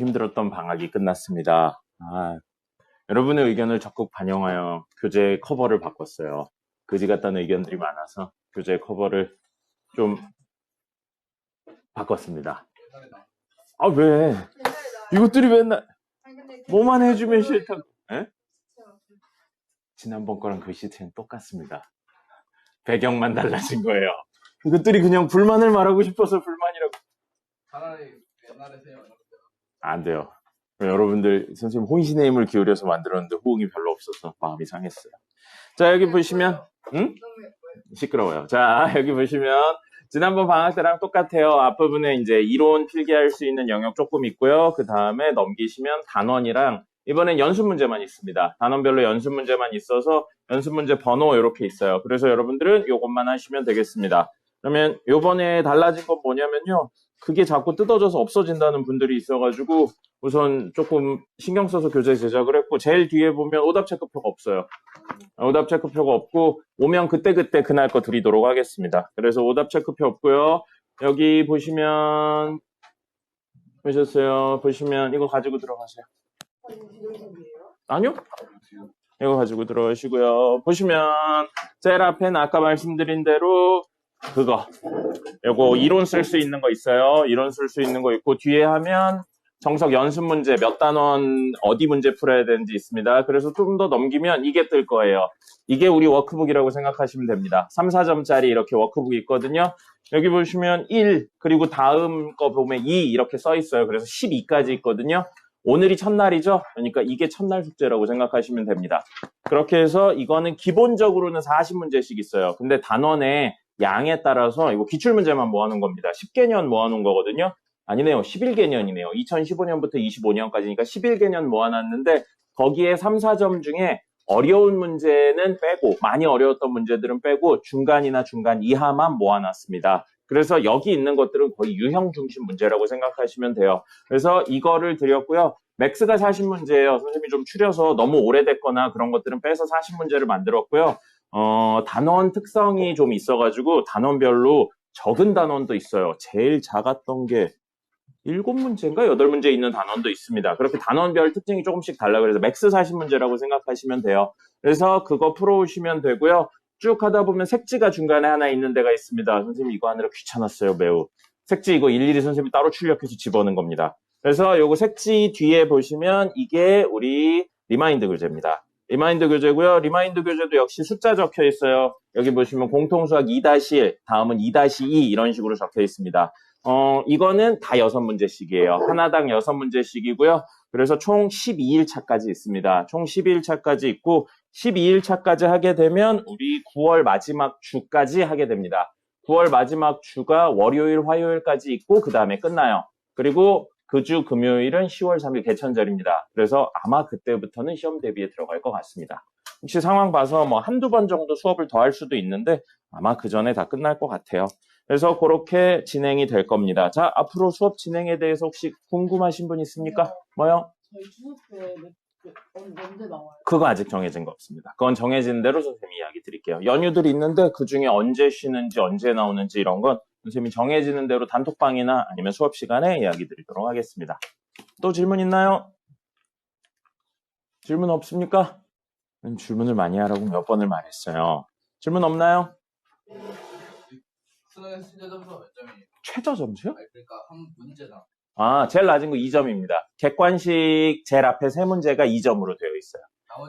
힘들었던 방학이 끝났습니다. 여러분의 의견을 적극 반영하여 교재 커버를 바꿨어요. 그지 같다는 의견들이 많아서 교재 커버를 좀 바꿨습니다. 왜? 이것들이 맨날 뭐만 해주면 싫다고. 에? 지난번 거랑 글씨체는 똑같습니다. 배경만 달라진 거예요. 이것들이 그냥 불만을 말하고 싶어서 불만이라고. 차라리 옛날에 세요. 안 돼요. 여러분들 선생님 혼신의 힘을 기울여서 만들었는데 호응이 별로 없어서 마음이 상했어요. 자, 여기 보시면 시끄러워요. 자, 여기 보시면 지난번 방학 때랑 똑같아요. 앞부분에 이제 이론 필기할 수 있는 영역 조금 있고요. 그 다음에 넘기시면 단원이랑 이번엔 연습 문제만 있습니다. 단원별로 연습 문제만 있어서 연습 문제 번호 이렇게 있어요. 그래서 여러분들은 이것만 하시면 되겠습니다. 그러면 요번에 달라진 건 뭐냐면요. 그게 자꾸 뜯어져서 없어진다는 분들이 있어가지고 우선 조금 신경 써서 교재 제작을 했고 제일 뒤에 보면 오답 체크표가 없어요. 오답 체크표가 없고 오면 그때그때 그날 거 드리도록 하겠습니다. 그래서 오답 체크표 없고요. 여기 보시면 보셨어요? 보시면 이거 가지고 들어가세요. 아니요? 이거 가지고 들어가시고요. 보시면 제일 앞에는 아까 말씀드린 대로 그거 요거 이론 쓸 수 있는 거 있어요. 이론 쓸 수 있는 거 있고 뒤에 하면 정석 연습 문제 몇 단원 어디 문제 풀어야 되는지 있습니다. 그래서 좀 더 넘기면 이게 뜰 거예요. 이게 우리 워크북이라고 생각하시면 됩니다. 3, 4점짜리 이렇게 워크북이 있거든요. 여기 보시면 1 그리고 다음 거 보면 2 이렇게 써 있어요. 그래서 12까지 있거든요. 오늘이 첫날이죠. 그러니까 이게 첫날 숙제라고 생각하시면 됩니다. 그렇게 해서 이거는 기본적으로는 40문제씩 있어요. 근데 단원의 양에 따라서 이거 기출문제만 모아놓은 겁니다. 10개년 모아놓은 거거든요. 아니네요. 11개년이네요. 2015년부터 25년까지니까 11개년 모아놨는데 거기에 3, 4점 중에 어려운 문제는 빼고 많이 어려웠던 문제들은 빼고 중간이나 중간 이하만 모아놨습니다. 그래서 여기 있는 것들은 거의 유형 중심 문제라고 생각하시면 돼요. 그래서 이거를 드렸고요. 맥스가 40문제예요. 선생님이 좀 추려서 너무 오래됐거나 그런 것들은 빼서 40문제를 만들었고요. 단원 특성이 좀 있어가지고 단원별로 적은 단원도 있어요. 제일 작았던 게 7문제인가 8문제 있는 단원도 있습니다. 그렇게 단원별 특징이 조금씩 달라요. 그래서 맥스 40문제라고 생각하시면 돼요. 그래서 그거 풀어오시면 되고요. 쭉 하다 보면 색지가 중간에 하나 있는 데가 있습니다. 선생님 이거 하느라 귀찮았어요. 매우. 색지 이거 일일이 선생님이 따로 출력해서 집어넣은 겁니다. 그래서 요거 색지 뒤에 보시면 이게 우리 리마인드 교재입니다. 리마인드 교재고요. 리마인드 교재도 역시 숫자 적혀 있어요. 여기 보시면 공통수학 2-1, 다음은 2-2 이런 식으로 적혀 있습니다. 이거는 다 6문제씩이에요. 하나당 6문제씩이고요. 그래서 총 12일차까지 있습니다. 총 12일차까지 있고 12일차까지 하게 되면 우리 9월 마지막 주까지 하게 됩니다. 9월 마지막 주가 월요일, 화요일까지 있고 그 다음에 끝나요. 그리고 그 주 금요일은 10월 3일 개천절입니다. 그래서 아마 그때부터는 시험 대비에 들어갈 것 같습니다. 혹시 상황 봐서 뭐 한두 번 정도 수업을 더 할 수도 있는데 아마 그 전에 다 끝날 것 같아요. 그래서 그렇게 진행이 될 겁니다. 자, 앞으로 수업 진행에 대해서 혹시 궁금하신 분 있습니까? 뭐요? 저희 주소표에 언제 나와요? 그거 아직 정해진 거 없습니다. 그건 정해진 대로 선생님이 이야기 드릴게요. 연휴들이 있는데 그중에 언제 쉬는지 언제 나오는지 이런 건 선생님이 정해지는 대로 단톡방이나 아니면 수업 시간에 이야기 드리도록 하겠습니다. 또 질문 있나요? 질문 없습니까? 질문을 많이 하라고 몇 번을 말했어요. 질문 없나요? 수능 최저 점수가 몇 점이에요? 최저 점수요? 아니, 그러니까 한 문제당. 제일 낮은 거 2점입니다. 객관식 제일 앞에 3문제가 2점으로 되어 있어요.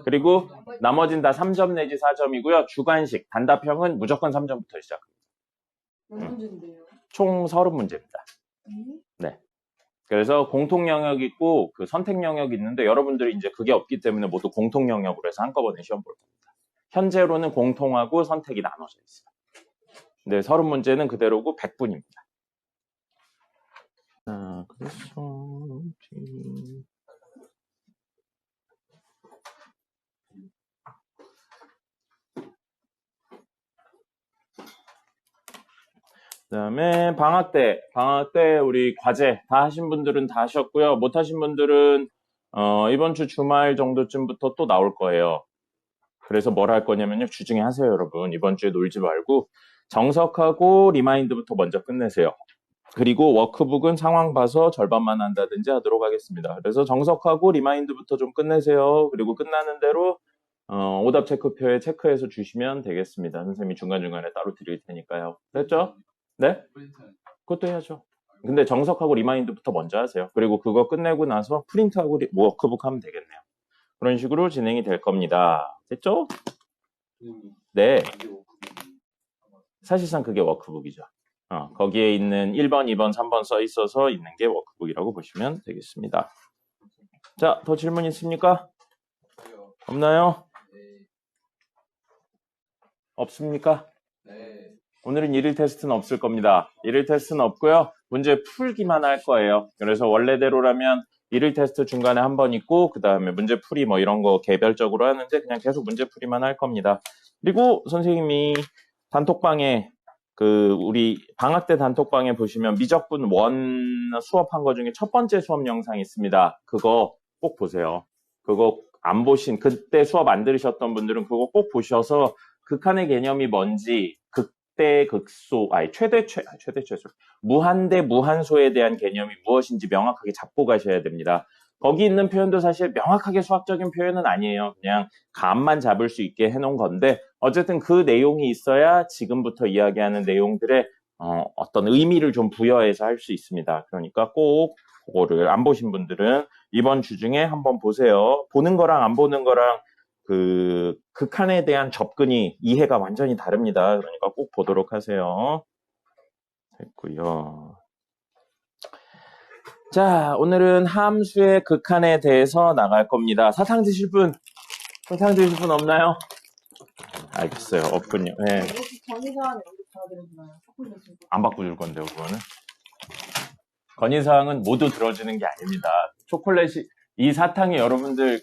그리고 나머진 다 3점 내지 4점이고요. 주관식, 단답형은 무조건 3점부터 시작합니다. 몇 문제인데요? 총 30문제입니다. 네. 그래서 공통 영역 있고 그 선택 영역이 있는데 여러분들이 이제 그게 없기 때문에 모두 공통 영역으로 해서 한꺼번에 시험 볼 겁니다. 현재로는 공통하고 선택이 나눠져 있어요. 네, 30문제는 그대로고 100분입니다. 자, 그래서 그다음에 방학 때 우리 과제 다 하신 분들은 다 하셨고요. 못 하신 분들은 이번 주 주말 정도쯤부터 또 나올 거예요. 그래서 뭘 할 거냐면요. 주중에 하세요, 여러분. 이번 주에 놀지 말고 정석하고 리마인드부터 먼저 끝내세요. 그리고 워크북은 상황 봐서 절반만 한다든지 하도록 하겠습니다. 그래서 정석하고 리마인드부터 좀 끝내세요. 그리고 끝나는 대로 오답 체크표에 체크해서 주시면 되겠습니다. 선생님이 중간중간에 따로 드릴 테니까요. 됐죠? 네? 프린트는 그것도 해야죠. 근데 정석하고 리마인드부터 먼저 하세요. 그리고 그거 끝내고 나서 프린트하고 워크북 하면 되겠네요. 그런 식으로 진행이 될 겁니다. 됐죠? 네. 사실상 그게 워크북이죠. 거기에 있는 1번, 2번, 3번 써 있어서 있는 게 워크북이라고 보시면 되겠습니다. 자, 더 질문 있습니까? 없나요? 네. 없습니까? 네. 오늘은 일일 테스트는 없을 겁니다. 일일 테스트는 없고요. 문제 풀기만 할 거예요. 그래서 원래대로라면 일일 테스트 중간에 한 번 있고 그 다음에 문제 풀이 뭐 이런 거 개별적으로 하는데 그냥 계속 문제 풀이만 할 겁니다. 그리고 선생님이 단톡방에 우리 방학 때 단톡방에 보시면 미적분 원 수업한 거 중에 첫 번째 수업 영상이 있습니다. 그거 꼭 보세요. 그거 안 보신, 그때 수업 안 들으셨던 분들은 그거 꼭 보셔서 극한의 개념이 뭔지, 극대, 극소, 최대, 최소, 무한대, 무한소에 대한 개념이 무엇인지 명확하게 잡고 가셔야 됩니다. 거기 있는 표현도 사실 명확하게 수학적인 표현은 아니에요. 그냥 감만 잡을 수 있게 해놓은 건데 어쨌든 그 내용이 있어야 지금부터 이야기하는 내용들의 어떤 의미를 좀 부여해서 할 수 있습니다. 그러니까 꼭 그거를 안 보신 분들은 이번 주 중에 한번 보세요. 보는 거랑 안 보는 거랑 그 극한에 대한 접근이 이해가 완전히 다릅니다. 그러니까 꼭 보도록 하세요. 됐고요. 자, 오늘은 함수의 극한에 대해서 나갈 겁니다. 사탕 드실 분? 사탕 드실 분 없나요? 알겠어요. 없군요. 네. 혹시 건의사항 여기 받아들여주나요? 안 바꿔줄 건데요, 그거는. 건의사항은 모두 들어주는 게 아닙니다. 초콜릿이, 이 사탕이 여러분들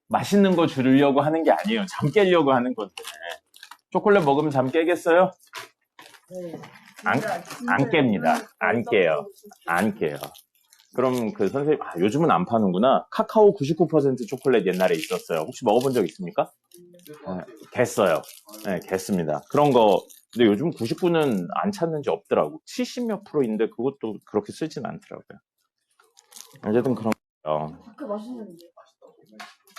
맛있는 거 주려고 하는 게 아니에요. 잠 깨려고 하는 건데. 초콜릿 먹으면 잠 깨겠어요? 네. 안 깹니다. 안 깨요. 안 깨요. 그럼 선생님, 요즘은 안 파는구나. 카카오 99% 초콜릿 옛날에 있었어요. 혹시 먹어본 적 있습니까? 갰어요. 네, 갰습니다. 그런 거, 근데 요즘 99는 안 찾는지 없더라고. 70몇 %인데 그것도 그렇게 쓰진 않더라고요. 어쨌든 그런 거. 그 맛있는데.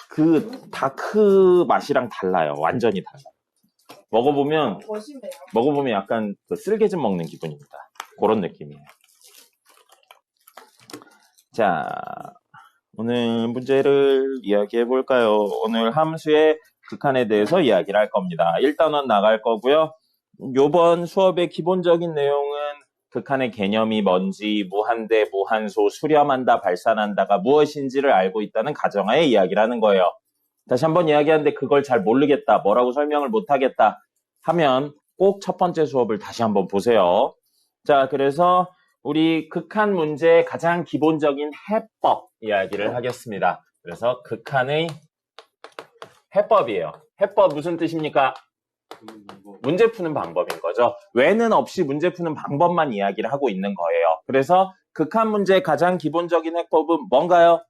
그 다크 맛이랑 달라요. 완전히 달라요. 먹어보면 멋있네요. 약간 쓸개즙 먹는 기분입니다. 그런 느낌이에요. 자, 오늘 문제를 이야기해 볼까요? 오늘 함수의 극한에 대해서 이야기를 할 겁니다. 1단원 나갈 거고요. 요번 수업의 기본적인 내용은 극한의 개념이 뭔지, 무한대, 무한소, 수렴한다, 발산한다가 무엇인지를 알고 있다는 가정하에 이야기를 하는 거예요. 다시 한번 이야기하는데 그걸 잘 모르겠다, 뭐라고 설명을 못하겠다 하면 꼭 첫 번째 수업을 다시 한번 보세요. 자, 그래서 우리 극한 문제의 가장 기본적인 해법 이야기를 하겠습니다. 그래서 극한의 해법이에요. 해법 무슨 뜻입니까? 문제 푸는 방법인 거죠. 왜는 없이 문제 푸는 방법만 이야기를 하고 있는 거예요. 그래서 극한 문제의 가장 기본적인 해법은 뭔가요?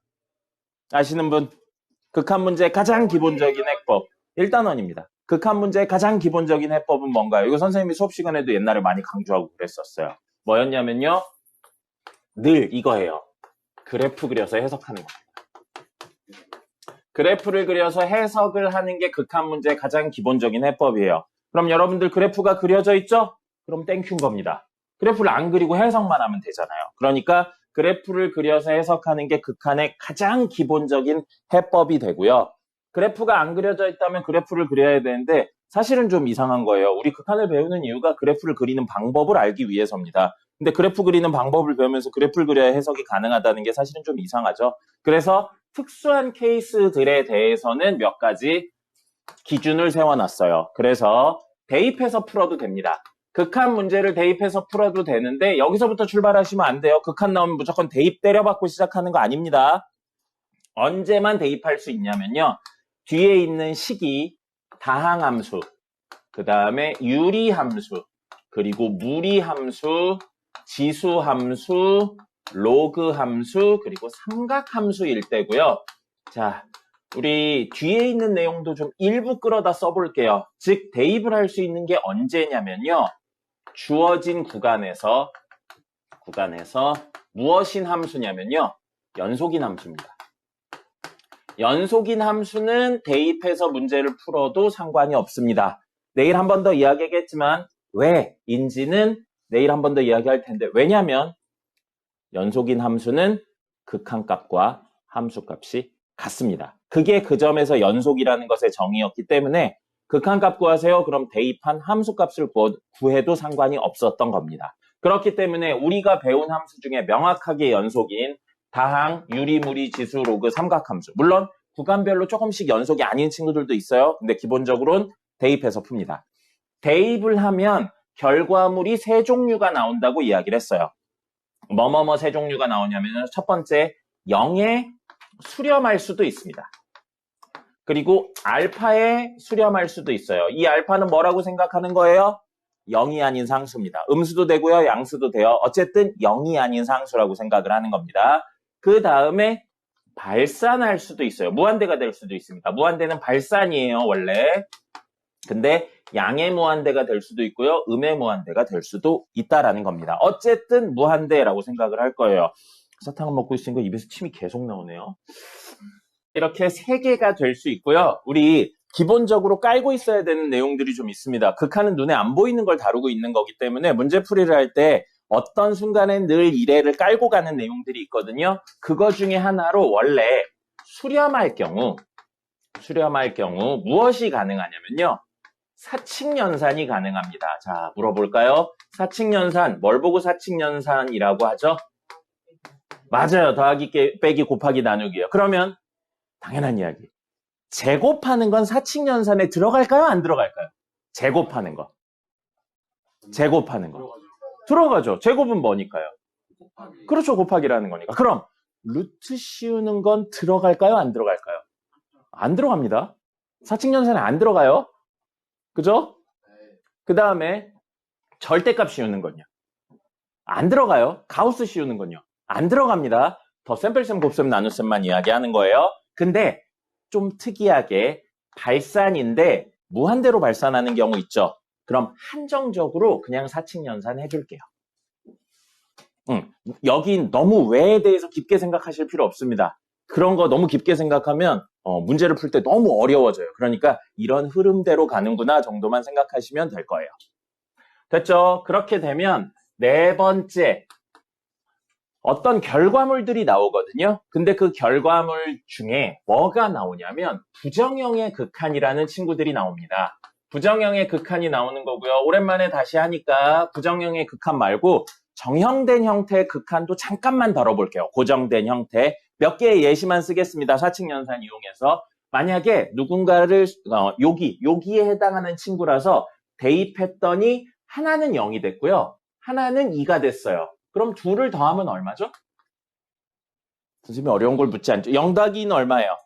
아시는 분? 극한 문제의 가장 기본적인 해법 1단원입니다. 극한 문제의 가장 기본적인 해법은 뭔가요? 이거 선생님이 수업 시간에도 옛날에 많이 강조하고 그랬었어요. 뭐였냐면요. 늘 이거예요. 그래프 그려서 해석하는 겁니다. 그래프를 그려서 해석을 하는 게 극한 문제의 가장 기본적인 해법이에요. 그럼 여러분들 그래프가 그려져 있죠? 그럼 땡큐인 겁니다. 그래프를 안 그리고 해석만 하면 되잖아요. 그러니까 그래프를 그려서 해석하는 게 극한의 가장 기본적인 해법이 되고요. 그래프가 안 그려져 있다면 그래프를 그려야 되는데 사실은 좀 이상한 거예요. 우리 극한을 배우는 이유가 그래프를 그리는 방법을 알기 위해서입니다. 근데 그래프 그리는 방법을 배우면서 그래프를 그려야 해석이 가능하다는 게 사실은 좀 이상하죠. 그래서 특수한 케이스들에 대해서는 몇 가지 기준을 세워놨어요. 그래서 대입해서 풀어도 됩니다. 극한 문제를 대입해서 풀어도 되는데 여기서부터 출발하시면 안 돼요. 극한 나오면 무조건 대입 때려받고 시작하는 거 아닙니다. 언제만 대입할 수 있냐면요. 뒤에 있는 식이 다항함수, 그 다음에 유리함수, 그리고 무리함수, 지수함수, 로그함수, 그리고 삼각함수일 때고요. 자, 우리 뒤에 있는 내용도 좀 일부 끌어다 써볼게요. 즉 대입을 할 수 있는 게 언제냐면요. 주어진 구간에서 구간에서 무엇인 함수냐면요. 연속인 함수입니다. 연속인 함수는 대입해서 문제를 풀어도 상관이 없습니다. 내일 한 번 더 이야기하겠지만 왜인지는 내일 한 번 더 이야기할 텐데 왜냐하면 연속인 함수는 극한값과 함수값이 같습니다. 그게 그 점에서 연속이라는 것의 정의였기 때문에 극한값 구하세요. 그럼 대입한 함수값을 구해도 상관이 없었던 겁니다. 그렇기 때문에 우리가 배운 함수 중에 명확하게 연속인 다항, 유리, 무리, 지수, 로그, 삼각함수. 물론 구간별로 조금씩 연속이 아닌 친구들도 있어요. 근데 기본적으로는 대입해서 풉니다. 대입을 하면 결과물이 세 종류가 나온다고 이야기를 했어요. 뭐뭐뭐 세 종류가 나오냐면 첫 번째 0에 수렴할 수도 있습니다. 그리고 알파에 수렴할 수도 있어요. 이 알파는 뭐라고 생각하는 거예요? 0이 아닌 상수입니다. 음수도 되고요. 양수도 돼요. 어쨌든 0이 아닌 상수라고 생각을 하는 겁니다. 그 다음에 발산할 수도 있어요. 무한대가 될 수도 있습니다. 무한대는 발산이에요. 원래. 근데 양의 무한대가 될 수도 있고요. 음의 무한대가 될 수도 있다라는 겁니다. 어쨌든 무한대라고 생각을 할 거예요. 사탕을 먹고 있으니까 입에서 침이 계속 나오네요. 이렇게 세 개가 될 수 있고요. 우리 기본적으로 깔고 있어야 되는 내용들이 좀 있습니다. 극한은 눈에 안 보이는 걸 다루고 있는 거기 때문에 문제풀이를 할 때 어떤 순간엔 늘 이래를 깔고 가는 내용들이 있거든요. 그거 중에 하나로 원래 수렴할 경우 무엇이 가능하냐면요. 사칙연산이 가능합니다. 자, 물어볼까요? 사칙연산, 뭘 보고 사칙연산이라고 하죠? 맞아요. 더하기, 빼기, 곱하기, 나누기요. 그러면 당연한 이야기. 제곱하는 건 사칙연산에 들어갈까요? 안 들어갈까요? 제곱하는 거. 들어가죠. 제곱은 뭐니까요? 곱하기. 그렇죠. 곱하기라는 거니까. 그럼 루트 씌우는 건 들어갈까요? 안 들어갈까요? 안 들어갑니다. 사칙연산에 안 들어가요. 그죠? 네. 그 다음에 절대값 씌우는 건요. 안 들어가요. 가우스 씌우는 건요. 안 들어갑니다. 더 셈뺄셈, 곱셈, 나눗셈만 이야기하는 거예요. 근데 좀 특이하게 발산인데 무한대로 발산하는 경우 있죠. 그럼 한정적으로 그냥 사칙연산 해줄게요. 여긴 너무 왜에 대해서 깊게 생각하실 필요 없습니다. 그런 거 너무 깊게 생각하면 문제를 풀 때 너무 어려워져요. 그러니까 이런 흐름대로 가는구나 정도만 생각하시면 될 거예요. 됐죠? 그렇게 되면 네 번째 어떤 결과물들이 나오거든요. 근데 그 결과물 중에 뭐가 나오냐면 부정형의 극한이라는 친구들이 나옵니다. 부정형의 극한이 나오는 거고요. 오랜만에 다시 하니까 부정형의 극한 말고 정형된 형태의 극한도 잠깐만 다뤄볼게요. 고정된 형태. 몇 개의 예시만 쓰겠습니다. 사칙연산 이용해서. 만약에 누군가를 여기에 해당하는 친구라서 대입했더니 하나는 0이 됐고요. 하나는 2가 됐어요. 그럼 둘을 더하면 얼마죠? 선생님이 어려운 걸 묻지 않죠. 0 더하기 2는 얼마예요?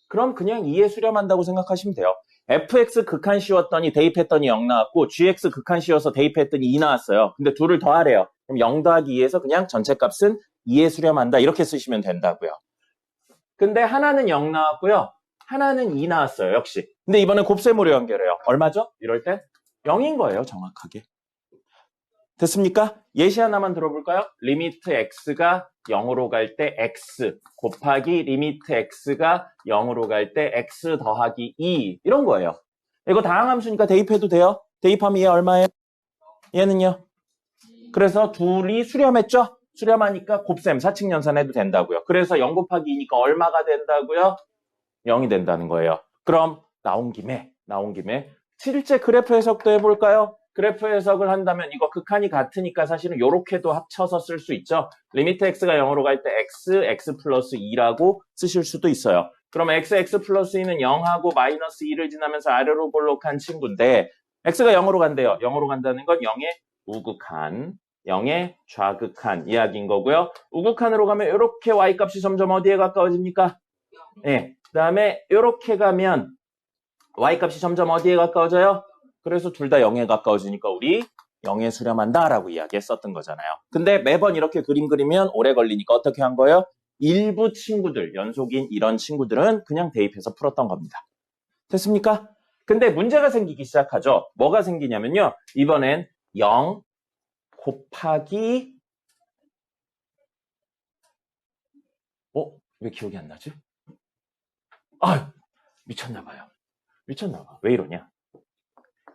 그럼 그냥 2에 수렴한다고 생각하시면 돼요. fx 극한 씌웠더니 대입했더니 0 나왔고 gx 극한 씌워서 대입했더니 2 나왔어요. 근데 둘을 더하래요. 그럼 0 더하기 2에서 그냥 전체 값은 2에 수렴한다. 이렇게 쓰시면 된다고요. 근데 하나는 0 나왔고요. 하나는 2 나왔어요. 역시. 근데 이번엔 곱셈으로 연결해요. 얼마죠? 이럴 때 0인 거예요. 정확하게. 됐습니까? 예시 하나만 들어볼까요? 리미트 x가 0으로 갈 때 x 곱하기 리미트 x가 0으로 갈 때 x 더하기 2 이런 거예요. 이거 다항함수니까 대입해도 돼요? 대입하면 얘 얼마예요? 얘는요? 그래서 둘이 수렴했죠? 수렴하니까 곱셈 사칙연산 해도 된다고요. 그래서 0 곱하기 2니까 얼마가 된다고요? 0이 된다는 거예요. 그럼 나온 김에 실제 그래프 해석도 해볼까요? 그래프 해석을 한다면 이거 극한이 같으니까 사실은 이렇게도 합쳐서 쓸 수 있죠. 리미트 x가 0으로 갈 때 x 플러스 2라고 쓰실 수도 있어요. 그럼 x 플러스 2는 0하고 마이너스 2를 지나면서 아래로 볼록한 친구인데 x가 0으로 간대요. 0으로 간다는 건 0의 우극한, 0의 좌극한 이야기인 거고요. 우극한으로 가면 이렇게 y값이 점점 어디에 가까워집니까? 네. 그 다음에 이렇게 가면 y값이 점점 어디에 가까워져요? 그래서 둘 다 0에 가까워지니까 우리 0에 수렴한다라고 이야기했었던 거잖아요. 근데 매번 이렇게 그림 그리면 오래 걸리니까 어떻게 한 거예요? 일부 친구들, 연속인 이런 친구들은 그냥 대입해서 풀었던 겁니다. 됐습니까? 근데 문제가 생기기 시작하죠. 뭐가 생기냐면요. 이번엔 0 곱하기 왜 기억이 안 나지? 아, 미쳤나봐요. 미쳤나봐. 왜 이러냐?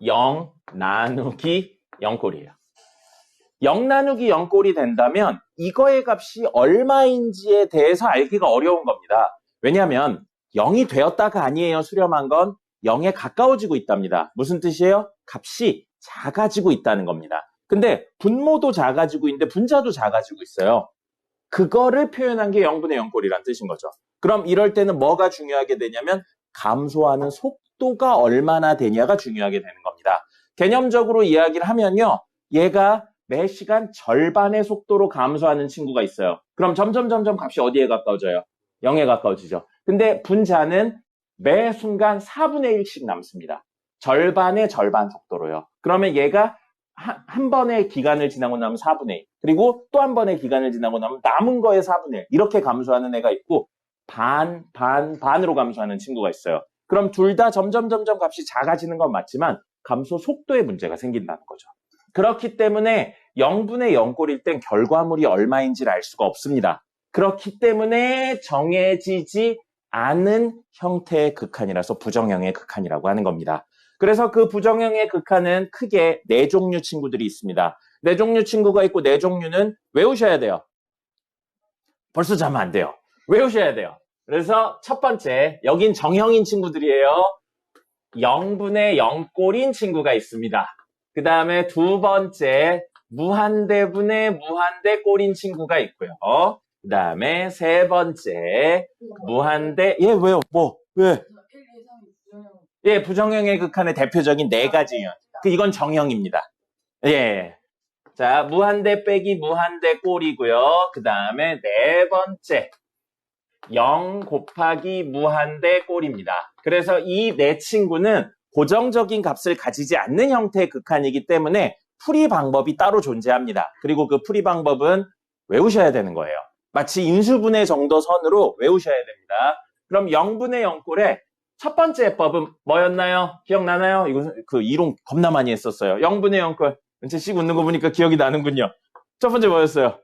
0 나누기 0꼴이에요. 0 나누기 0꼴이 된다면 이거의 값이 얼마인지에 대해서 알기가 어려운 겁니다. 왜냐하면 0이 되었다가 아니에요. 수렴한 건 0에 가까워지고 있답니다. 무슨 뜻이에요? 값이 작아지고 있다는 겁니다. 근데 분모도 작아지고 있는데 분자도 작아지고 있어요. 그거를 표현한 게 0분의 0꼴이란 뜻인 거죠. 그럼 이럴 때는 뭐가 중요하게 되냐면 감소하는 속도가 얼마나 되냐가 중요하게 되는 겁니다. 개념적으로 이야기를 하면요. 얘가 매 시간 절반의 속도로 감소하는 친구가 있어요. 그럼 점점 값이 어디에 가까워져요? 0에 가까워지죠. 근데 분자는 매 순간 4분의 1씩 남습니다. 절반의 절반 속도로요. 그러면 얘가 한 번의 기간을 지나고 나면 4분의 1, 그리고 또 한 번의 기간을 지나고 나면 남은 거의 4분의 1, 이렇게 감소하는 애가 있고 반으로 감소하는 친구가 있어요. 그럼 둘 다 점점 값이 작아지는 건 맞지만 감소 속도에 문제가 생긴다는 거죠. 그렇기 때문에 0분의 0꼴일 땐 결과물이 얼마인지를 알 수가 없습니다. 그렇기 때문에 정해지지 않은 형태의 극한이라서 부정형의 극한이라고 하는 겁니다. 그래서 그 부정형의 극한은 크게 4종류 친구들이 있습니다. 4종류 친구가 있고 4종류는 외우셔야 돼요. 벌써 자면 안 돼요. 외우셔야 돼요. 그래서 첫 번째, 여긴 정형인 친구들이에요. 0분의 0꼴인 친구가 있습니다. 그 다음에 두 번째, 무한대분의 무한대 꼴인 친구가 있고요. 그 다음에 세 번째, 무한대, 왜요? 왜? 1, 2, 3, 부정형. 예, 부정형의 극한의 대표적인 4가지요. 이건 정형입니다. 예. 자, 무한대 빼기 무한대 꼴이고요. 그 다음에 네 번째, 0 곱하기 무한대 꼴입니다. 그래서 이 네 친구는 고정적인 값을 가지지 않는 형태의 극한이기 때문에 풀이 방법이 따로 존재합니다. 그리고 그 풀이 방법은 외우셔야 되는 거예요. 마치 인수분해 정도 선으로 외우셔야 됩니다. 그럼 0분의 0꼴의 첫 번째 해법은 뭐였나요? 기억나나요? 이거 그 이론 겁나 많이 했었어요. 0분의 0꼴. 은채 씨 웃는 거 보니까 기억이 나는군요. 첫 번째 뭐였어요?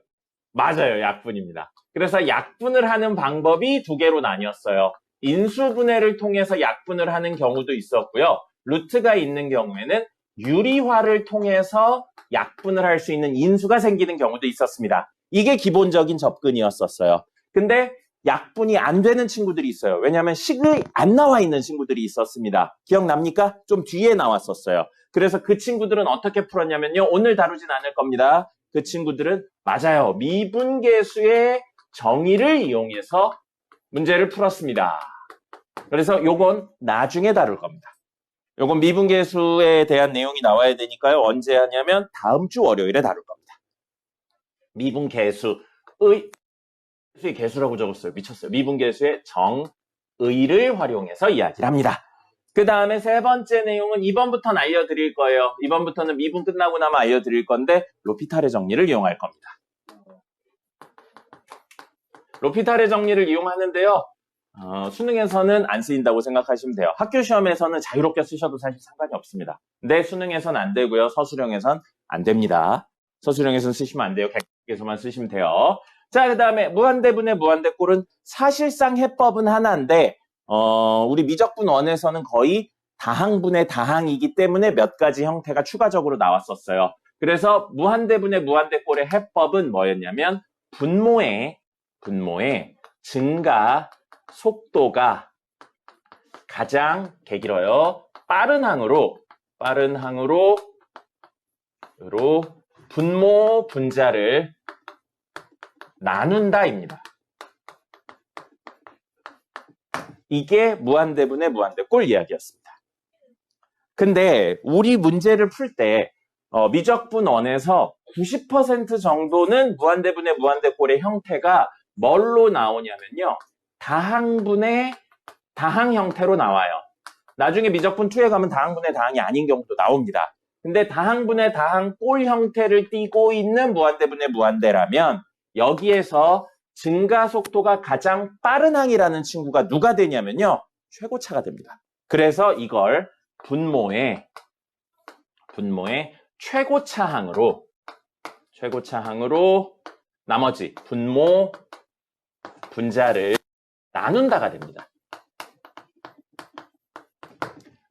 맞아요. 약분입니다. 그래서 약분을 하는 방법이 두 개로 나뉘었어요. 인수분해를 통해서 약분을 하는 경우도 있었고요. 루트가 있는 경우에는 유리화를 통해서 약분을 할 수 있는 인수가 생기는 경우도 있었습니다. 이게 기본적인 접근이었었어요. 근데 약분이 안 되는 친구들이 있어요. 왜냐하면 식이 안 나와 있는 친구들이 있었습니다. 기억납니까? 좀 뒤에 나왔었어요. 그래서 그 친구들은 어떻게 풀었냐면요. 오늘 다루진 않을 겁니다. 그 친구들은 맞아요. 미분계수의 정의를 이용해서 문제를 풀었습니다. 그래서 요건 나중에 다룰 겁니다. 요건 미분계수에 대한 내용이 나와야 되니까요. 언제 하냐면 다음 주 월요일에 다룰 겁니다. 미분계수의 개수라고 적었어요. 미쳤어요. 미분계수의 정의를 활용해서 이야기를 합니다. 그 다음에 세 번째 내용은 2번부터는 알려드릴 거예요. 2번부터는 미분 끝나고 나면 알려드릴 건데 로피탈의 정리를 이용할 겁니다. 로피탈의 정리를 이용하는데요. 수능에서는 안 쓰인다고 생각하시면 돼요. 학교 시험에서는 자유롭게 쓰셔도 사실 상관이 없습니다. 근데 수능에서는 안 되고요. 서술형에선 안 됩니다. 서술형에서는 쓰시면 안 돼요. 객관에서만 쓰시면 돼요. 자, 그 다음에 무한대분의 무한대꼴은 사실상 해법은 하나인데 우리 미적분 1에서는 거의 다항분의 다항이기 때문에 몇 가지 형태가 추가적으로 나왔었어요. 그래서 무한대분의 무한대꼴의 해법은 뭐였냐면 분모의 증가 속도가 가장 길어요. 빠른 항으로 분모 분자를 나눈다입니다. 이게 무한대분의 무한대꼴 이야기였습니다. 근데 우리 문제를 풀 때 미적분 1에서 90% 정도는 무한대분의 무한대꼴의 형태가 뭘로 나오냐면요. 다항분의 다항 형태로 나와요. 나중에 미적분 2에 가면 다항분의 다항이 아닌 경우도 나옵니다. 근데 다항분의 다항 꼴 형태를 띠고 있는 무한대분의 무한대라면 여기에서 증가 속도가 가장 빠른 항이라는 친구가 누가 되냐면요. 최고차가 됩니다. 그래서 이걸 분모의 최고차항으로 나머지 분모 분자를 나눈다가 됩니다.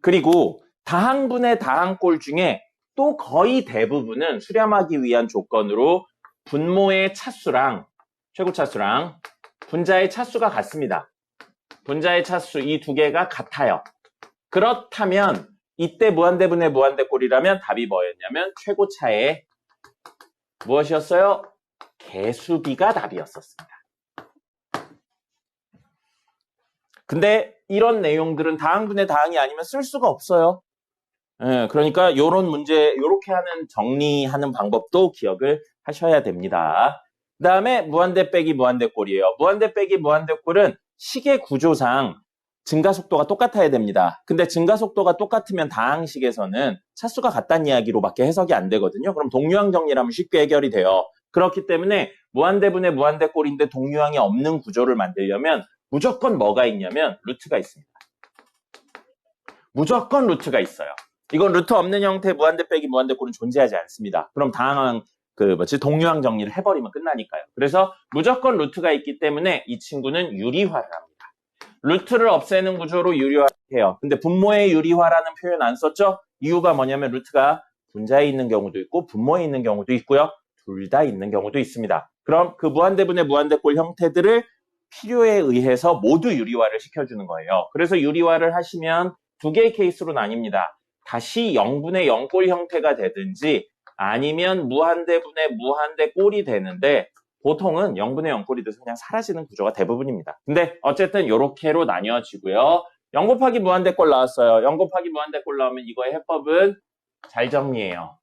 그리고 다항분의 다항꼴 중에 또 거의 대부분은 수렴하기 위한 조건으로 분모의 차수랑 최고 차수랑 분자의 차수가 같습니다. 분자의 차수 이 두 개가 같아요. 그렇다면 이때 무한대분의 무한대꼴이라면 답이 뭐였냐면 최고차의 무엇이었어요? 개수비가 답이었었습니다. 근데 이런 내용들은 다항분의 다항이 아니면 쓸 수가 없어요. 예, 그러니까 이런 문제, 이렇게 하는 정리하는 방법도 기억을 하셔야 됩니다. 그 다음에 무한대 빼기 무한대꼴이에요. 무한대 빼기 무한대꼴은 식의 구조상 증가속도가 똑같아야 됩니다. 근데 증가속도가 똑같으면 다항식에서는 차수가 같다는 이야기로밖에 해석이 안 되거든요. 그럼 동류항 정리라면 쉽게 해결이 돼요. 그렇기 때문에 무한대분의 무한대꼴인데 동류항이 없는 구조를 만들려면 무조건 뭐가 있냐면 루트가 있습니다. 무조건 루트가 있어요. 이건 루트 없는 형태의 무한대 빼기 무한대꼴은 존재하지 않습니다. 그럼 다항 동류항 정리를 해버리면 끝나니까요. 그래서 무조건 루트가 있기 때문에 이 친구는 유리화를 합니다. 루트를 없애는 구조로 유리화를 해요. 근데 분모의 유리화라는 표현 안 썼죠? 이유가 뭐냐면 루트가 분자에 있는 경우도 있고 분모에 있는 경우도 있고요. 둘 다 있는 경우도 있습니다. 그럼 그 무한대분의 무한대꼴 형태들을 필요에 의해서 모두 유리화를 시켜주는 거예요. 그래서 유리화를 하시면 두 개의 케이스로 나뉩니다. 다시 0분의 0꼴 형태가 되든지 아니면 무한대분의 무한대꼴이 되는데 보통은 0분의 0꼴이 돼서 그냥 사라지는 구조가 대부분입니다. 근데 어쨌든 이렇게로 나뉘어지고요. 0 곱하기 무한대꼴 나왔어요. 0 곱하기 무한대꼴 나오면 이거의 해법은 잘 정리해요.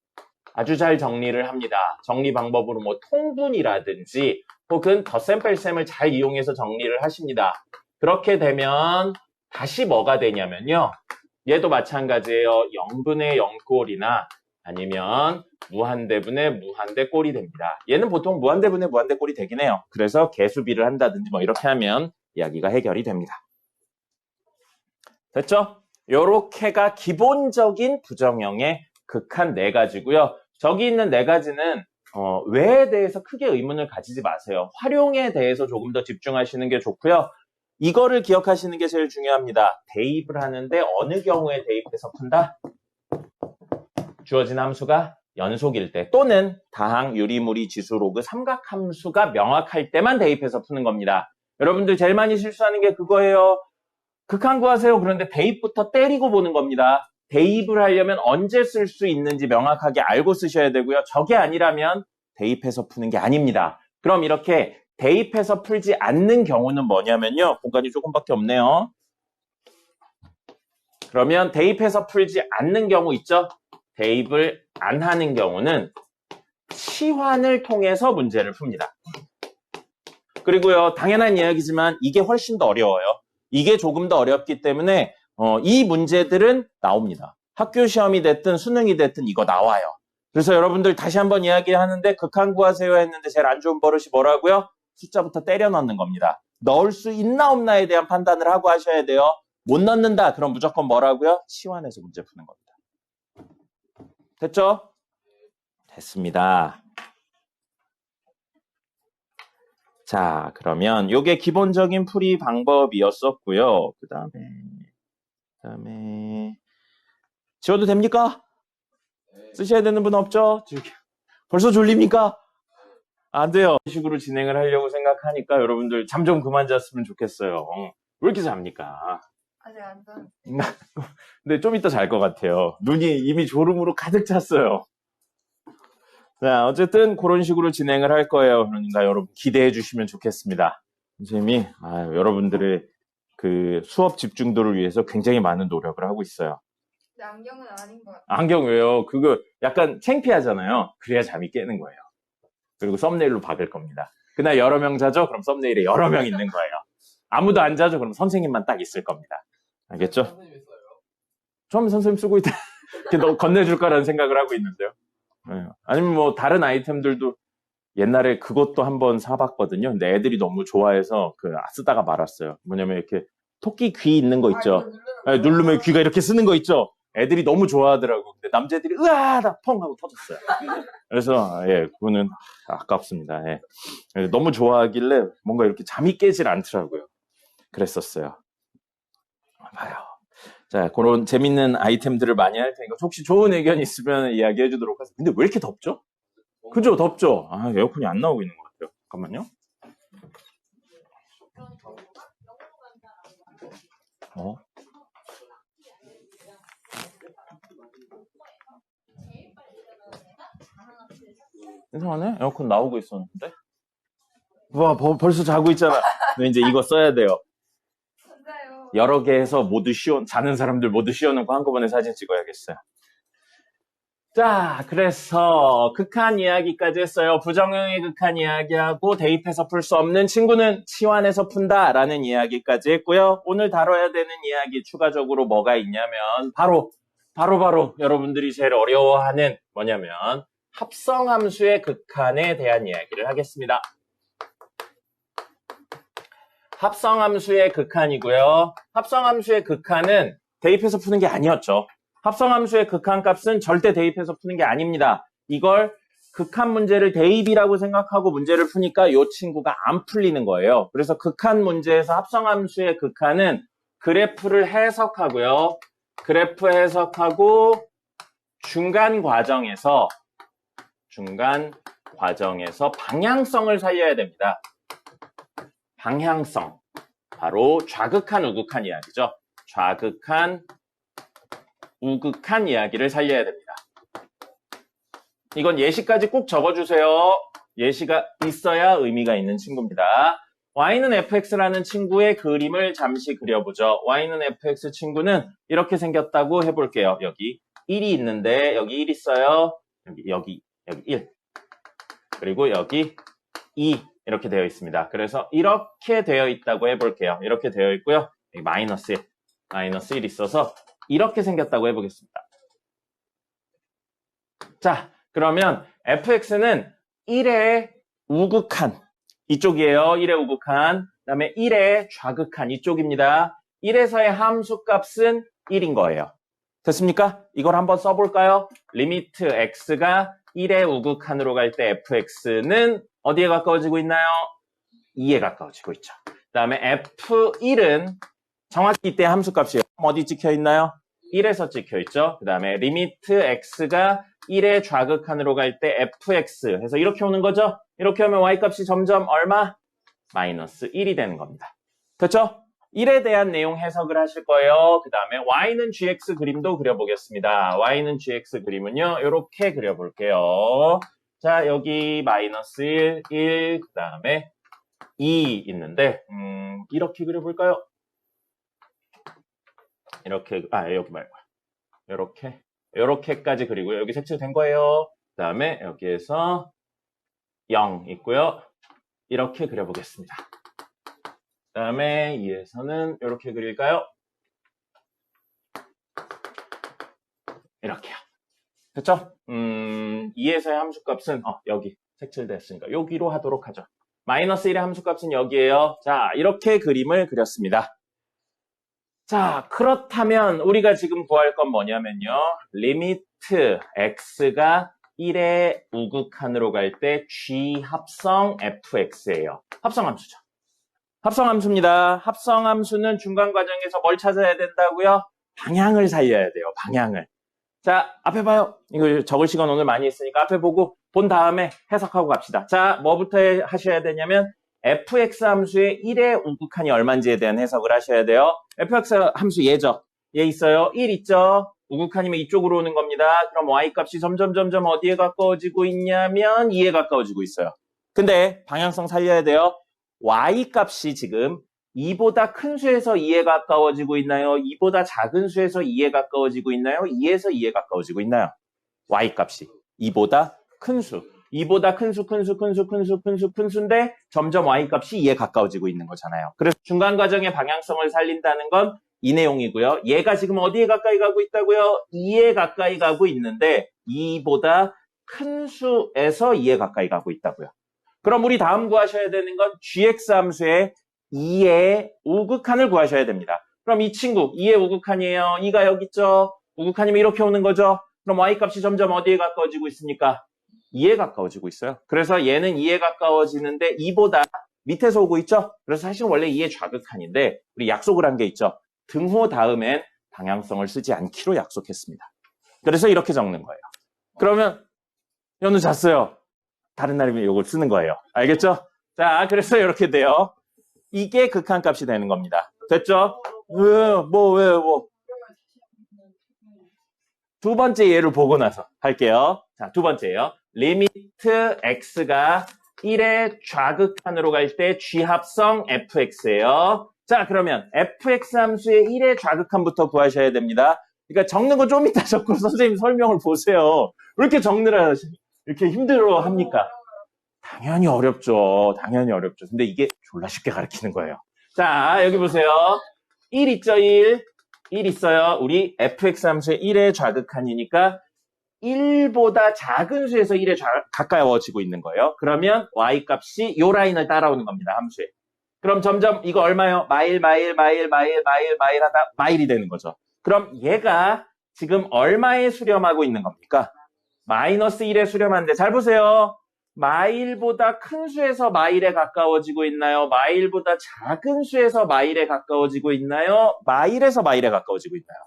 아주 잘 정리를 합니다. 정리 방법으로 뭐 통분이라든지 혹은 덧셈 뺄셈을 잘 이용해서 정리를 하십니다. 그렇게 되면 다시 뭐가 되냐면요. 얘도 마찬가지예요. 0분의 0꼴이나 아니면 무한대분의 무한대꼴이 됩니다. 얘는 보통 무한대분의 무한대꼴이 되긴 해요. 그래서 개수비를 한다든지 뭐 이렇게 하면 이야기가 해결이 됩니다. 됐죠? 요렇게가 기본적인 부정형의 극한 4가지고요. 저기 있는 4가지는 왜에 대해서 크게 의문을 가지지 마세요. 활용에 대해서 조금 더 집중하시는 게 좋고요. 이거를 기억하시는 게 제일 중요합니다. 대입을 하는데 어느 경우에 대입해서 푼다? 주어진 함수가 연속일 때 또는 다항, 유리무리, 지수, 로그, 삼각함수가 명확할 때만 대입해서 푸는 겁니다. 여러분들 제일 많이 실수하는 게 그거예요. 극한 구하세요. 그런데 대입부터 때리고 보는 겁니다. 대입을 하려면 언제 쓸 수 있는지 명확하게 알고 쓰셔야 되고요. 저게 아니라면 대입해서 푸는 게 아닙니다. 그럼 이렇게 대입해서 풀지 않는 경우는 뭐냐면요. 공간이 조금밖에 없네요. 그러면 대입해서 풀지 않는 경우 있죠? 대입을 안 하는 경우는 치환을 통해서 문제를 풉니다. 그리고요, 당연한 이야기지만 이게 훨씬 더 어려워요. 이게 조금 더 어렵기 때문에 이 문제들은 나옵니다. 학교 시험이 됐든 수능이 됐든 이거 나와요. 그래서 여러분들 다시 한번 이야기하는데 극한 구하세요 했는데 제일 안 좋은 버릇이 뭐라고요? 숫자부터 때려 넣는 겁니다. 넣을 수 있나 없나에 대한 판단을 하고 하셔야 돼요. 못 넣는다. 그럼 무조건 뭐라고요? 치환해서 문제 푸는 겁니다. 됐죠? 됐습니다. 자, 그러면 요게 기본적인 풀이 방법이었었고요. 그 다음에 지워도 됩니까? 쓰셔야 되는 분 없죠? 벌써 졸립니까? 안 돼요. 이런 식으로 진행을 하려고 생각하니까 여러분들 잠 좀 그만 잤으면 좋겠어요. 왜 이렇게 잡니까? 아직 안 잤. 근데 좀 이따 잘 것 같아요. 눈이 이미 졸음으로 가득 찼어요. 자, 어쨌든 그런 식으로 진행을 할 거예요. 그러니까 여러분 기대해 주시면 좋겠습니다. 선생님이 여러분들의 그 수업 집중도를 위해서 굉장히 많은 노력을 하고 있어요. 근데 안경은 아닌 것 같아요. 안경 왜요? 그거 약간 창피하잖아요. 그래야 잠이 깨는 거예요. 그리고 썸네일로 박을 겁니다. 그날 여러 명 자죠? 그럼 썸네일에 여러 명 있는 거예요. 아무도 안 자죠? 그럼 선생님만 딱 있을 겁니다. 알겠죠? 선생님이 써요. 처음에 선생님 쓰고 있다. 너 건네줄까라는 생각을 하고 있는데요. 네. 아니면 뭐 다른 아이템들도 옛날에 그것도 한번 사봤거든요. 근데 애들이 너무 좋아해서 쓰다가 말았어요. 뭐냐면 이렇게 토끼 귀 있는 거 있죠. 누르면 귀가 이렇게 쓰는 거 있죠. 애들이 너무 좋아하더라고. 근데 남자애들이 으아! 펑 하고 터졌어요. 그래서 그거는 아깝습니다. 너무 좋아하길래 뭔가 이렇게 잠이 깨질 않더라고요. 그랬었어요. 봐요. 자, 그런 재밌는 아이템들을 많이 할 테니까 혹시 좋은 의견 있으면 이야기해 주도록 하겠습니다. 근데 왜 이렇게 덥죠? 그죠? 덥죠? 아, 에어컨이 안 나오고 있는 것 같아요. 잠깐만요. 이상하네? 에어컨 나오고 있었는데? 와, 벌써 자고 있잖아. 근데 이제 이거 써야 돼요. 진짜요. 여러 개 해서 모두 자는 사람들 모두 씌워놓고 한꺼번에 사진 찍어야겠어요. 자, 그래서 극한 이야기까지 했어요. 부정형의 극한 이야기하고 대입해서 풀 수 없는 친구는 치환해서 푼다라는 이야기까지 했고요. 오늘 다뤄야 되는 이야기 추가적으로 뭐가 있냐면 바로 여러분들이 제일 어려워하는 뭐냐면 합성함수의 극한에 대한 이야기를 하겠습니다. 합성함수의 극한이고요. 합성함수의 극한은 대입해서 푸는 게 아니었죠. 합성함수의 극한값은 절대 대입해서 푸는 게 아닙니다. 이걸 극한 문제를 대입이라고 생각하고 문제를 푸니까 이 친구가 안 풀리는 거예요. 그래서 극한 문제에서 합성함수의 극한은 그래프를 해석하고요. 그래프 해석하고 중간 과정에서 방향성을 살려야 됩니다. 방향성. 바로 좌극한, 우극한 이야기죠. 좌극한, 우극한 이야기를 살려야 됩니다. 이건 예시까지 꼭 적어주세요. 예시가 있어야 의미가 있는 친구입니다. y는 fx라는 친구의 그림을 잠시 그려보죠. y는 fx 친구는 이렇게 생겼다고 해볼게요. 여기 1이 있는데 여기 1 있어요. 여기 1. 그리고 여기 2 이렇게 되어 있습니다. 그래서 이렇게 되어 있다고 해볼게요. 이렇게 되어 있고요. 여기 마이너스 1 있어서 이렇게 생겼다고 해보겠습니다. 자, 그러면 fx는 1의 우극한 이쪽이에요. 1의 우극한. 그 다음에 1의 좌극한 이쪽입니다. 1에서의 함수값은 1인 거예요. 됐습니까? 이걸 한번 써볼까요? 리미트 x가 1의 우극한으로 갈 때 fx는 어디에 가까워지고 있나요? 2에 가까워지고 있죠. 그 다음에 f1은 정확히 이때 함수값이에요. 어디 찍혀 있나요? 1에서 찍혀 있죠. 그 다음에 리미트 x가 1의 좌극한으로 갈 때 fx 해서 이렇게 오는 거죠. 이렇게 하면 y값이 점점 얼마? 마이너스 1이 되는 겁니다. 됐죠? 1에 대한 내용 해석을 하실 거예요. 그 다음에 y는 gx 그림도 그려보겠습니다. y는 gx 그림은요. 이렇게 그려볼게요. 자, 여기 마이너스 1, 그 다음에 2 있는데 이렇게 그려볼까요? 이렇게, 여기 말고 이렇게까지 그리고요. 여기 색칠된 거예요. 그 다음에 여기에서 0 있고요. 이렇게 그려보겠습니다. 그 다음에 2에서는 이렇게 그릴까요? 이렇게요. 됐죠? 2에서의 함수값은 여기 색칠됐으니까 여기로 하도록 하죠. 마이너스 1의 함수값은 여기에요. 자, 이렇게 그림을 그렸습니다. 자, 그렇다면 우리가 지금 구할 건 뭐냐면요. 리미트 x가 1의 우극한으로 갈 때 g 합성 fx예요. 합성함수죠. 합성함수입니다. 합성함수는 중간 과정에서 뭘 찾아야 된다고요? 방향을 살려야 돼요. 방향을. 자, 앞에 봐요. 이거 적을 시간 오늘 많이 했으니까 앞에 보고 본 다음에 해석하고 갑시다. 자, 뭐부터 하셔야 되냐면 fx 함수의 1의 우극한이 얼마인지에 대한 해석을 하셔야 돼요. fx 함수 얘죠. 얘 있어요. 1 있죠. 우극한이면 이쪽으로 오는 겁니다. 그럼 y값이 점점 어디에 가까워지고 있냐면 2에 가까워지고 있어요. 근데 방향성 살려야 돼요. y값이 지금 2보다 큰 수에서 2에 가까워지고 있나요? 2보다 작은 수에서 2에 가까워지고 있나요? 2에서 2에 가까워지고 있나요? y값이 2보다 큰 수. 2보다 큰 수인데 점점 y값이 2에 가까워지고 있는 거잖아요. 그래서 중간 과정의 방향성을 살린다는 건 이 내용이고요. 얘가 지금 어디에 가까이 가고 있다고요? 2에 가까이 가고 있는데 2보다 큰 수에서 2에 가까이 가고 있다고요. 그럼 우리 다음 구하셔야 되는 건 gx 함수의 2의 우극한을 구하셔야 됩니다. 그럼 이 친구 2의 우극한이에요. 2가 여기 있죠. 우극한이면 이렇게 오는 거죠. 그럼 y값이 점점 어디에 가까워지고 있습니까? 2에 가까워지고 있어요. 그래서 얘는 2에 가까워지는데 2보다 밑에서 오고 있죠? 그래서 사실 원래 2의 좌극한인데 우리 약속을 한 게 있죠. 등호 다음엔 방향성을 쓰지 않기로 약속했습니다. 그래서 이렇게 적는 거예요. 그러면 연우 잤어요. 다른 날이면 이걸 쓰는 거예요. 알겠죠? 자, 그래서 이렇게 돼요. 이게 극한값이 되는 겁니다. 됐죠? 왜? 두 번째 예를 보고 나서 할게요. 자, 두 번째예요. 리미트 x가 1의 좌극한으로 갈 때 쥐합성 fx예요. 자, 그러면 fx 함수의 1의 좌극한부터 구하셔야 됩니다. 그러니까 적는 거 좀 이따 적고 선생님 설명을 보세요. 왜 이렇게 적느라 이렇게 힘들어 합니까? 당연히 어렵죠. 당연히 어렵죠. 근데 이게 졸라 쉽게 가르치는 거예요. 자, 여기 보세요. 1 있죠, 1. 1 있어요. 우리 fx 함수의 1의 좌극한이니까 1보다 작은 수에서 1에 가까워지고 있는 거예요. 그러면 y 값이 요 라인을 따라오는 겁니다. 함수에. 그럼 점점 이거 얼마요? 마일 하다 마일이 되는 거죠. 그럼 얘가 지금 얼마에 수렴하고 있는 겁니까? 마이너스 1에 수렴하는데 잘 보세요. 마일보다 큰 수에서 마일에 가까워지고 있나요? 마일보다 작은 수에서 마일에 가까워지고 있나요? 마일에서 마일에 가까워지고 있나요?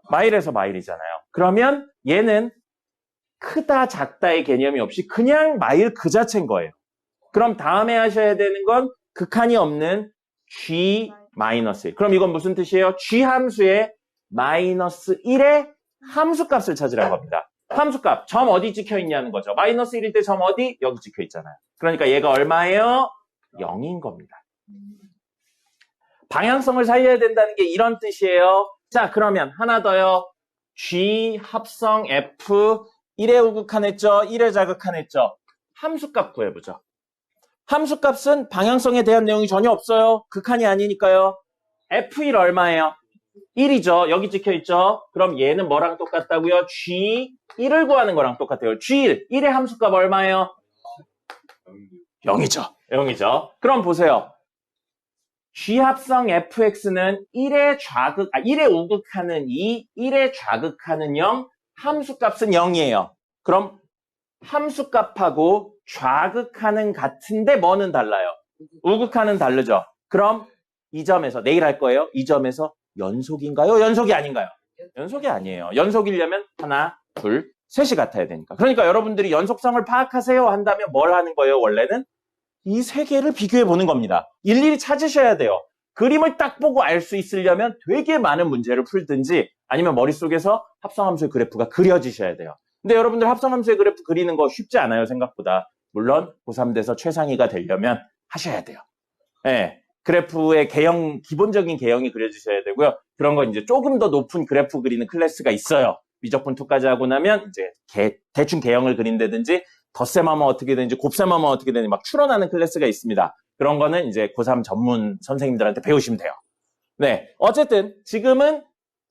마일에서 마일이잖아요. 그러면 얘는 크다 작다의 개념이 없이 그냥 마일 그 자체인 거예요. 그럼 다음에 하셔야 되는 건 극한이 없는 g 마이너스 1. 그럼 이건 무슨 뜻이에요? g 함수의 마이너스 1의 함수값을 찾으라는 겁니다. 함수값, 점 어디 찍혀 있냐는 거죠. 마이너스 1일 때 점 어디? 여기 찍혀 있잖아요. 그러니까 얘가 얼마예요? 0인 겁니다. 방향성을 살려야 된다는 게 이런 뜻이에요. 자, 그러면 하나 더요. G 합성 F 1의 우극한했죠? 1의 자극한했죠? 함수값 구해보죠. 함수값은 방향성에 대한 내용이 전혀 없어요. 극한이 아니니까요. F1 얼마예요? 1이죠. 여기 찍혀있죠. 그럼 얘는 뭐랑 똑같다고요? G1을 구하는 거랑 똑같아요. G1, 1의 함수값 얼마예요? 0이죠. 0이죠. 그럼 보세요. G합성 fx는 1의 우극하는 2, 1의 좌극하는 0, 함수값은 0이에요. 그럼 함수값하고 좌극하는 같은데 뭐는 달라요? 우극하는 다르죠. 그럼 이 점에서 내일 할 거예요. 이 점에서 연속인가요? 연속이 아닌가요? 연속이 아니에요. 연속이려면 하나, 둘, 셋이 같아야 되니까. 그러니까 여러분들이 연속성을 파악하세요 한다면 뭘 하는 거예요? 원래는 이 세 개를 비교해 보는 겁니다. 일일이 찾으셔야 돼요. 그림을 딱 보고 알 수 있으려면 되게 많은 문제를 풀든지 아니면 머릿속에서 합성함수의 그래프가 그려지셔야 돼요. 근데 여러분들 합성함수의 그래프 그리는 거 쉽지 않아요, 생각보다. 물론 고3 돼서 최상위가 되려면 하셔야 돼요. 네, 그래프의 기본적인 개형이 그려지셔야 되고요. 그런 거 이제 조금 더 높은 그래프 그리는 클래스가 있어요. 미적분 2까지 하고 나면 이제 대충 개형을 그린다든지 덧셈하면 어떻게 되는지 곱셈하면 어떻게 되는지 막 추론하는 클래스가 있습니다. 그런 거는 이제 고3 전문 선생님들한테 배우시면 돼요. 네, 어쨌든 지금은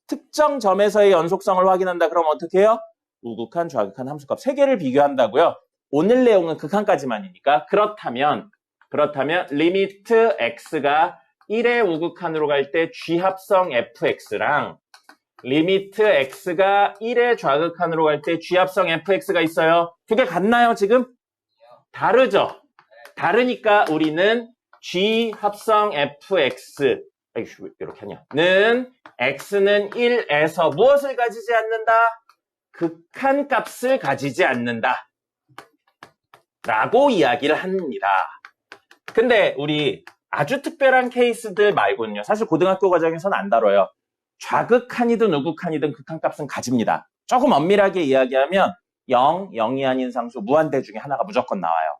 특정 점에서의 연속성을 확인한다. 그럼 어떻게 해요? 우극한, 좌극한 함수값 3개를 비교한다고요. 오늘 내용은 극한까지만이니까 그렇다면 리미트 x가 1의 우극한으로 갈 때 G합성 fx랑 리미트 x가 1의 좌극한으로 갈 때 G합성 fx가 있어요. 두 개 같나요, 지금? 다르죠? 다르니까 우리는 G합성 fx, 이렇게 하냐? 는 x는 1에서 무엇을 가지지 않는다? 극한 값을 가지지 않는다. 라고 이야기를 합니다. 근데 우리 아주 특별한 케이스들 말고는요. 사실 고등학교 과정에서는 안 다뤄요. 좌극한이든 우극한이든 극한값은 가집니다. 조금 엄밀하게 이야기하면 0, 0이 아닌 상수, 무한대 중에 하나가 무조건 나와요.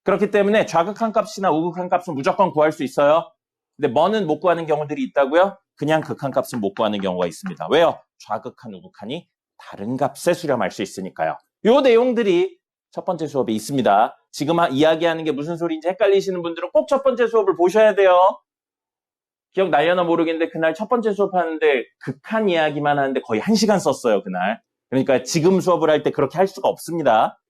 그렇기 때문에 좌극한 값이나 우극한 값은 무조건 구할 수 있어요. 근데 뭐는 못 구하는 경우들이 있다고요? 그냥 극한 값은 못 구하는 경우가 있습니다. 왜요? 좌극한, 우극한이 다른 값에 수렴할 수 있으니까요. 요 내용들이 첫 번째 수업에 있습니다. 지금 이야기하는 게 무슨 소리인지 헷갈리시는 분들은 꼭 첫 번째 수업을 보셔야 돼요. 기억나려나 모르겠는데 그날 첫 번째 수업하는데 극한 이야기만 하는데 거의 1시간 썼어요, 그날. 그러니까 지금 수업을 할 때 그렇게 할 수가 없습니다.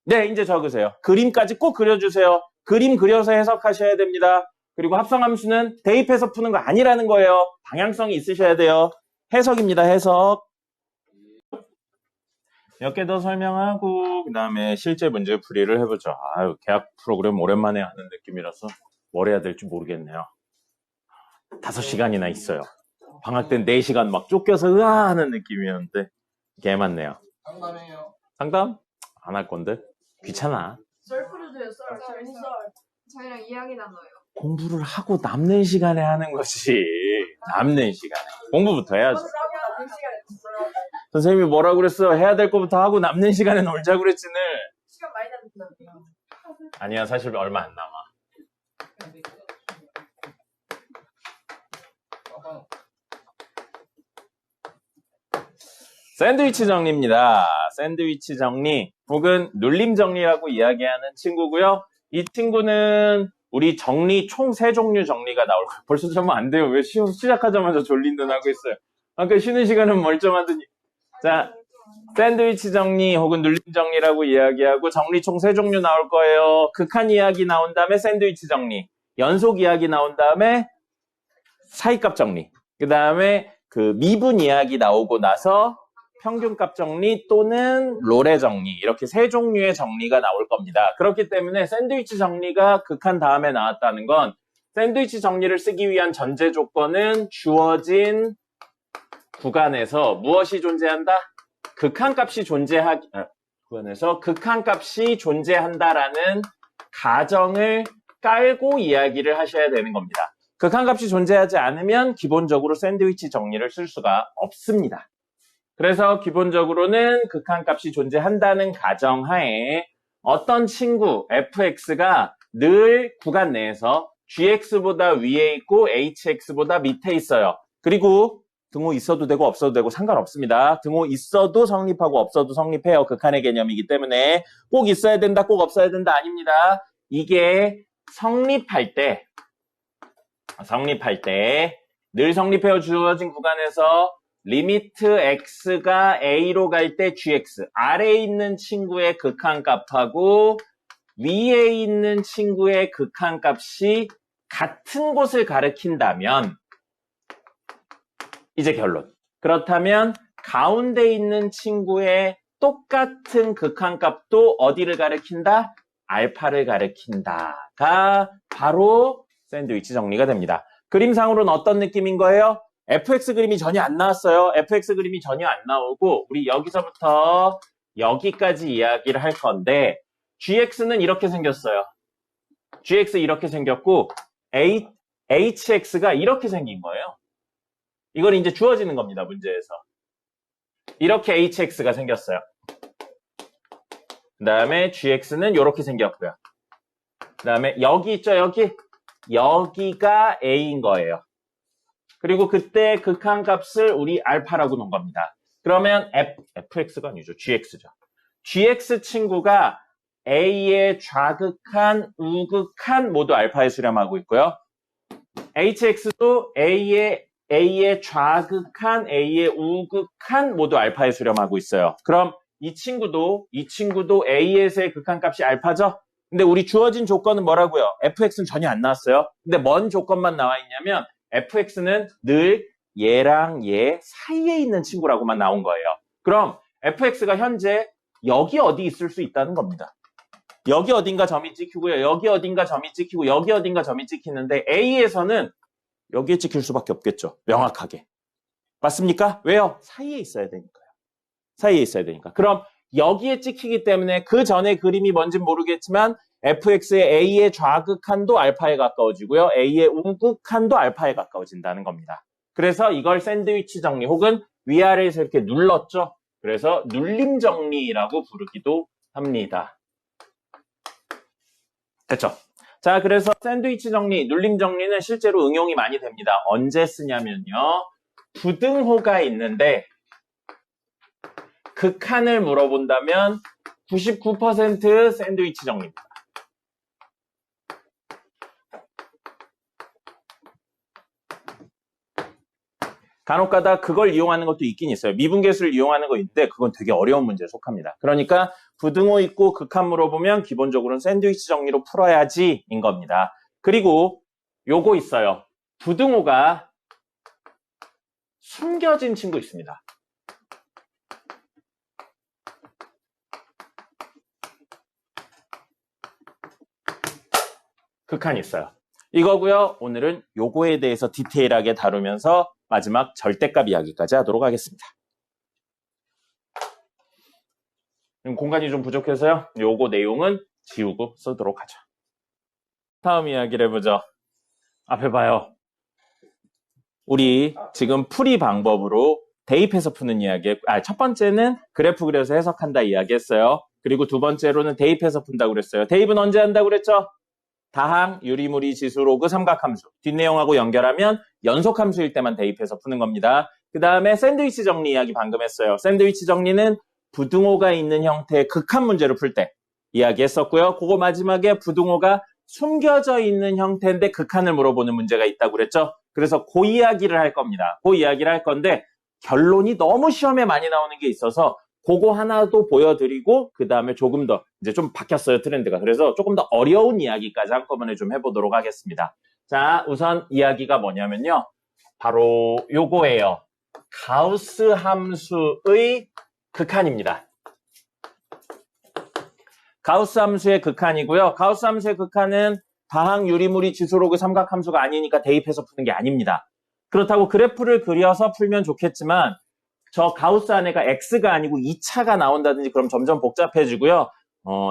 네, 이제 적으세요. 그림까지 꼭 그려주세요. 그림 그려서 해석하셔야 됩니다. 그리고 합성함수는 대입해서 푸는 거 아니라는 거예요. 방향성이 있으셔야 돼요. 해석입니다, 해석. 몇 개 더 설명하고 그 다음에 실제 문제 풀이를 해보죠. 아유, 계약 프로그램 오랜만에 하는 느낌이라서 뭘 해야 될지 모르겠네요. 5시간이나 있어요. 방학 땐 4시간 막 쫓겨서 으아 하는 느낌이었는데 개 많네요. 상담해요. 상담? 안 할 건데? 귀찮아. 썰풀도 썰. 저희랑 이야기 나눠요. 공부를 하고 남는 시간에 하는 거지. 남는 시간에. 공부부터 해야지. 선생님이 뭐라고 그랬어? 해야 될 거부터 하고 남는 시간에 놀자고 그랬지, 늘. 시간 많이 남는다고요. 아니야, 사실 얼마 안 남아. 샌드위치 정리입니다. 샌드위치 정리 혹은 눌림 정리라고 이야기하는 친구고요. 이 친구는 우리 정리 총 3종류 정리가 나올 거예요. 벌써 자면 안 돼요. 왜 시작하자마자 졸린 듯 하고 있어요. 아까 쉬는 시간은 멀쩡하더니. 자, 샌드위치 정리 혹은 눌림 정리라고 이야기하고 정리 총 3종류 나올 거예요. 극한 이야기 나온 다음에 샌드위치 정리, 연속 이야기 나온 다음에 사이값 정리, 그 다음에 그 미분 이야기 나오고 나서 평균값 정리 또는 로레 정리, 이렇게 3종류의 정리가 나올 겁니다. 그렇기 때문에 샌드위치 정리가 극한 다음에 나왔다는 건 샌드위치 정리를 쓰기 위한 전제 조건은 주어진 구간에서 무엇이 존재한다? 극한값이 구간에서 극한값이 존재한다라는 가정을 깔고 이야기를 하셔야 되는 겁니다. 극한값이 존재하지 않으면 기본적으로 샌드위치 정리를 쓸 수가 없습니다. 그래서 기본적으로는 극한값이 존재한다는 가정하에 어떤 친구 fx가 늘 구간 내에서 gx보다 위에 있고 hx보다 밑에 있어요. 그리고 등호 있어도 되고 없어도 되고 상관없습니다. 등호 있어도 성립하고 없어도 성립해요. 극한의 개념이기 때문에 꼭 있어야 된다, 꼭 없어야 된다 아닙니다. 이게 성립할 때 늘 성립해요. 주어진 구간에서 리미트 x가 a로 갈 때 gx, 아래에 있는 친구의 극한값하고 위에 있는 친구의 극한값이 같은 곳을 가리킨다면 이제 결론. 그렇다면 가운데 있는 친구의 똑같은 극한값도 어디를 가리킨다? 알파를 가리킨다가 바로 샌드위치 정리가 됩니다. 그림상으로는 어떤 느낌인 거예요? fx 그림이 전혀 안 나왔어요. fx 그림이 전혀 안 나오고 우리 여기서부터 여기까지 이야기를 할 건데 gx는 이렇게 생겼어요. gx 이렇게 생겼고 hx가 이렇게 생긴 거예요. 이걸 이제 주어지는 겁니다. 문제에서. 이렇게 hx가 생겼어요. 그 다음에 gx는 이렇게 생겼고요. 그 다음에 여기 있죠. 여기가 a인 거예요. 그리고 그때 극한값을 우리 알파라고 놓은 겁니다. 그러면 fx가 아니죠. gx죠. gx 친구가 a의 좌극한, 우극한 모두 알파에 수렴하고 있고요. hx도 a의 좌극한, a의 우극한 모두 알파에 수렴하고 있어요. 그럼 이 친구도 a에서의 극한값이 알파죠? 근데 우리 주어진 조건은 뭐라고요? fx는 전혀 안 나왔어요. 근데 뭔 조건만 나와 있냐면 fx는 늘 얘랑 얘 사이에 있는 친구라고만 나온 거예요. 그럼 fx가 현재 여기 어디 있을 수 있다는 겁니다. 여기 어딘가 점이 찍히고요. 여기 어딘가 점이 찍히고 여기 어딘가 점이 찍히는데 A에서는 여기에 찍힐 수밖에 없겠죠. 명확하게. 맞습니까? 왜요? 사이에 있어야 되니까요. 사이에 있어야 되니까. 그럼 여기에 찍히기 때문에 그 전에 그림이 뭔진 모르겠지만 fx의 a의 좌극한도 알파에 가까워지고요. a의 우극한도 알파에 가까워진다는 겁니다. 그래서 이걸 샌드위치 정리 혹은 위아래에서 이렇게 눌렀죠. 그래서 눌림 정리라고 부르기도 합니다. 됐죠? 자, 그래서 샌드위치 정리, 눌림 정리는 실제로 응용이 많이 됩니다. 언제 쓰냐면요. 부등호가 있는데 극한을 물어본다면 99% 샌드위치 정리입니다. 간혹가다 그걸 이용하는 것도 있긴 있어요. 미분계수를 이용하는 거 있는데 그건 되게 어려운 문제에 속합니다. 그러니까 부등호 있고 극한 물어보면 기본적으로는 샌드위치 정리로 풀어야지인 겁니다. 그리고 요거 있어요. 부등호가 숨겨진 친구 있습니다. 극한이 있어요. 이거고요. 오늘은 요거에 대해서 디테일하게 다루면서 마지막 절대값 이야기까지 하도록 하겠습니다. 공간이 좀 부족해서요. 요거 내용은 지우고 쓰도록 하죠. 다음 이야기를 해보죠. 앞에 봐요. 우리 지금 풀이 방법으로 대입해서 푸는 이야기, 첫 번째는 그래프 그려서 해석한다 이야기했어요. 그리고 두 번째로는 대입해서 푼다고 그랬어요. 대입은 언제 한다고 그랬죠? 다항, 유리무리, 지수, 로그, 삼각함수. 뒷내용하고 연결하면 연속함수일 때만 대입해서 푸는 겁니다. 그 다음에 샌드위치 정리 이야기 방금 했어요. 샌드위치 정리는 부등호가 있는 형태의 극한 문제를 풀 때 이야기했었고요. 그거 마지막에 부등호가 숨겨져 있는 형태인데 극한을 물어보는 문제가 있다고 그랬죠. 그래서 그 이야기를 할 겁니다. 그 이야기를 할 건데 결론이 너무 시험에 많이 나오는 게 있어서 그거 하나도 보여드리고 그 다음에 조금 더 이제 좀 바뀌었어요 트렌드가. 그래서 조금 더 어려운 이야기까지 한꺼번에 좀 해보도록 하겠습니다. 자, 우선 이야기가 뭐냐면요. 바로 요거예요. 가우스 함수의 극한입니다. 가우스 함수의 극한이고요. 가우스 함수의 극한은 다항, 유리무리, 지수, 로그, 삼각함수가 아니니까 대입해서 푸는 게 아닙니다. 그렇다고 그래프를 그려서 풀면 좋겠지만 저 가우스 안에가 X가 아니고 2차가 나온다든지 그럼 점점 복잡해지고요.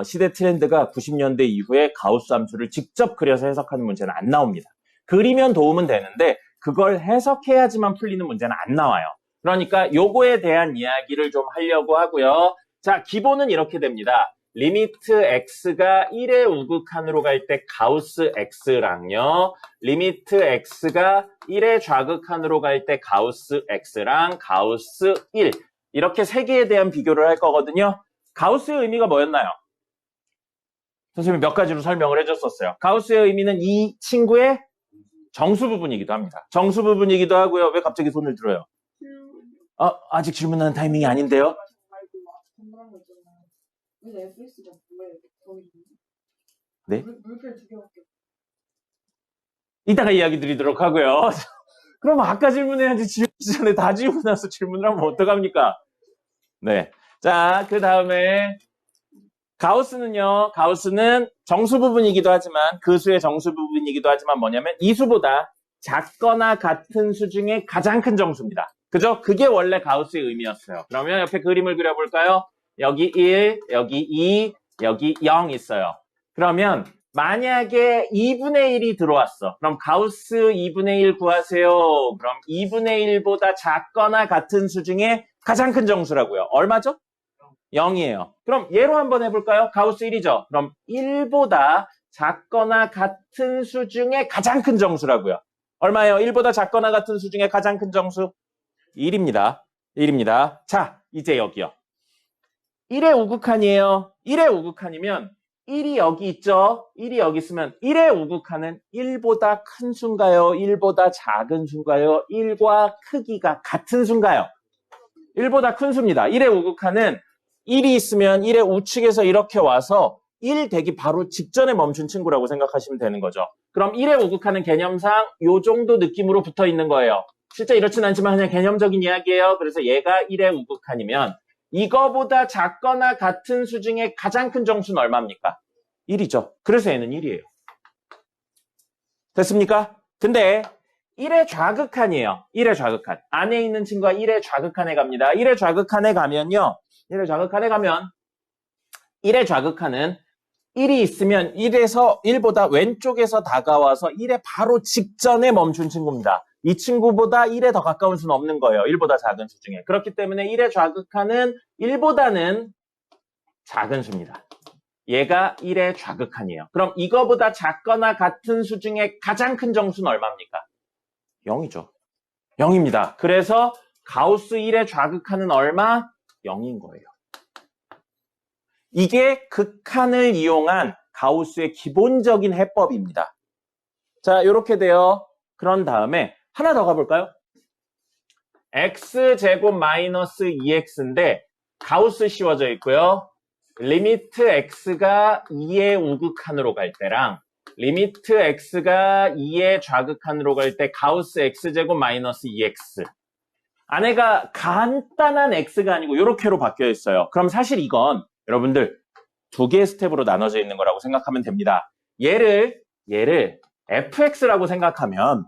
시대 트렌드가 90년대 이후에 가우스 함수를 직접 그려서 해석하는 문제는 안 나옵니다. 그리면 도움은 되는데 그걸 해석해야지만 풀리는 문제는 안 나와요. 그러니까 요거에 대한 이야기를 좀 하려고 하고요. 자, 기본은 이렇게 됩니다. 리미트 x가 1의 우극한으로 갈 때 가우스 x랑요. 리미트 x가 1의 좌극한으로 갈 때 가우스 x랑 가우스 1. 이렇게 세 개에 대한 비교를 할 거거든요. 가우스의 의미가 뭐였나요? 선생님이 몇 가지로 설명을 해줬었어요. 가우스의 의미는 이 친구의 정수 부분이기도 합니다. 정수 부분이기도 하고요. 왜 갑자기 손을 들어요? 아직 질문하는 타이밍이 아닌데요? 네? 물결 두 개밖에. 이따가 이야기 드리도록 하고요. 그럼 아까 질문해야지 지우기 전에 다 지우고 나서 질문을 하면 어떡합니까? 네. 자, 그 다음에 가우스는요. 가우스는 정수 부분이기도 하지만 그 수의 정수 부분이기도 하지만 뭐냐면 이 수보다 작거나 같은 수 중에 가장 큰 정수입니다. 그죠? 그게 원래 가우스의 의미였어요. 그러면 옆에 그림을 그려볼까요? 여기 1, 여기 2, 여기 0 있어요. 그러면 만약에 2분의 1이 들어왔어. 그럼 가우스 2분의 1 구하세요. 그럼 2분의 1보다 작거나 같은 수 중에 가장 큰 정수라고요. 얼마죠? 0이에요. 그럼 얘로 한번 해볼까요? 가우스 1이죠. 그럼 1보다 작거나 같은 수 중에 가장 큰 정수라고요. 얼마예요? 1보다 작거나 같은 수 중에 가장 큰 정수? 1입니다. 1입니다. 자, 이제 여기요. 1의 우극한이에요. 1의 우극한이면 1이 여기 있죠? 1이 여기 있으면 1의 우극한은 1보다 큰 수인가요? 1보다 작은 수인가요? 1과 크기가 같은 수인가요? 1보다 큰 수입니다. 1의 우극한은 1이 있으면 1의 우측에서 이렇게 와서 1 되기 바로 직전에 멈춘 친구라고 생각하시면 되는 거죠. 그럼 1의 우극한은 개념상 이 정도 느낌으로 붙어 있는 거예요. 실제 이렇진 않지만 그냥 개념적인 이야기예요. 그래서 얘가 1의 우극한이면 이거보다 작거나 같은 수 중에 가장 큰 정수는 얼마입니까? 1이죠. 그래서 얘는 1이에요. 됐습니까? 근데 1의 좌극한이에요. 1의 좌극한. 안에 있는 친구가 1의 좌극한에 갑니다. 1의 좌극한에 가면요. 1의 좌극한에 가면 1의 좌극한은 1이 있으면 1에서 1보다 왼쪽에서 다가와서 1의 바로 직전에 멈춘 친구입니다. 이 친구보다 1에 더 가까운 수는 없는 거예요. 1보다 작은 수 중에. 그렇기 때문에 1의 좌극한은 1보다는 작은 수입니다. 얘가 1의 좌극한이에요. 그럼 이거보다 작거나 같은 수 중에 가장 큰 정수는 얼마입니까? 0이죠. 0입니다. 그래서 가우스 1의 좌극한은 얼마? 0인 거예요. 이게 극한을 이용한 가우스의 기본적인 해법입니다. 자, 이렇게 돼요. 그런 다음에 하나 더 가볼까요? x제곱 마이너스 2x인데 가우스 씌워져 있고요. 리미트 x가 2의 우극한으로 갈 때랑 리미트 x가 2의 좌극한으로 갈 때 가우스 x제곱 마이너스 2x. 안에가 간단한 x가 아니고 이렇게로 바뀌어 있어요. 그럼 사실 이건 여러분들 두 개의 스텝으로 나눠져 있는 거라고 생각하면 됩니다. 얘를 얘를 fx라고 생각하면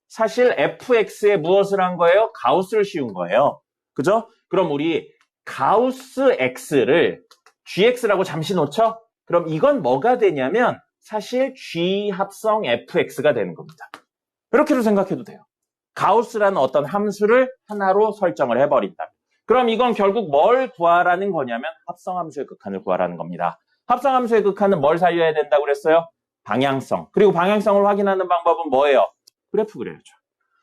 사실 fx에 무엇을 한 거예요? 가우스를 씌운 거예요. 그죠? 그럼 우리 가우스 x를 gx라고 잠시 놓죠? 그럼 이건 뭐가 되냐면 사실 g 합성 fx가 되는 겁니다. 이렇게도 생각해도 돼요. 가우스라는 어떤 함수를 하나로 설정을 해버린다. 그럼 이건 결국 뭘 구하라는 거냐면 합성함수의 극한을 구하라는 겁니다. 합성함수의 극한은 뭘 살려야 된다고 그랬어요? 방향성. 그리고 방향성을 확인하는 방법은 뭐예요? 그래프 그려야죠.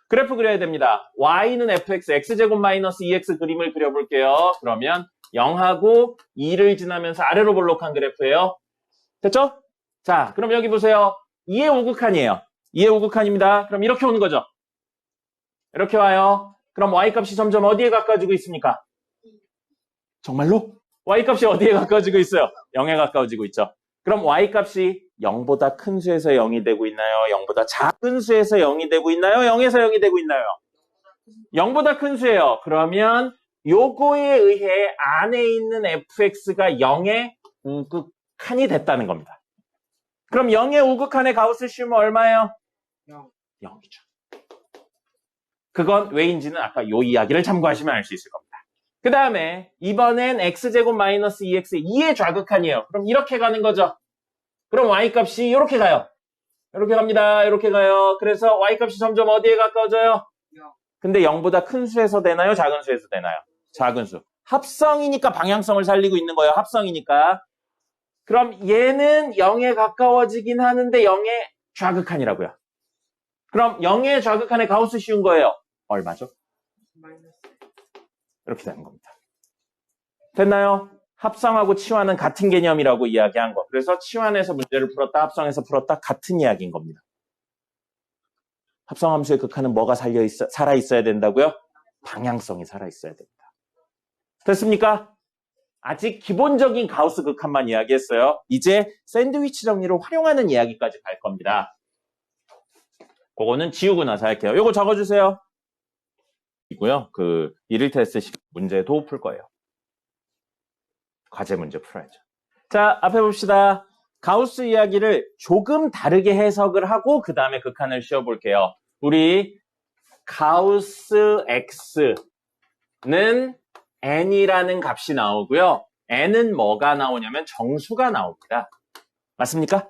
그래프 그려야 됩니다. y는 fx, x제곱 마이너스 2x 그림을 그려볼게요. 그러면 0하고 2를 지나면서 아래로 볼록한 그래프예요. 됐죠? 자, 그럼 여기 보세요. 2의 우극한이에요. 2의 우극한입니다. 그럼 이렇게 오는 거죠. 이렇게 와요. 그럼 y값이 점점 어디에 가까워지고 있습니까? 정말로? y값이 어디에 가까워지고 있어요? 0에 가까워지고 있죠. 그럼 y값이 0보다 큰 수에서 0이 되고 있나요? 0보다 작은 수에서 0이 되고 있나요? 0에서 0이 되고 있나요? 0보다 큰 수예요. 그러면 요거에 의해 안에 있는 fx가 0의 우극한이 됐다는 겁니다. 그럼 0의 우극한의 가우스 씌우면 얼마예요? 0이죠. 그건 왜인지는 아까 요 이야기를 참고하시면 알 수 있을 겁니다. 그 다음에 이번엔 x제곱 마이너스 2x 2의 좌극한이에요. 그럼 이렇게 가는 거죠. 그럼 y값이 이렇게 가요. 이렇게 갑니다. 이렇게 가요. 그래서 y값이 점점 어디에 가까워져요? 근데 0보다 큰 수에서 되나요? 작은 수에서 되나요? 작은 수. 합성이니까 방향성을 살리고 있는 거예요. 합성이니까. 그럼 얘는 0에 가까워지긴 하는데 0의 좌극한이라고요. 그럼 0의 좌극한의 가우스 씌운 거예요. 얼마죠? 이렇게 되는 겁니다. 됐나요? 합성하고 치환은 같은 개념이라고 이야기한 거. 그래서 치환에서 문제를 풀었다, 합성에서 풀었다 같은 이야기인 겁니다. 합성함수의 극한은 뭐가 살아있어야 된다고요? 방향성이 살아있어야 됩니다. 됐습니까? 아직 기본적인 가우스 극한만 이야기했어요. 이제 샌드위치 정리를 활용하는 이야기까지 갈 겁니다. 그거는 지우고 나서 할게요. 요거 적어주세요. 이고요. 그 일일 테스트 문제도 풀 거예요. 과제 문제 풀어야죠. 자, 앞에 봅시다. 가우스 이야기를 조금 다르게 해석을 하고 그 다음에 극한을 씌워볼게요. 우리 가우스 x는 n이라는 값이 나오고요. n은 뭐가 나오냐면 정수가 나옵니다. 맞습니까?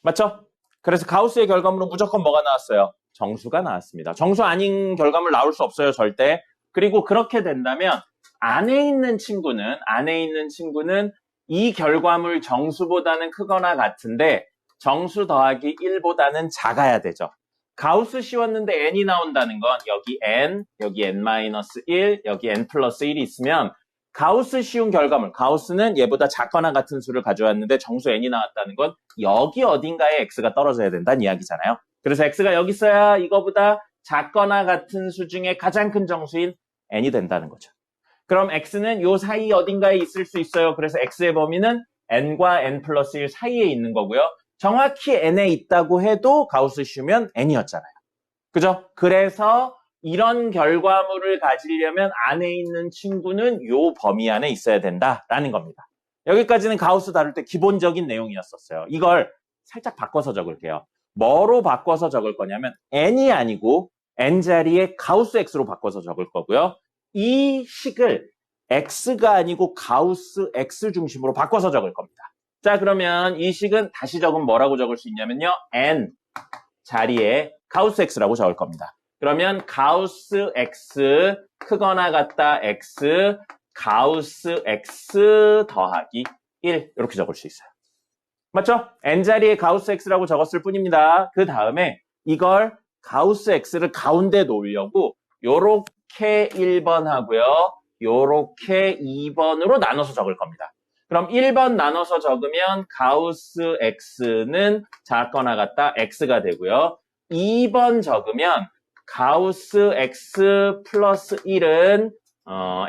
맞죠? 그래서 가우스의 결과물은 무조건 뭐가 나왔어요? 정수가 나왔습니다. 정수 아닌 결과물 나올 수 없어요, 절대. 그리고 그렇게 된다면 안에 있는 친구는 이 결과물 정수보다는 크거나 같은데 정수 더하기 1보다는 작아야 되죠. 가우스 씌웠는데 n이 나온다는 건 여기 n, 여기 n-1, 여기 n 플러스 1이 있으면 가우스 씌운 결과물, 가우스는 얘보다 작거나 같은 수를 가져왔는데 정수 n이 나왔다는 건 여기 어딘가에 x가 떨어져야 된다는 이야기잖아요. 그래서 x가 여기 있어야 이거보다 작거나 같은 수 중에 가장 큰 정수인 n이 된다는 거죠. 그럼 x는 요 사이 어딘가에 있을 수 있어요. 그래서 x의 범위는 n과 n 플러스 1 사이에 있는 거고요. 정확히 n에 있다고 해도 가우스 씌우면 n이었잖아요. 그죠? 그래서 이런 결과물을 가지려면 안에 있는 친구는 요 범위 안에 있어야 된다라는 겁니다. 여기까지는 가우스 다룰 때 기본적인 내용이었었어요. 이걸 살짝 바꿔서 적을게요. 뭐로 바꿔서 적을 거냐면 n이 아니고 n 자리에 가우스 x로 바꿔서 적을 거고요. 이 식을 x가 아니고 가우스 x 중심으로 바꿔서 적을 겁니다. 자, 그러면 이 식은 다시 적으면 뭐라고 적을 수 있냐면요. n 자리에 가우스 x라고 적을 겁니다. 그러면 가우스 x 크거나 같다 x 가우스 x 더하기 1 이렇게 적을 수 있어요. 맞죠? n자리에 가우스 x라고 적었을 뿐입니다. 그 다음에 이걸 가우스 x를 가운데 놓으려고 요렇게 1번 하고요. 요렇게 2번으로 나눠서 적을 겁니다. 그럼 1번 나눠서 적으면 가우스 x는 작거나 같다 x가 되고요. 2번 적으면 가우스 x 플러스 1은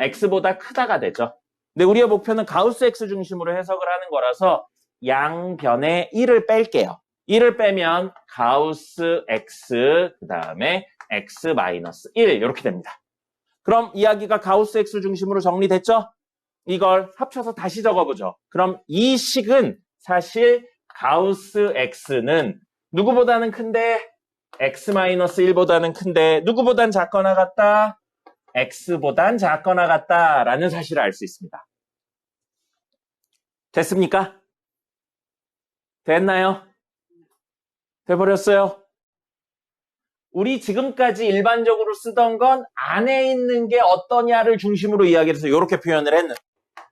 x보다 크다가 되죠. 근데 우리의 목표는 가우스 x 중심으로 해석을 하는 거라서 양변에 1을 뺄게요. 1을 빼면 가우스 x 그 다음에 x 마이너스 1 이렇게 됩니다. 그럼 이야기가 가우스 x 중심으로 정리됐죠? 이걸 합쳐서 다시 적어보죠. 그럼 이 식은 사실 가우스 x는 누구보다는 큰데 x-1보다는 큰데 누구보단 작거나 같다? x보단 작거나 같다라는 사실을 알 수 있습니다. 됐습니까? 됐나요? 돼버렸어요? 우리 지금까지 일반적으로 쓰던 건 안에 있는 게 어떠냐를 중심으로 이야기를 해서 이렇게 표현을 했는데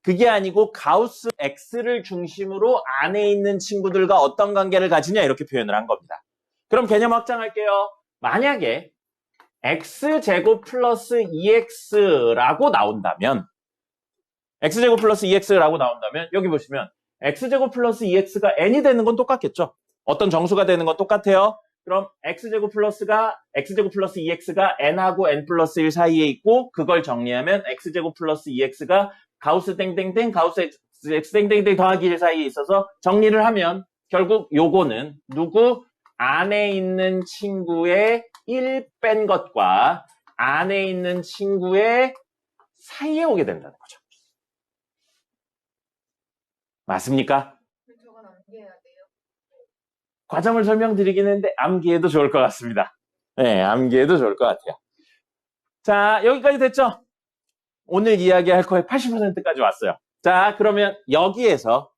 그게 아니고 가우스 x를 중심으로 안에 있는 친구들과 어떤 관계를 가지냐 이렇게 표현을 한 겁니다. 그럼 개념 확장할게요. 만약에 x제곱 플러스 2x라고 나온다면 x제곱 플러스 2x라고 나온다면 여기 보시면 x제곱 플러스 2x가 n이 되는 건 똑같겠죠. 어떤 정수가 되는 건 똑같아요. 그럼 x제곱 플러스 2x가 n하고 n 플러스 1 사이에 있고 그걸 정리하면 x제곱 플러스 2x가 가우스 땡땡땡 가우스 x 땡땡땡 더하기 1 사이에 있어서 정리를 하면 결국 요거는 누구? 안에 있는 친구의 1 뺀 것과 안에 있는 친구의 사이에 오게 된다는 거죠. 맞습니까? 저건 암기해야 돼요. 과정을 설명드리긴 했는데 암기해도 좋을 것 같습니다. 네, 암기해도 좋을 것 같아요. 자, 여기까지 됐죠? 오늘 이야기할 거의 80%까지 왔어요. 자, 그러면 여기에서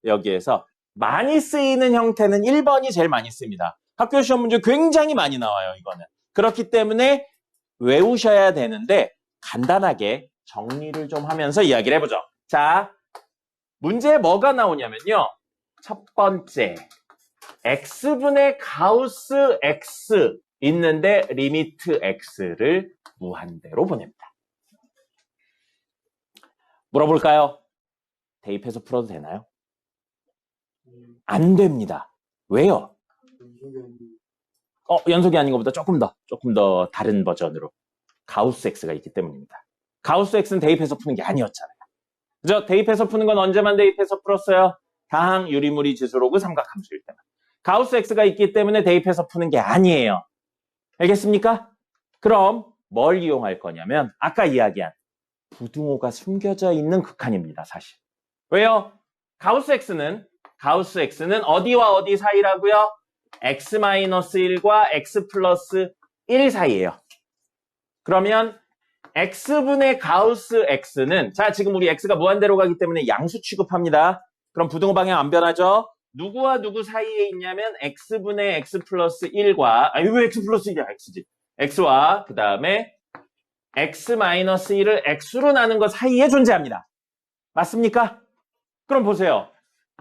많이 쓰이는 형태는 1번이 제일 많이 씁니다. 학교 시험 문제 굉장히 많이 나와요, 이거는. 그렇기 때문에 외우셔야 되는데 간단하게 정리를 좀 하면서 이야기를 해보죠. 자, 문제에 뭐가 나오냐면요. 첫 번째, x분의 가우스 x 있는데 리미트 x를 무한대로 보냅니다. 물어볼까요? 대입해서 풀어도 되나요? 안 됩니다. 왜요? 연속이 아닌 것보다 조금 더 다른 버전으로 가우스 x가 있기 때문입니다. 가우스 x는 대입해서 푸는 게 아니었잖아요. 그죠? 대입해서 푸는 건 언제만 대입해서 풀었어요? 다항 유리무리 지수로그 삼각함수일 때만. 가우스 x가 있기 때문에 대입해서 푸는 게 아니에요. 알겠습니까? 그럼 뭘 이용할 거냐면 아까 이야기한 부등호가 숨겨져 있는 극한입니다, 사실. 왜요? 가우스 x는 어디와 어디 사이라고요? x-1과 x 플러스 1 사이예요. 그러면 x분의 가우스 x는 자 지금 우리 x가 무한대로 가기 때문에 양수 취급합니다. 그럼 부등호 방향 안 변하죠? 누구와 누구 사이에 있냐면 x분의 x 플러스 1과 왜 x 플러스 1이야? x지. x와 그 다음에 x-1을 x로 나눈 것 사이에 존재합니다. 맞습니까? 그럼 보세요.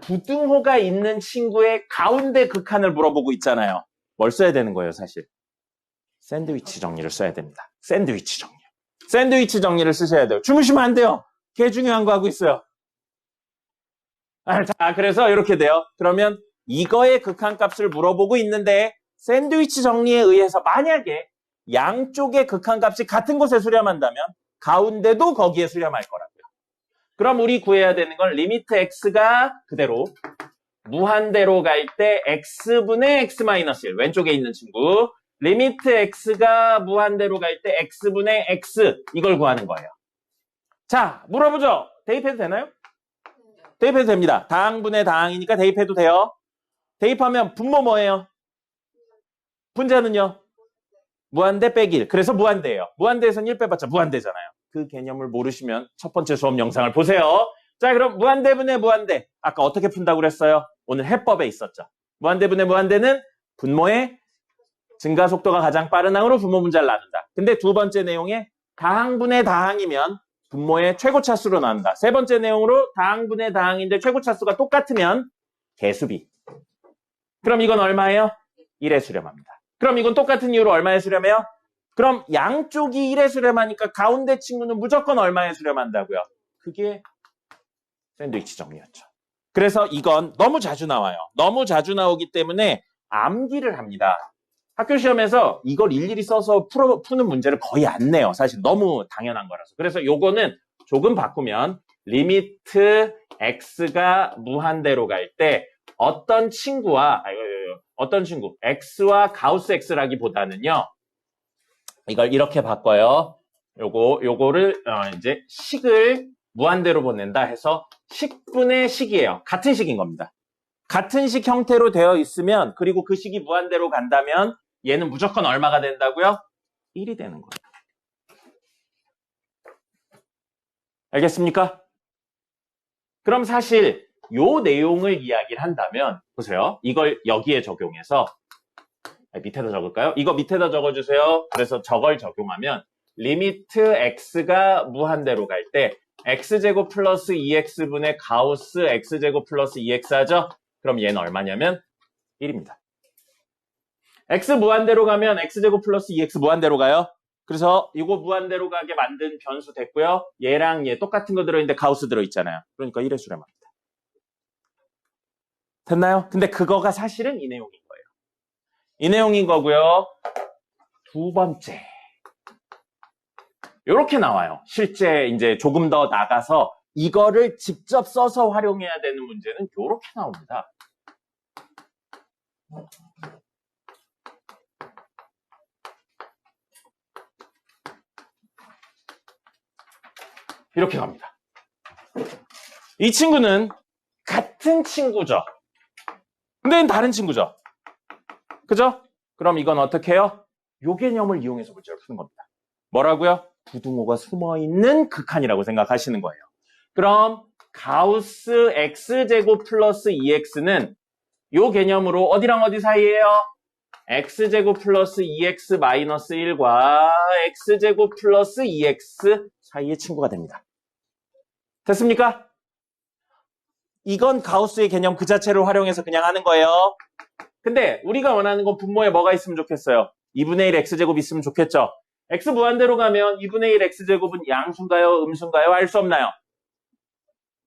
부등호가 있는 친구의 가운데 극한을 물어보고 있잖아요. 뭘 써야 되는 거예요, 사실? 샌드위치 정리를 써야 됩니다. 샌드위치 정리를 쓰셔야 돼요. 주무시면 안 돼요. 개 중요한 거 하고 있어요. 자, 그래서 이렇게 돼요. 그러면 이거의 극한값을 물어보고 있는데 샌드위치 정리에 의해서 만약에 양쪽의 극한값이 같은 곳에 수렴한다면 가운데도 거기에 수렴할 거라고요. 그럼 우리 구해야 되는 건 리미트 x가 그대로 무한대로 갈 때 x분의 x-1 왼쪽에 있는 친구 리미트 x가 무한대로 갈 때 x분의 x 이걸 구하는 거예요. 자, 물어보죠. 대입해도 되나요? 대입해도 됩니다. 다항분의 다항이니까 대입해도 돼요. 대입하면 분모 뭐예요? 분자는요? 무한대 빼기 1. 그래서 무한대예요. 무한대에서는 1 빼봤자 무한대잖아요. 그 개념을 모르시면 첫 번째 수업 영상을 보세요. 자, 그럼 무한대분의 무한대. 아까 어떻게 푼다고 그랬어요? 오늘 해법에 있었죠. 무한대분의 무한대는 분모의 증가 속도가 가장 빠른 항으로 분모 분자를 나눈다. 근데 두 번째 내용에 다항분의 다항이면 분모의 최고차수로 나눈다. 세 번째 내용으로 다항분의 다항인데 최고차수가 똑같으면 개수비. 그럼 이건 얼마예요? 1에 수렴합니다. 그럼 이건 똑같은 이유로 얼마에 수렴해요? 그럼 양쪽이 1에 수렴하니까 가운데 친구는 무조건 얼마에 수렴한다고요? 그게 샌드위치 정리였죠. 그래서 이건 너무 자주 나와요. 너무 자주 나오기 때문에 암기를 합니다. 학교 시험에서 이걸 일일이 써서 푸는 문제를 거의 안 내요. 사실 너무 당연한 거라서. 그래서 요거는 조금 바꾸면 리미트 x가 무한대로 갈 때 어떤 친구 x와 가우스 x라기보다는요. 이걸 이렇게 바꿔요. 요거를 이제 식을 무한대로 보낸다 해서 식분의 식이에요. 같은 식인 겁니다. 같은 식 형태로 되어 있으면 그리고 그 식이 무한대로 간다면 얘는 무조건 얼마가 된다고요? 1이 되는 거예요. 알겠습니까? 그럼 사실 요 내용을 이야기를 한다면 보세요. 이걸 여기에 적용해서 밑에다 적을까요? 이거 밑에다 적어주세요. 그래서 저걸 적용하면 리미트 x가 무한대로 갈 때 x제곱 플러스 2x분의 가우스 x제곱 플러스 2x 하죠? 그럼 얘는 얼마냐면 1입니다. x 무한대로 가면 x제곱 플러스 2x 무한대로 가요. 그래서 이거 무한대로 가게 만든 변수 됐고요. 얘랑 얘 똑같은 거 들어있는데 가우스 들어있잖아요. 그러니까 1의 수렴합니다. 됐나요? 근데 그거가 사실은 이 내용인 거예요. 이 내용인 거고요. 두 번째. 이렇게 나와요. 실제 이제 조금 더 나가서 이거를 직접 써서 활용해야 되는 문제는 이렇게 나옵니다. 이렇게 갑니다. 이 친구는 같은 친구죠. 근데 얘는 다른 친구죠. 그죠? 그럼 이건 어떻게 해요? 요 개념을 이용해서 문제를 푸는 겁니다. 뭐라고요? 부등호가 숨어있는 극한이라고 생각하시는 거예요. 그럼 가우스 x제곱 플러스 2x는 요 개념으로 어디랑 어디 사이예요? x제곱 플러스 2x 마이너스 1과 x제곱 플러스 2x 사이의 친구가 됩니다. 됐습니까? 이건 가우스의 개념 그 자체를 활용해서 그냥 하는 거예요. 근데 우리가 원하는 건 분모에 뭐가 있으면 좋겠어요? 2분의 1 x제곱 있으면 좋겠죠? x 무한대로 가면 2분의 1 x제곱은 양수인가요? 음수인가요? 알 수 없나요?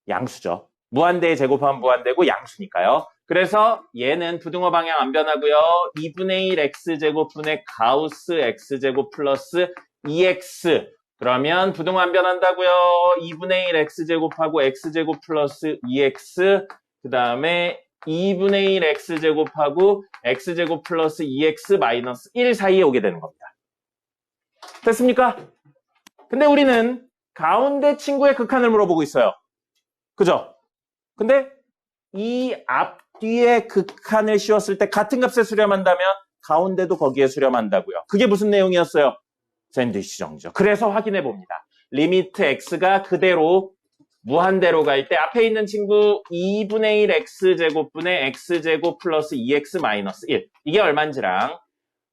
양수죠. 무한대에 제곱하면 무한대고 양수니까요. 그래서 얘는 부등호 방향 안 변하고요. 2분의 1 x제곱분의 가우스 x제곱 플러스 2x. 그러면 부등호 안 변한다고요. 2분의 1 x제곱하고 x제곱 플러스 2x. 그 다음에 2분의 1 x제곱하고 x제곱 플러스 2x 마이너스 1 사이에 오게 되는 겁니다. 됐습니까? 근데 우리는 가운데 친구의 극한을 물어보고 있어요. 그죠? 근데 이 앞뒤의 극한을 씌웠을 때 같은 값에 수렴한다면 가운데도 거기에 수렴한다고요. 그게 무슨 내용이었어요? 샌드위치 정리죠. 그래서 확인해 봅니다. 리미트 x가 그대로 무한대로 갈 때 앞에 있는 친구 2분의 1 x제곱분의 x제곱 플러스 2x 마이너스 1. 이게 얼마인지랑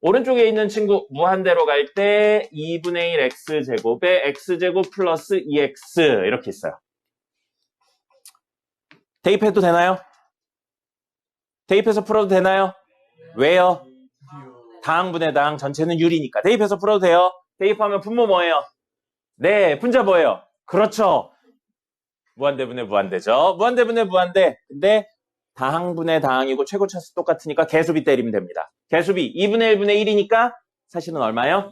오른쪽에 있는 친구 무한대로 갈 때 2분의 1 x제곱에 x제곱 플러스 2x 이렇게 있어요. 대입해도 되나요? 대입해서 풀어도 되나요? 왜요? 다항분의 다항 전체는 유리니까. 대입해서 풀어도 돼요? 대입하면 분모 뭐예요? 네, 분자 뭐예요? 그렇죠. 무한대분의 무한대죠. 무한대분의 무한대. 근데 다항분의 다항이고 최고차수 똑같으니까 개수비 때리면 됩니다. 개수비 2분의 1분의 1이니까 사실은 얼마예요?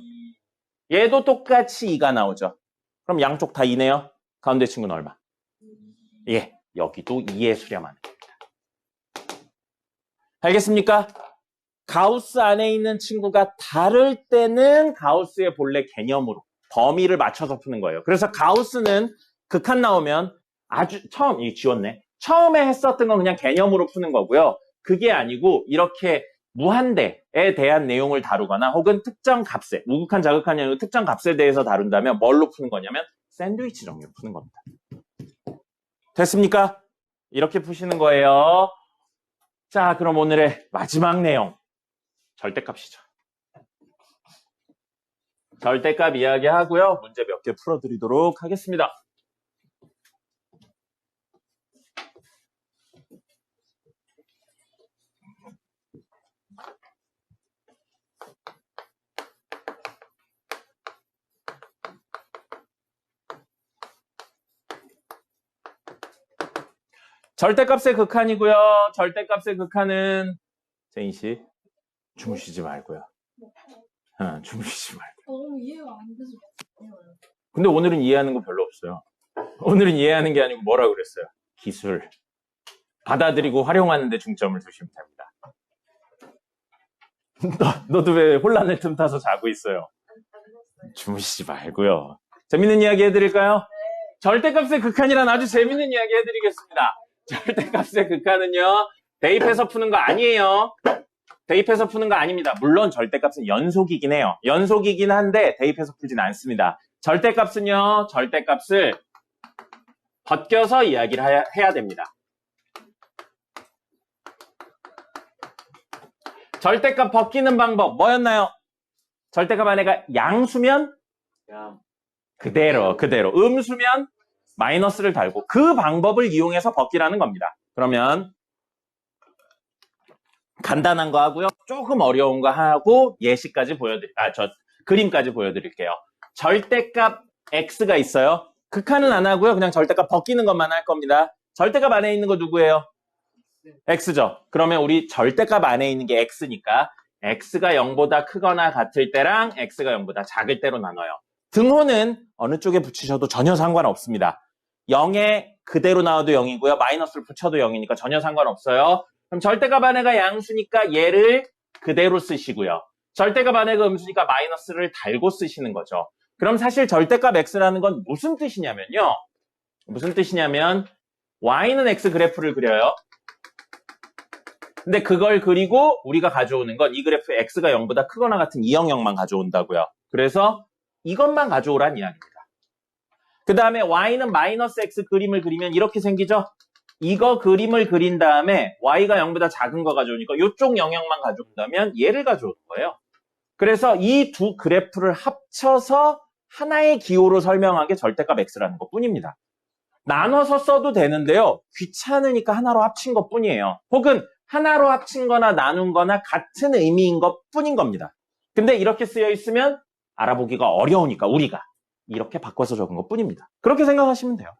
얘도 똑같이 2가 나오죠. 그럼 양쪽 다 2네요. 가운데 친구는 얼마? 예, 여기도 2에 수렴하는 겁니다. 알겠습니까? 가우스 안에 있는 친구가 다를 때는 가우스의 본래 개념으로 범위를 맞춰서 푸는 거예요. 그래서 가우스는 극한 나오면 아주 이거 지웠네. 처음에 했었던 건 그냥 개념으로 푸는 거고요. 그게 아니고 이렇게 무한대에 대한 내용을 다루거나 혹은 특정 값에, 무극한 자극한이 아니고 특정 값에 대해서 다룬다면 뭘로 푸는 거냐면 샌드위치 정리로 푸는 겁니다. 됐습니까? 이렇게 푸시는 거예요. 자, 그럼 오늘의 마지막 내용. 절대값이죠. 절대값 이야기하고요. 문제 몇 개 풀어드리도록 하겠습니다. 절대값의 극한이고요. 절대값의 극한은 제인 씨 주무시지 말고요. 주무시지 말고. 너무 이해가 안 돼서. 근데 오늘은 이해하는 거 별로 없어요. 오늘은 이해하는 게 아니고 뭐라 그랬어요? 기술. 받아들이고 활용하는 데 중점을 두시면 됩니다. 너도 왜 혼란을 틈타서 자고 있어요? 주무시지 말고요. 재밌는 이야기 해드릴까요? 절대값의 극한이란 아주 재밌는 이야기 해드리겠습니다. 절대값의 극한은요. 대입해서 푸는 거 아니에요. 대입해서 푸는 거 아닙니다. 물론 절대값은 연속이긴 해요. 연속이긴 한데 대입해서 풀진 않습니다. 절대값은요. 절대값을 벗겨서 이야기를 해야 됩니다. 절대값 벗기는 방법 뭐였나요? 절대값 안에가 양수면 그대로 음수면 마이너스를 달고 그 방법을 이용해서 벗기라는 겁니다. 그러면 간단한 거 하고요. 조금 어려운 거 하고 예시까지 그림까지 보여드릴게요. 절대값 x가 있어요. 극한은 안 하고요. 그냥 절대값 벗기는 것만 할 겁니다. 절대값 안에 있는 거 누구예요? x죠. 그러면 우리 절대값 안에 있는 게 x니까 x가 0보다 크거나 같을 때랑 x가 0보다 작을 때로 나눠요. 등호는 어느 쪽에 붙이셔도 전혀 상관없습니다. 0에 그대로 나와도 0이고요. 마이너스를 붙여도 0이니까 전혀 상관없어요. 그럼 절대값 안에가 양수니까 얘를 그대로 쓰시고요. 절대값 안에가 음수니까 마이너스를 달고 쓰시는 거죠. 그럼 사실 절대값 x라는 건 무슨 뜻이냐면요. 무슨 뜻이냐면 y는 x 그래프를 그려요. 근데 그걸 그리고 우리가 가져오는 건 이 그래프 x가 0보다 크거나 같은 이형형만 가져온다고요. 그래서 이것만 가져오란 이야기입니다. 그 다음에 y는 마이너스 x 그림을 그리면 이렇게 생기죠? 이거 그림을 그린 다음에 y가 0보다 작은 거 가져오니까 이쪽 영역만 가져온다면 얘를 가져오는 거예요. 그래서 이 두 그래프를 합쳐서 하나의 기호로 설명한 게 절대값 x라는 것 뿐입니다. 나눠서 써도 되는데요. 귀찮으니까 하나로 합친 것 뿐이에요. 혹은 하나로 합친 거나 나눈 거나 같은 의미인 것 뿐인 겁니다. 근데 이렇게 쓰여 있으면 알아보기가 어려우니까 우리가 이렇게 바꿔서 적은 것 뿐입니다. 그렇게 생각하시면 돼요.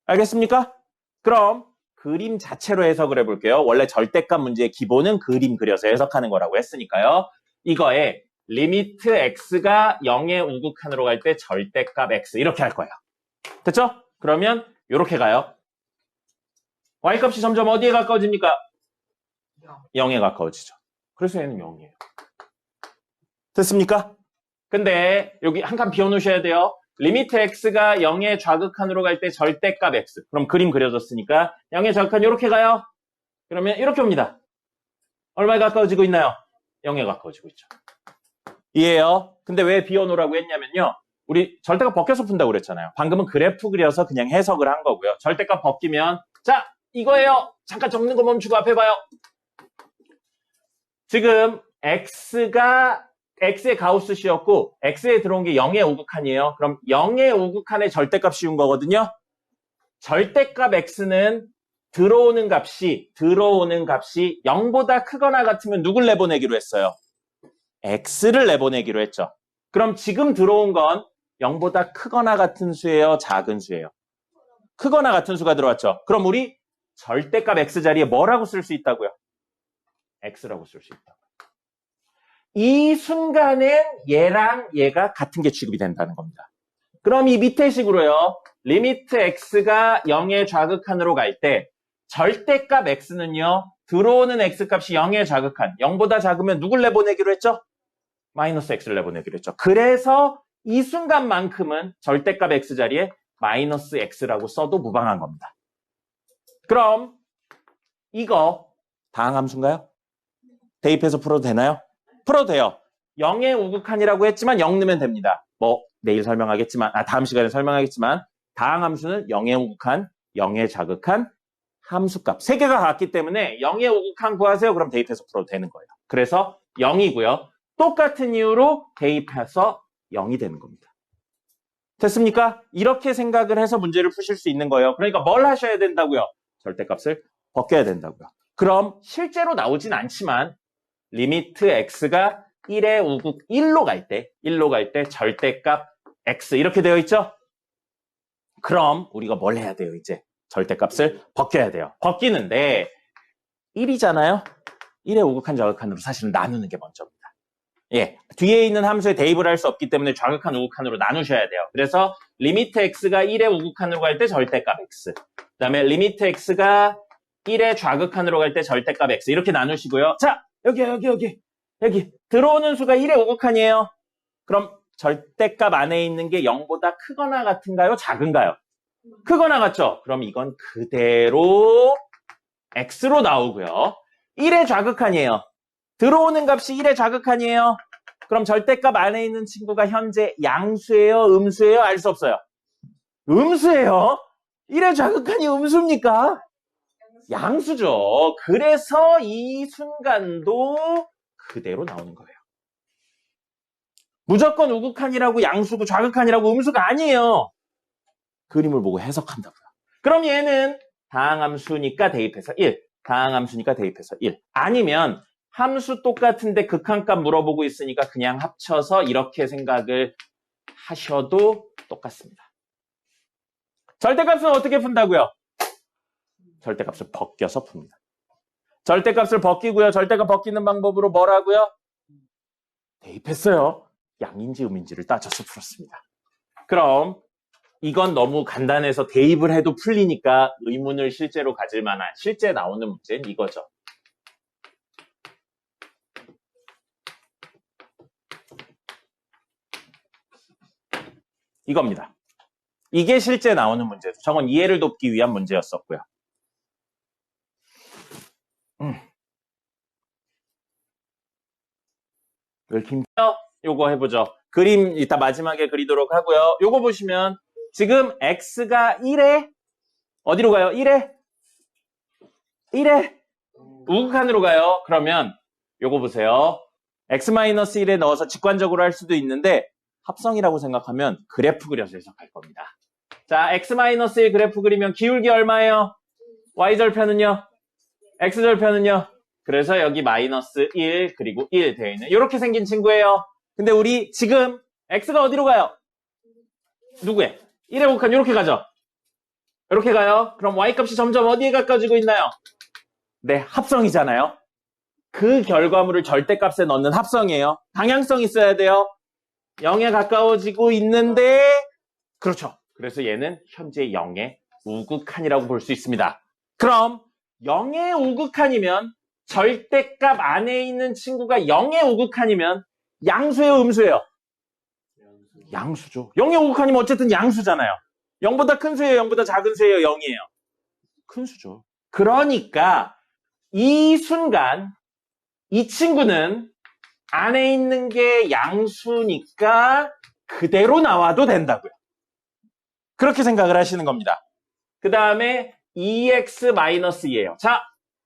알겠습니까? 그럼 그림 자체로 해석을 해볼게요. 원래 절대값 문제의 기본은 그림 그려서 해석하는 거라고 했으니까요. 이거에 리미트 x가 0의 우극한으로 갈 때 절대값 x 이렇게 할 거예요. 됐죠? 그러면 이렇게 가요. y값이 점점 어디에 가까워집니까? 0에 가까워지죠. 그래서 얘는 0이에요. 됐습니까? 근데 여기 한 칸 비워놓으셔야 돼요. 리미트 x가 0의 좌극한으로 갈 때 절대값 x. 그럼 그림 그려졌으니까 0의 좌극한 이렇게 가요. 그러면 이렇게 옵니다. 얼마에 가까워지고 있나요? 0에 가까워지고 있죠. 이해요? 근데 왜 비워놓으라고 했냐면요. 우리 절대값 벗겨서 푼다고 그랬잖아요. 방금은 그래프 그려서 그냥 해석을 한 거고요. 절대값 벗기면 자 이거예요. 잠깐 적는 거 멈추고 앞에 봐요. 지금 x의 가우스씨였고 x에 들어온 게 0의 우극한이에요. 그럼 0의 우극한의 절대값 씌운 거거든요. 절대값 x는 들어오는 값이 0보다 크거나 같으면 누굴 내보내기로 했어요? x를 내보내기로 했죠. 그럼 지금 들어온 건 0보다 크거나 같은 수예요? 작은 수예요? 크거나 같은 수가 들어왔죠. 그럼 우리 절대값 x 자리에 뭐라고 쓸 수 있다고요? x라고 쓸 수 있다고요. 이 순간엔 얘랑 얘가 같은 게 취급이 된다는 겁니다. 그럼 이 밑에 식으로요. 리미트 x가 0의 좌극한으로 갈 때 절대값 x는요. 들어오는 x값이 0의 좌극한 0보다 작으면 누굴 내보내기로 했죠? 마이너스 x를 내보내기로 했죠. 그래서 이 순간만큼은 절대값 x 자리에 마이너스 x라고 써도 무방한 겁니다. 그럼 이거 다항함수인가요? 대입해서 풀어도 되나요? 풀어도 돼요. 0의 우극한이라고 했지만 0 넣으면 됩니다. 내일 설명하겠지만, 다음 시간에 설명하겠지만 다항함수는 0의 우극한, 0의 자극한, 함수값 3개가 같기 때문에 0의 우극한 구하세요. 그럼 대입해서 풀어도 되는 거예요. 그래서 0이고요. 똑같은 이유로 대입해서 0이 되는 겁니다. 됐습니까? 이렇게 생각을 해서 문제를 푸실 수 있는 거예요. 그러니까 뭘 하셔야 된다고요? 절대값을 벗겨야 된다고요. 그럼 실제로 나오진 않지만 리미트 x가 1의 우극 1로 갈 때 절대값 x 이렇게 되어 있죠? 그럼 우리가 뭘 해야 돼요? 이제 절대값을 벗겨야 돼요. 벗기는데 1이잖아요? 1의 우극한 좌극한으로 사실은 나누는 게 먼저입니다. 예, 뒤에 있는 함수에 대입을 할 수 없기 때문에 좌극한 우극한으로 나누셔야 돼요. 그래서 리미트 x가 1의 우극한으로 갈 때 절대값 x 그 다음에 리미트 x가 1의 좌극한으로 갈 때 절대값 x 이렇게 나누시고요. 자, 여기 들어오는 수가 1의 우극한이에요. 그럼 절대값 안에 있는 게 0보다 크거나 같은가요? 작은가요? 크거나 같죠? 그럼 이건 그대로 x로 나오고요. 1의 좌극한이에요. 들어오는 값이 1의 좌극한이에요. 그럼 절대값 안에 있는 친구가 현재 양수예요? 음수예요? 알 수 없어요. 음수예요? 1의 좌극한이 음수입니까? 양수죠. 그래서 이 순간도 그대로 나오는 거예요. 무조건 우극한이라고 양수고 좌극한이라고 음수가 아니에요. 그림을 보고 해석한다고요. 그럼 얘는 다항함수니까 대입해서 1. 다항함수니까 대입해서 1. 아니면 함수 똑같은데 극한값 물어보고 있으니까 그냥 합쳐서 이렇게 생각을 하셔도 똑같습니다. 절대값은 어떻게 푼다고요? 절대값을 벗겨서 풉니다. 절대값을 벗기고요. 절대값 벗기는 방법으로 뭐라고요? 대입했어요. 양인지 음인지를 따져서 풀었습니다. 그럼 이건 너무 간단해서 대입을 해도 풀리니까 의문을 실제로 가질 만한 실제 나오는 문제는 이거죠. 이겁니다. 이게 실제 나오는 문제죠. 저건 이해를 돕기 위한 문제였었고요. 왜 김? 요거 해보죠. 그림 이따 마지막에 그리도록 하고요. 요거 보시면 지금 x가 1에 어디로 가요? 1에 우극한으로 가요. 그러면 요거 보세요. x-1에 넣어서 직관적으로 할 수도 있는데 합성이라고 생각하면 그래프 그려서 해석할 겁니다. 자, x-1 그래프 그리면 기울기 얼마예요? y절편은요? x절편은요? 그래서 여기 마이너스 1 그리고 1 되어 있는 이렇게 생긴 친구예요. 근데 우리 지금 x가 어디로 가요? 누구에? 1에 우극한 이렇게 가죠? 이렇게 가요. 그럼 y값이 점점 어디에 가까워지고 있나요? 네, 합성이잖아요. 그 결과물을 절대값에 넣는 합성이에요. 방향성 있어야 돼요. 0에 가까워지고 있는데 그렇죠. 그래서 얘는 현재 0의 우극한이라고 볼 수 있습니다. 그럼 0의 우극한이면 절대값 안에 있는 친구가 0의 우극한이면 양수예요, 음수예요? 양수죠. 0의 우극한이면 어쨌든 양수잖아요. 0보다 큰 수예요, 0보다 작은 수예요, 0이에요? 큰 수죠. 그러니까 이 순간 이 친구는 안에 있는 게 양수니까 그대로 나와도 된다고요. 그렇게 생각을 하시는 겁니다. 그 다음에 2x-2예요. 자,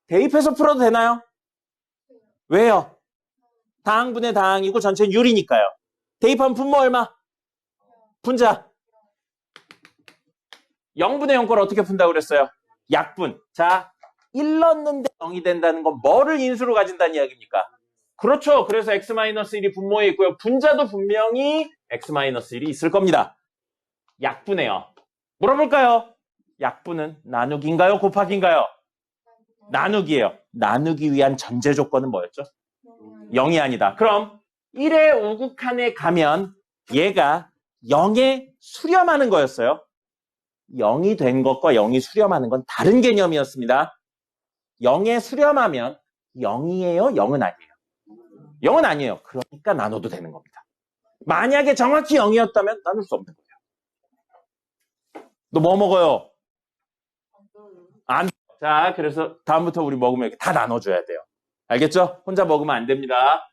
대입해서 풀어도 되나요? 왜요? 다항분의 다항이고 전체는 유리니까요. 대입하면 분모 얼마? 분자. 0분의 0 걸 어떻게 푼다고 그랬어요? 약분. 자, 1 넣는데 0이 된다는 건 뭐를 인수로 가진다는 이야기입니까? 그렇죠. 그래서 x-1이 분모에 있고요. 분자도 분명히 x-1이 있을 겁니다. 약분해요. 물어볼까요? 약분은 나누기인가요? 곱하기인가요? 나누기예요. 나누기 위한 전제 조건은 뭐였죠? 0이 아니다. 그럼 1의 우극한에 가면 얘가 0에 수렴하는 거였어요. 0이 된 것과 0이 수렴하는 건 다른 개념이었습니다. 0에 수렴하면 0이에요? 0은 아니에요? 0은 아니에요. 그러니까 나눠도 되는 겁니다. 만약에 정확히 0이었다면 나눌 수 없는 거예요. 너 뭐 먹어요? 안. 자, 그래서 다음부터 우리 먹으면 이렇게 다 나눠줘야 돼요. 알겠죠? 혼자 먹으면 안 됩니다.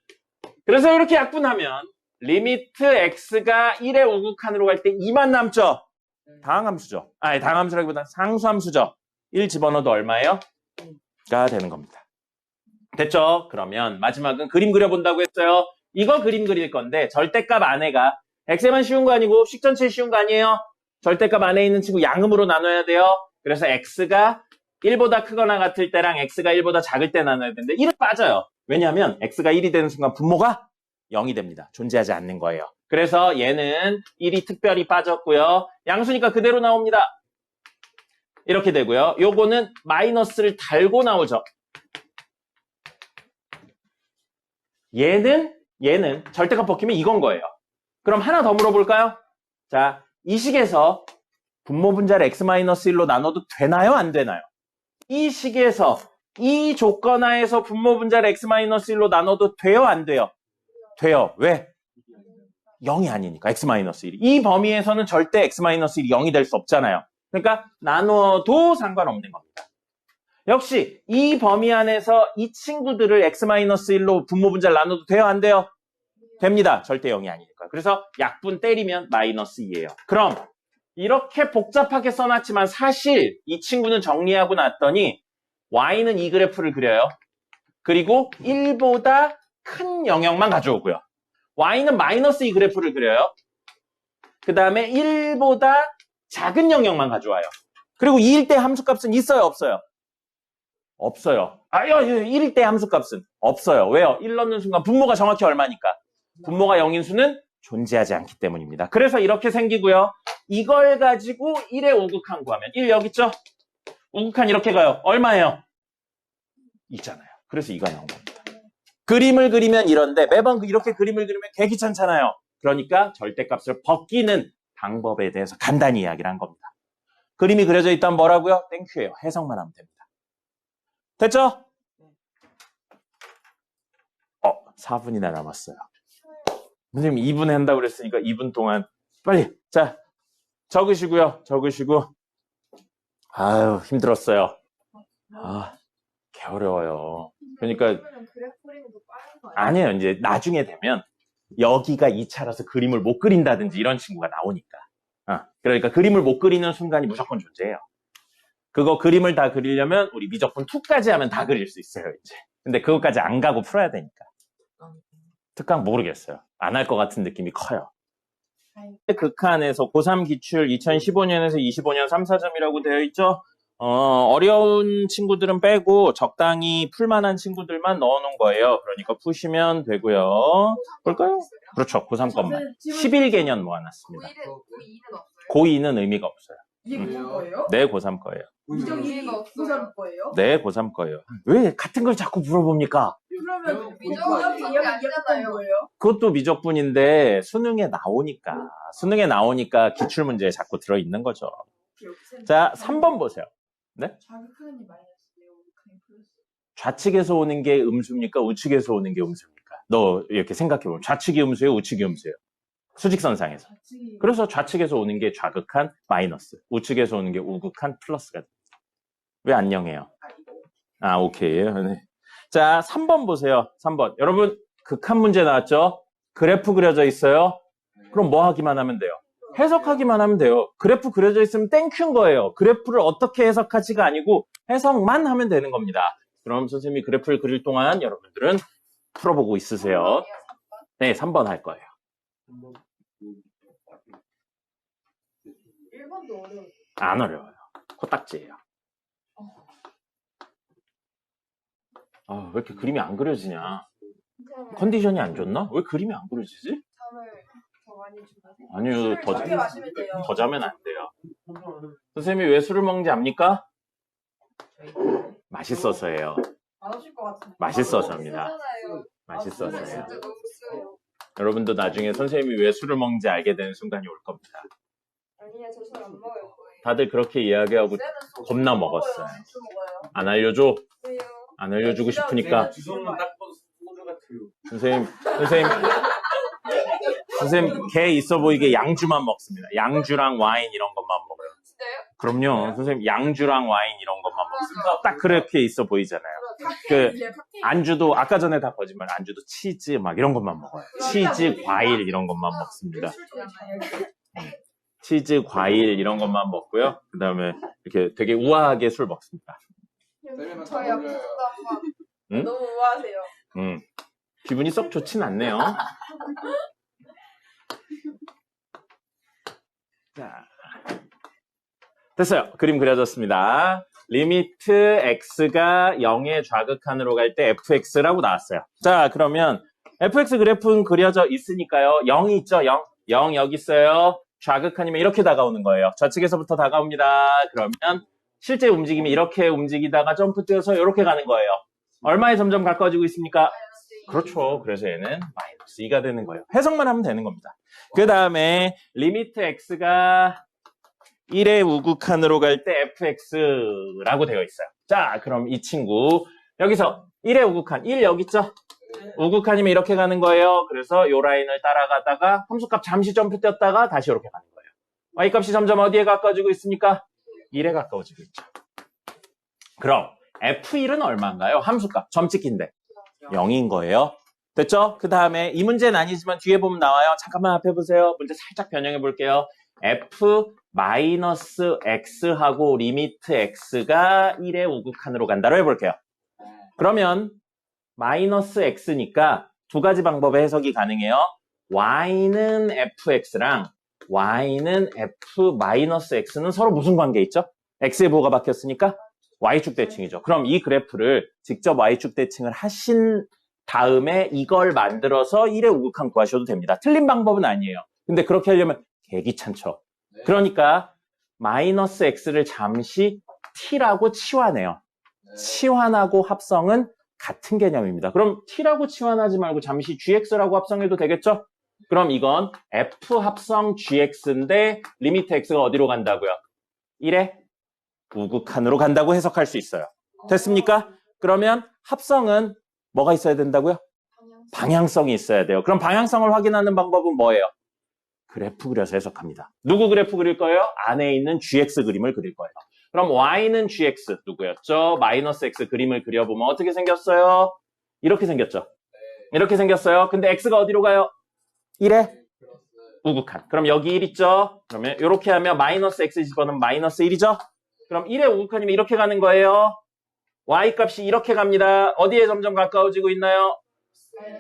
그래서 이렇게 약분하면 리미트 x가 1의 우극한으로 갈 때 2만 남죠? 다항함수죠. 아니, 다항함수라기보다 상수함수죠. 1 집어넣어도 얼마예요? 가 되는 겁니다. 됐죠? 그러면 마지막은 그림 그려본다고 했어요. 이거 그림 그릴 건데 절대값 안에가 x에만 쉬운 거 아니고 식 전체에 쉬운 거 아니에요? 절대값 안에 있는 친구 양음으로 나눠야 돼요. 그래서 x가 1보다 크거나 같을 때랑 x가 1보다 작을 때 나눠야 되는데 1은 빠져요. 왜냐하면 x가 1이 되는 순간 분모가 0이 됩니다. 존재하지 않는 거예요. 그래서 얘는 1이 특별히 빠졌고요. 양수니까 그대로 나옵니다. 이렇게 되고요. 요거는 마이너스를 달고 나오죠. 얘는 절대값 벗기면 이건 거예요. 그럼 하나 더 물어볼까요? 자, 이 식에서 분모 분자를 x-1로 나눠도 되나요? 안 되나요? 이 식에서 이 조건 하에서 분모 분자를 x-1로 나눠도 돼요? 안 돼요? 돼요. 왜? 0이 아니니까 x-1이. 이 범위에서는 절대 x-1이 0이 될 수 없잖아요. 그러니까 나눠도 상관없는 겁니다. 역시 이 범위 안에서 이 친구들을 x-1로 분모 분자를 나눠도 돼요? 안 돼요? 됩니다. 절대 0이 아니니까. 그래서 약분 때리면 마이너스 2예요. 그럼 이렇게 복잡하게 써놨지만 사실 이 친구는 정리하고 났더니 y는 이 그래프를 그려요. 그리고 1보다 큰 영역만 가져오고요. y는 마이너스 이 그래프를 그려요. 그 다음에 1보다 작은 영역만 가져와요. 그리고 2일 때 함수값은 있어요? 없어요? 없어요. 1일 때 함수값은 없어요. 왜요? 1 넣는 순간 분모가 정확히 얼마니까? 분모가 0인 수는 존재하지 않기 때문입니다. 그래서 이렇게 생기고요. 이걸 가지고 1의 우극한 구하면 1 여기 있죠? 우극한 이렇게 가요. 얼마예요? 2잖아요. 그래서 2가 나온 겁니다. 그림을 그리면 이런데 매번 이렇게 그림을 그리면 개 귀찮잖아요. 그러니까 절대값을 벗기는 방법에 대해서 간단히 이야기를 한 겁니다. 그림이 그려져 있다면 뭐라고요? 땡큐예요. 해석만 하면 됩니다. 됐죠? 4분이나 남았어요. 선생님 2분 한다고 그랬으니까 2분 동안 빨리 자 적으시고요. 적으시고 아유 힘들었어요. 개 어려워요. 그러니까 아니에요. 이제 나중에 되면 여기가 2차라서 그림을 못 그린다든지 이런 친구가 나오니까. 그러니까 그림을 못 그리는 순간이 무조건 존재해요. 그거 그림을 다 그리려면 우리 미적분 2까지 하면 다 그릴 수 있어요, 이제. 근데 그것까지 안 가고 풀어야 되니까. 특강 모르겠어요. 안 할 것 같은 느낌이 커요. 극한에서 고3 기출 2015년에서 25년 3, 4점이라고 되어 있죠? 어려운 친구들은 빼고 적당히 풀만한 친구들만 넣어놓은 거예요. 그러니까 푸시면 되고요. 볼까요? 그렇죠. 고3 것만. 11개년 모아놨습니다. 고2는 의미가 없어요. 이게 고3 거예요? 네, 고3 거예요. 이게 고3 거예요? 네, 고3 거예요. 왜 같은 걸 자꾸 물어봅니까? 그러면 미적분이 아니잖아요. 그것도 미적분인데 수능에 나오니까 기출문제에 자꾸 들어있는 거죠. 자, 3번 보세요. 네? 자극하는 마이너스예요. 그냥 플러스. 좌측에서 오는 게 음수입니까? 우측에서 오는 게 음수입니까? 너 이렇게 생각해보면 좌측이 음수예요? 우측이 음수예요? 수직선상에서. 그래서 좌측에서 오는 게 좌극한 마이너스, 우측에서 오는 게 우극한 플러스가 됩니다. 왜 안녕해요? 오케이. 네. 자, 3번 보세요. 3번. 여러분, 극한 문제 나왔죠? 그래프 그려져 있어요? 그럼 뭐 하기만 하면 돼요? 해석하기만 하면 돼요. 그래프 그려져 있으면 땡큐인 거예요. 그래프를 어떻게 해석하지가 아니고 해석만 하면 되는 겁니다. 그럼 선생님이 그래프를 그릴 동안 여러분들은 풀어보고 있으세요. 네, 3번 할 거예요. 1번도 어려워요. 안 어려워요. 코딱지예요. 왜 이렇게 그림이 안 그려지냐? 컨디션이 안 좋나? 왜 그림이 안 그려지지? 잠을 더 많이 주무세요? 아니요, 적게 마시면 돼요. 더 자면 안 돼요. 선생님이 왜 술을 먹는지 압니까? 맛있어서예요. 안 오실 것 같은데. 맛있어서입니다. 맛있어서예요. 여러분도 나중에 선생님이 왜 술을 먹는지 알게 되는 순간이 올 겁니다. 아니야, 저 술 안 먹어요. 다들 그렇게 이야기하고 겁나 먹었어요. 안 알려줘? 안 알려주고 싶으니까. 주성은 딱 소주 같아요. 선생님, 개 있어 보이게 양주만 먹습니다. 양주랑 와인 이런 것만 먹어요. 진짜요? 그럼요. 선생님, 양주랑 와인 이런 것만 먹습니다. 딱 그렇게 있어 보이잖아요. 안주도, 아까 전에 다 거짓말, 안주도 치즈 막 이런 것만 먹어요. 치즈, 과일 이런 것만 먹습니다. 치즈, 과일 이런 것만 먹고요. 그 다음에 이렇게 되게 우아하게 술 먹습니다. 저희 앞에서도 한번 응? 너무 우아하세요. 기분이 썩 좋진 않네요. 자, 됐어요. 그림 그려졌습니다. 리미트 x가 0의 좌극한으로 갈 때 fx라고 나왔어요. 자, 그러면 fx 그래프는 그려져 있으니까요. 0이 있죠? 0 여기 있어요. 좌극한이면 이렇게 다가오는 거예요. 좌측에서부터 다가옵니다. 그러면 실제 움직임이 이렇게 움직이다가 점프 뛰어서 이렇게 가는 거예요. 얼마에 점점 가까워지고 있습니까? 그렇죠. 그래서 얘는 마이너스 2가 되는 거예요. 해석만 하면 되는 겁니다. 그 다음에 리미트 x가 1의 우극한으로 갈 때 fx라고 되어 있어요. 자, 그럼 이 친구 여기서 1의 우극한 1 여기 있죠? 우극한이면 이렇게 가는 거예요. 그래서 이 라인을 따라가다가 함수값 잠시 점프 뛰었다가 다시 이렇게 가는 거예요. y값이 점점 어디에 가까워지고 있습니까? 1에 가까워지고 있죠. 그럼 F1은 얼마인가요? 함수값. 점 찍기인데. 0인 거예요. 됐죠? 그 다음에 이 문제는 아니지만 뒤에 보면 나와요. 잠깐만 앞에 보세요. 문제 살짝 변형해 볼게요. F-X하고 리미트 X가 1의 우극한으로 간다로 해볼게요. 그러면 마이너스 X니까 두 가지 방법의 해석이 가능해요. Y는 FX랑 Y는 F-X는 서로 무슨 관계 있죠? X의 부호가 바뀌었으니까 Y축 대칭이죠. 그럼 이 그래프를 직접 Y축 대칭을 하신 다음에 이걸 만들어서 1의 우극한 구하셔도 됩니다. 틀린 방법은 아니에요. 근데 그렇게 하려면 개귀찮죠. 그러니까 마이너스 X를 잠시 T라고 치환해요. 치환하고 합성은 같은 개념입니다. 그럼 T라고 치환하지 말고 잠시 GX라고 합성해도 되겠죠? 그럼 이건 F 합성 GX인데 리미트 X가 어디로 간다고요? 1의 우극한으로 간다고 해석할 수 있어요. 됐습니까? 그러면 합성은 뭐가 있어야 된다고요? 방향성이 있어야 돼요. 그럼 방향성을 확인하는 방법은 뭐예요? 그래프 그려서 해석합니다. 누구 그래프 그릴 거예요? 안에 있는 GX 그림을 그릴 거예요. 그럼 Y는 GX 누구였죠? 마이너스 X 그림을 그려보면 어떻게 생겼어요? 이렇게 생겼죠? 이렇게 생겼어요. 근데 X가 어디로 가요? 1의 우극한. 그럼 여기 1 있죠? 그러면 이렇게 하면 마이너스 X 집어넣으면 마이너스 1이죠? 그럼 1의 우극한이면 이렇게 가는 거예요. Y 값이 이렇게 갑니다. 어디에 점점 가까워지고 있나요?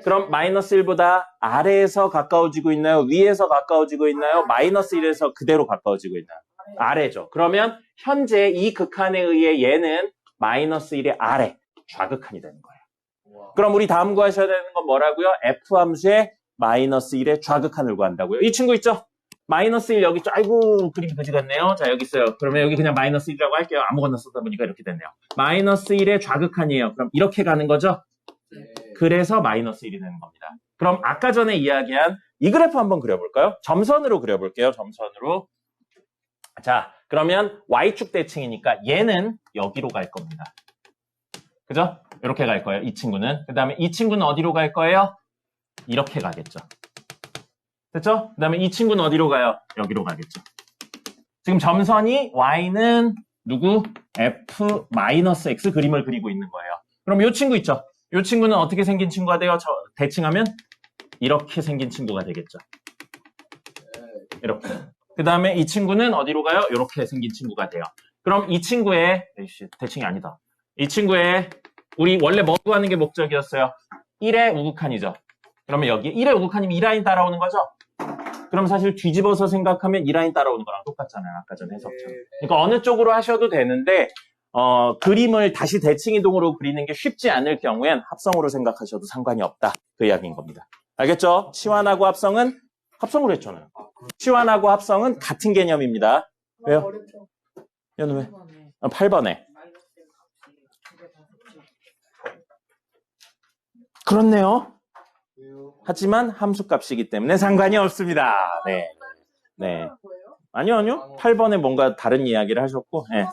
그럼 마이너스 1보다 아래에서 가까워지고 있나요? 위에서 가까워지고 있나요? 마이너스 1에서 그대로 가까워지고 있나요? 아래죠. 그러면 현재 이 극한에 의해 얘는 마이너스 1의 아래 좌극한이 되는 거예요. 그럼 우리 다음 구하셔야 되는 건 뭐라고요? F 함수의 마이너스 1의 좌극한을 구한다고요. 이 친구 있죠? 마이너스 1 여기 있죠? 아이고 그림이 그지 같네요. 자 여기 있어요. 그러면 여기 그냥 마이너스 1이라고 할게요. 아무거나 쓰다 보니까 이렇게 됐네요. 마이너스 1의 좌극한이에요. 그럼 이렇게 가는 거죠? 그래서 마이너스 1이 되는 겁니다. 그럼 아까 전에 이야기한 이 그래프 한번 그려볼까요? 점선으로 그려볼게요. 점선으로. 자 그러면 Y축 대칭이니까 얘는 여기로 갈 겁니다. 그죠? 이렇게 갈 거예요. 이 친구는. 그 다음에 이 친구는 어디로 갈 거예요? 이렇게 가겠죠. 됐죠? 그 다음에 이 친구는 어디로 가요? 여기로 가겠죠. 지금 점선이 Y는 누구? F-X 그림을 그리고 있는 거예요. 그럼 이 친구 있죠? 이 친구는 어떻게 생긴 친구가 돼요? 대칭하면 이렇게 생긴 친구가 되겠죠. 이렇게. 그 다음에 이 친구는 어디로 가요? 이렇게 생긴 친구가 돼요. 그럼 이 친구의 대칭이 아니다. 이 친구의 우리 원래 뭐 구하는 게 목적이었어요? 1의 우극한이죠. 그러면 여기 1의 우극한이면 이 라인 따라오는 거죠? 그럼 사실 뒤집어서 생각하면 이 라인 따라오는 거랑 똑같잖아요. 아까 전 해석처럼. 그러니까 어느 쪽으로 하셔도 되는데 그림을 다시 대칭 이동으로 그리는 게 쉽지 않을 경우엔 합성으로 생각하셔도 상관이 없다. 그 이야기인 겁니다. 알겠죠? 치환하고 합성은 합성으로 했잖아요. 치환하고 합성은 같은 개념입니다. 왜요? 얘는 왜? 8번에. 그렇네요. 하지만 함수값이기 때문에 상관이 없습니다. 네. 네. 아니요. 8번에 뭔가 다른 이야기를 하셨고, 네,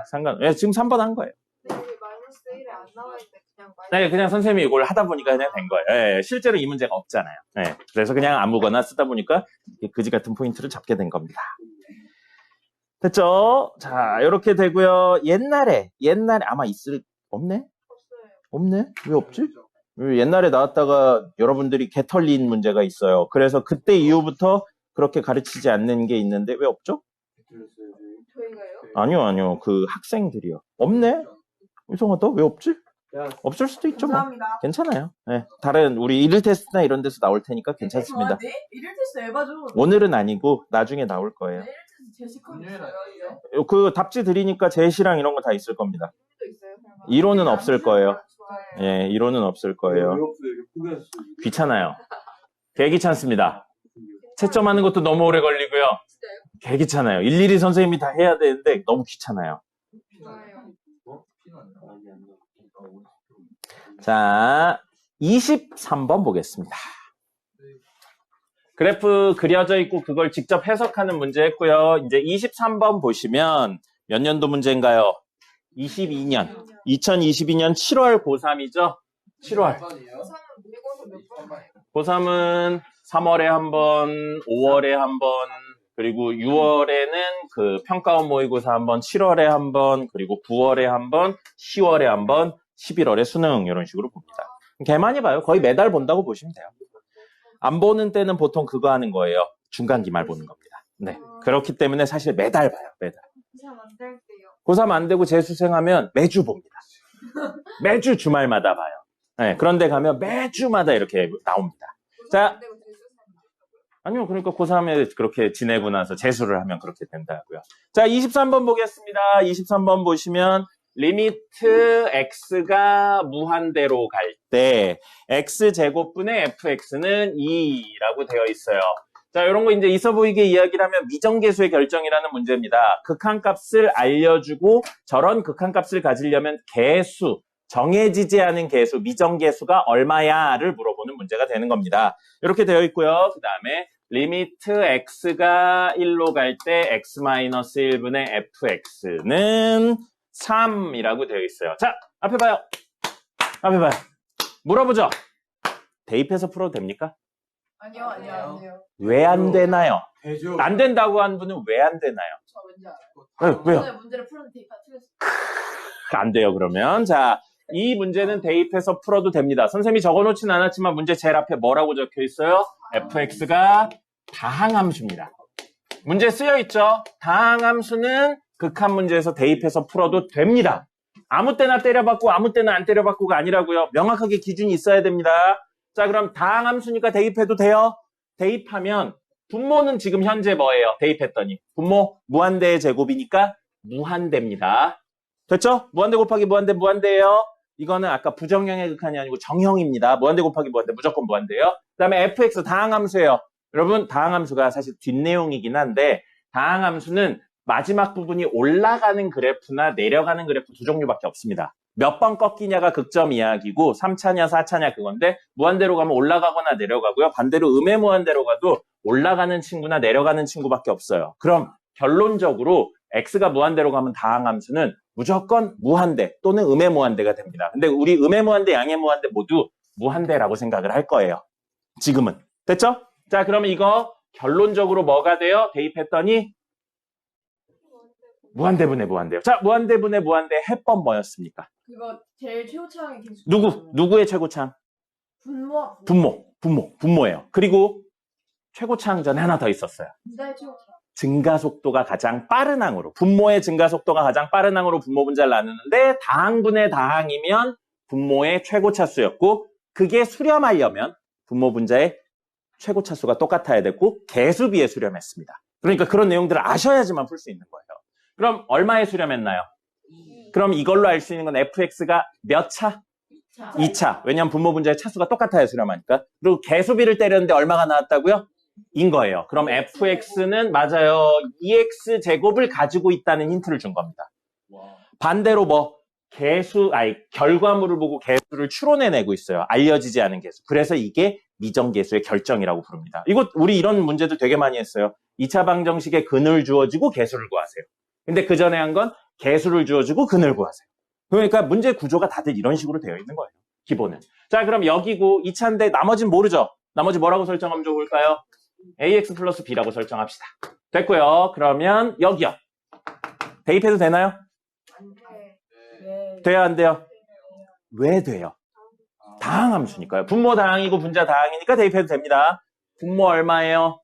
상관. 네, 지금 3번 한 거예요. 네, 여기 마이너스 1에 안 나와 있는데 그냥 네, 그냥 선생님이 이걸 하다 보니까 그냥 된 거예요. 네, 실제로 이 문제가 없잖아요. 네, 그래서 그냥 아무거나 쓰다 보니까 그지 같은 포인트를 잡게 된 겁니다. 됐죠? 자, 이렇게 되고요. 옛날에 아마 없네? 없네? 왜 없지? 옛날에 나왔다가 여러분들이 개 털린 문제가 있어요. 그래서 그때 이후부터 그렇게 가르치지 않는 게 있는데 왜 없죠? 저희가요? 아니요. 그 학생들이요. 없네? 이상하다. 왜 없지? 없을 수도 있죠. 뭐. 감사합니다. 괜찮아요. 네, 다른 우리 일일 테스트나 이런 데서 나올 테니까 괜찮습니다. 네? 일일 테스트 에바죠. 오늘은 아니고 나중에 나올 거예요. 일일 테스트 제시컨 있어요. 그 답지 드리니까 제시랑 이런 거 다 있을 겁니다. 있어요. 이론은 없을 거예요. 좋아요. 예, 이론은 없을 거예요. 귀찮아요. 개 귀찮습니다. 채점하는 것도 너무 오래 걸리고요. 진짜요? 개 귀찮아요. 일일이 선생님이 다 해야 되는데 너무 귀찮아요. 좋아요. 자, 23번 보겠습니다. 그래프 그려져 있고 그걸 직접 해석하는 문제 했고요. 이제 23번 보시면 몇 년도 문제인가요? 22년. 2022년 7월 고3이죠? 7월. 모의고사 몇 번? 고3은 3월에 한 번, 5월에 한 번, 그리고 6월에는 그 평가원 모의고사 한 번, 7월에 한 번, 그리고 9월에 한 번, 10월에 한 번, 11월에 수능 이런 식으로 봅니다. 개 많이 봐요. 거의 매달 본다고 보시면 돼요. 안 보는 때는 보통 그거 하는 거예요. 중간 기말 보는 겁니다. 네. 그렇기 때문에 사실 매달 봐요. 매달. 고3 안 될 때요. 고3 안 되고 재수생하면 매주 봅니다. 매주 주말마다 봐요. 네. 그런데 가면 매주마다 이렇게 나옵니다. 자, 아니요. 그러니까 고3에 그렇게 지내고 나서 재수를 하면 그렇게 된다고요. 자, 23번 보겠습니다. 23번 보시면 리미트 x가 무한대로 갈 때 x제곱분의 fx는 2라고 되어 있어요. 자, 이런 거 이제 있어 보이게 이야기를 하면 미정계수의 결정이라는 문제입니다. 극한값을 알려주고 저런 극한값을 가지려면 계수, 정해지지 않은 계수, 미정계수가 얼마야를 물어보는 문제가 되는 겁니다. 이렇게 되어 있고요. 그 다음에 리미트 x가 1로 갈 때 x-1분의 fx는 3이라고 되어 있어요. 자, 앞에 봐요. 앞에 봐요. 물어보죠. 대입해서 풀어도 됩니까? 아니요. 왜 안 되나요? 되죠. 안 된다고 한 분은 왜 안 되나요? 저 왠지 알아요. 왜요? 오늘 문제를 푸는 데이터 틀렸어요. 안 돼요, 그러면. 자, 이 문제는 대입해서 풀어도 됩니다. 선생님이 적어놓진 않았지만 문제 제일 앞에 뭐라고 적혀 있어요? fx가 다항함수입니다. 문제 쓰여 있죠? 다항함수는 극한 문제에서 대입해서 풀어도 됩니다. 아무 때나 때려받고 아무 때나 안 때려받고가 아니라고요. 명확하게 기준이 있어야 됩니다. 자, 그럼 다항함수니까 대입해도 돼요? 대입하면 분모는 지금 현재 뭐예요? 대입했더니 분모 무한대의 제곱이니까 무한대입니다. 됐죠? 무한대 곱하기 무한대 무한대예요. 이거는 아까 부정형의 극한이 아니고 정형입니다. 무한대 곱하기 무한대 무조건 무한대예요. 그 다음에 fx 다항함수예요. 여러분 다항함수가 사실 뒷내용이긴 한데 다항함수는 마지막 부분이 올라가는 그래프나 내려가는 그래프 두 종류밖에 없습니다. 몇 번 꺾이냐가 극점 이야기고 3차냐 4차냐 그건데 무한대로 가면 올라가거나 내려가고요. 반대로 음의 무한대로 가도 올라가는 친구나 내려가는 친구밖에 없어요. 그럼 결론적으로 x가 무한대로 가면 다항함수는 무조건 무한대 또는 음의 무한대가 됩니다. 근데 우리 음의 무한대, 양의 무한대 모두 무한대라고 생각을 할 거예요. 지금은. 됐죠? 자, 그러면 이거 결론적으로 뭐가 돼요? 대입했더니 무한대분의 무한대요. 자, 무한대분의 무한대 해법 뭐였습니까? 그거 제일 최고차항의 개수. 누구의 최고차항? 분모예요. 그리고 최고차항 전에 하나 더 있었어요. 분자의 최고차항. 증가속도가 가장 빠른 항으로, 분모의 증가속도가 가장 빠른 항으로 분모 분자를 나누는데 다항분의 다항이면 분모의 최고차수였고 그게 수렴하려면 분모 분자의 최고차수가 똑같아야 됐고 개수비에 수렴했습니다. 그러니까 그런 내용들을 아셔야지만 풀 수 있는 거예요. 그럼 얼마에 수렴했나요? 그럼 이걸로 알 수 있는 건 fx가 몇 차? 2차. 왜냐하면 분모 분자의 차수가 똑같아야 수렴하니까. 그리고 개수비를 때렸는데 얼마가 나왔다고요? 인 거예요. 그럼 fx는 맞아요. 2x 제곱을 가지고 있다는 힌트를 준 겁니다. 반대로 결과물을 보고 개수를 추론해내고 있어요. 알려지지 않은 개수. 그래서 이게 미정계수의 결정이라고 부릅니다. 우리 이런 문제도 되게 많이 했어요. 2차 방정식에 근을 주어지고 개수를 구하세요. 근데 그 전에 한 건 개수를 주어주고 근을 구하세요. 그러니까 문제 구조가 다들 이런 식으로 되어 있는 거예요. 기본은. 자, 그럼 여기고 2차인데 나머지는 모르죠? 나머지 뭐라고 설정하면 좋을까요? ax 플러스 b라고 설정합시다. 됐고요. 그러면 여기요. 대입해도 되나요? 네. 돼야 안 돼요? 왜 돼요? 다항함수니까요. 분모 다항이고 분자 다항이니까 대입해도 됩니다. 분모 얼마예요?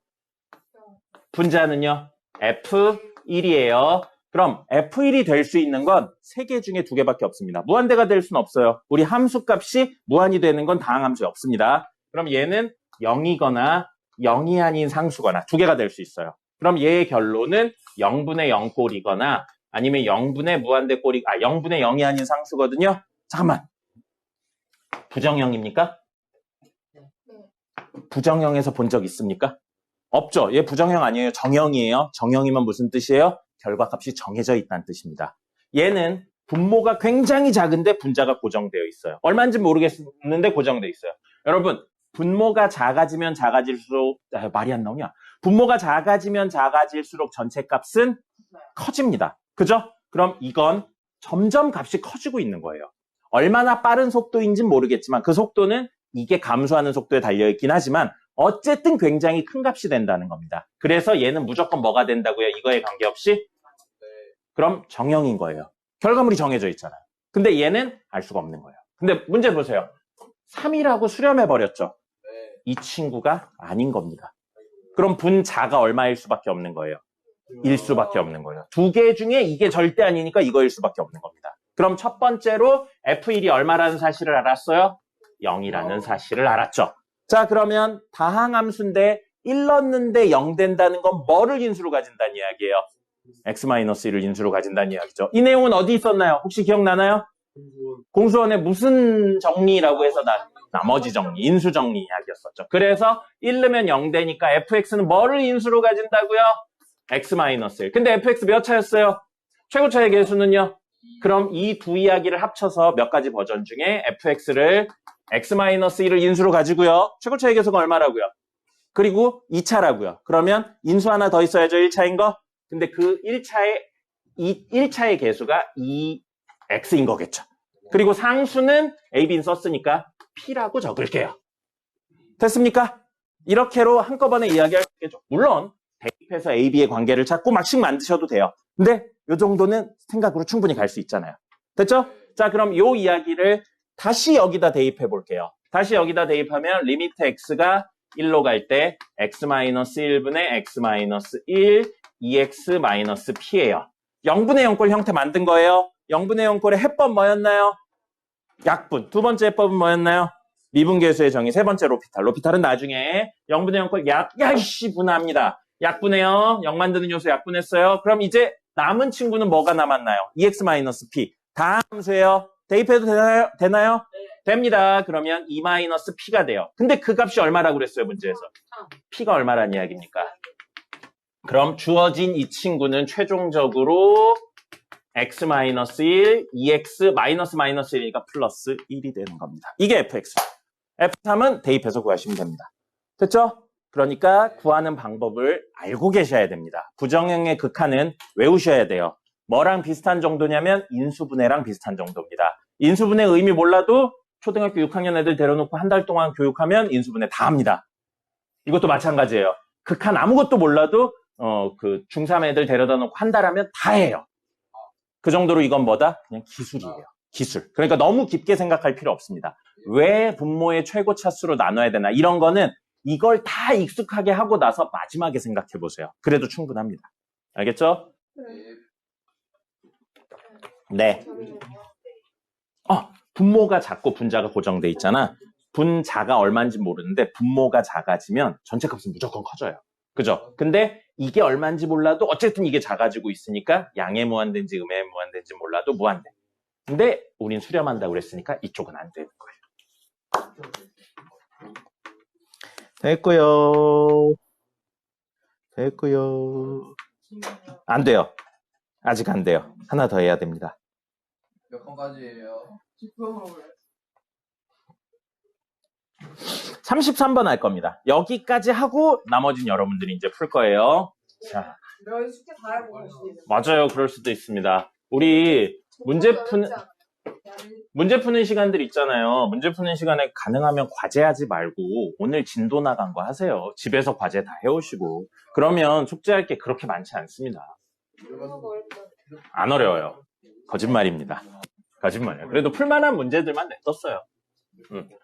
분자는요? f1이에요. 그럼 f1이 될 수 있는 건 3개 중에 2개밖에 없습니다. 무한대가 될 수는 없어요. 우리 함수값이 무한이 되는 건 다항함수에 없습니다. 그럼 얘는 0이거나 0이 아닌 상수거나 2개가 될 수 있어요. 그럼 얘의 결론은 0분의 0꼴이거나 아니면 0분의 무한대 꼴이 0분의 0이 아닌 상수거든요. 잠깐만. 부정형입니까? 부정형에서 본 적 있습니까? 없죠. 얘 부정형 아니에요. 정형이에요. 정형이면 무슨 뜻이에요? 결과값이 정해져 있다는 뜻입니다. 얘는 분모가 굉장히 작은데 분자가 고정되어 있어요. 얼마인지 모르겠는데 고정되어 있어요. 여러분, 분모가 작아지면 작아질수록 말이 안 나오냐? 분모가 작아지면 작아질수록 전체 값은 커집니다. 그죠? 그럼 이건 점점 값이 커지고 있는 거예요. 얼마나 빠른 속도인지는 모르겠지만 그 속도는 이게 감소하는 속도에 달려있긴 하지만 어쨌든 굉장히 큰 값이 된다는 겁니다. 그래서 얘는 무조건 뭐가 된다고요? 이거에 관계없이? 그럼 정형인 거예요. 결과물이 정해져 있잖아요. 근데 얘는 알 수가 없는 거예요. 근데 문제 보세요. 3이라고 수렴해버렸죠. 이 친구가 아닌 겁니다. 그럼 분자가 얼마일 수밖에 없는 거예요? 일 수밖에 없는 거예요. 두 개 중에 이게 절대 아니니까 이거일 수밖에 없는 겁니다. 그럼 첫 번째로 F1이 얼마라는 사실을 알았어요? 0이라는 사실을 알았죠. 자, 그러면 다항함수인데 1 넣는데 0 된다는 건 뭐를 인수로 가진다는 이야기예요? x-1을 인수로 가진다는 이야기죠. 이 내용은 어디 있었나요? 혹시 기억나나요? 공수원의 무슨 정리라고 해서 나머지 정리, 인수 정리 이야기였었죠. 그래서 1 넣으면 0 되니까 fx는 뭐를 인수로 가진다고요? x-1. 근데 fx 몇 차였어요? 최고차의 개수는요? 그럼 이 두 이야기를 합쳐서 몇 가지 버전 중에 fx를 x-1을 인수로 가지고요. 최고차의 개수가 얼마라고요? 그리고 2차라고요. 그러면 인수 하나 더 있어야죠. 1차인 거. 근데 그 1차의 개수가 2x인 거겠죠. 그리고 상수는 a, b는 썼으니까 p라고 적을게요. 됐습니까? 이렇게로 한꺼번에 이야기할 수 있겠죠. 물론 대입해서 a, b의 관계를 찾고 막씩 만드셔도 돼요. 근데 이 정도는 생각으로 충분히 갈 수 있잖아요. 됐죠? 자, 그럼 이 이야기를 다시 여기다 대입해 볼게요. 다시 여기다 대입하면 리미트 x가 1로 갈 때 x-1분의 x-1 2x-p예요. 0분의 0꼴 형태 만든 거예요. 0분의 0꼴의 해법 뭐였나요? 약분. 두 번째 해법은 뭐였나요? 미분계수의 정의. 세 번째 로피탈. 로피탈은 나중에 0분의 0꼴 야이씨 분합니다. 약분해요. 0 만드는 요소 약분했어요. 그럼 이제 남은 친구는 뭐가 남았나요? 2x-p. 다 함수예요. 대입해도 되나요? 됩니다. 그러면 2-p가 돼요. 근데 그 값이 얼마라고 그랬어요, 문제에서? p가 얼마란 이야기입니까? 그럼 주어진 이 친구는 최종적으로 x-1, 2x -1이니까 플러스 1이 되는 겁니다. 이게 fx. f3은 대입해서 구하시면 됩니다. 됐죠? 그러니까 구하는 방법을 알고 계셔야 됩니다. 부정형의 극한은 외우셔야 돼요. 뭐랑 비슷한 정도냐면 인수분해랑 비슷한 정도입니다. 인수분해 의미 몰라도 초등학교 6학년 애들 데려놓고 한 달 동안 교육하면 인수분해 다 합니다. 이것도 마찬가지예요. 극한 아무것도 몰라도 그 중3 애들 데려다 놓고 한 달 하면 다 해요. 그 정도로 이건 뭐다? 그냥 기술이에요. 기술. 그러니까 너무 깊게 생각할 필요 없습니다. 왜 분모의 최고 차수로 나눠야 되나? 이런 거는 이걸 다 익숙하게 하고 나서 마지막에 생각해 보세요. 그래도 충분합니다. 알겠죠? 네. 분모가 작고 분자가 고정돼 있잖아. 분자가 얼마인지 모르는데 분모가 작아지면 전체 값은 무조건 커져요. 그죠? 근데 이게 얼마인지 몰라도 어쨌든 이게 작아지고 있으니까 양의 무한대인지 음의 무한대인지 몰라도 무한대. 근데 우린 수렴한다고 그랬으니까 이쪽은 안 되는 거예요. 됐고요. 안 돼요. 아직 안 돼요. 하나 더 해야 됩니다. 몇 번까지예요? 33번 할 겁니다. 여기까지 하고 나머지는 여러분들이 이제 풀 거예요. 자, 숙제 다 해보고 맞아요. 그럴 수도 있습니다. 우리 문제 푸는 시간들 있잖아요. 문제 푸는 시간에 가능하면 과제하지 말고 오늘 진도 나간 거 하세요. 집에서 과제 다 해오시고. 그러면 숙제할 게 그렇게 많지 않습니다. 안 어려워요. 거짓말입니다. 거짓말이에요. 그래도 풀만한 문제들만 냈었어요.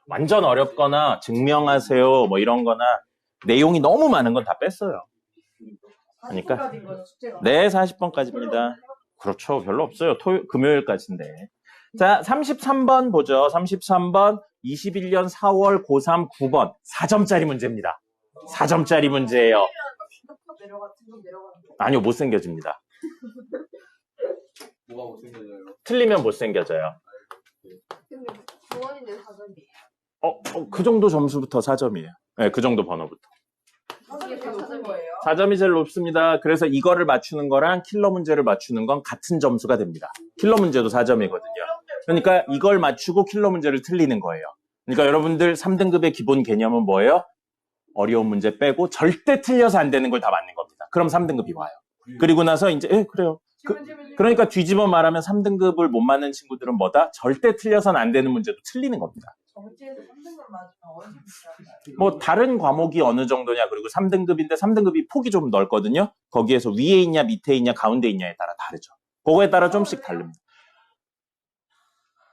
완전 어렵거나 증명하세요 뭐 이런 거나 내용이 너무 많은 건 다 뺐어요. 그러니까 네, 40번까지입니다. 그렇죠. 별로 없어요. 금요일까지인데. 자, 33번 보죠. 33번 21년 4월 고3 9번 4점짜리 문제입니다. 4점짜리 문제예요. 아니요, 못생겨집니다. 뭐가 못생겨져요? 틀리면 못생겨져요. 근데 조원인데 4점이에요. 그 정도 점수부터 4점이에요. 네, 그 정도 번호부터. 4점이 다 4점이에요? 4점이 제일 높습니다. 그래서 이거를 맞추는 거랑 킬러 문제를 맞추는 건 같은 점수가 됩니다. 킬러 문제도 4점이거든요. 그러니까 이걸 맞추고 킬러 문제를 틀리는 거예요. 그러니까 여러분들 3등급의 기본 개념은 뭐예요? 어려운 문제 빼고 절대 틀려서 안 되는 걸 다 맞는 겁니다. 그럼 3등급이 와요. 그리고 나서 이제 그래요. 그러니까 뒤집어 말하면 3등급을 못 맞는 친구들은 뭐다? 절대 틀려서는 안 되는 문제도 틀리는 겁니다. 정지에서 3등급 맞으면 어느 정도 할까요? 뭐 다른 과목이 어느 정도냐 그리고 3등급인데 3등급이 폭이 좀 넓거든요. 거기에서 위에 있냐 밑에 있냐 가운데 있냐에 따라 다르죠. 그거에 따라 좀씩 다릅니다.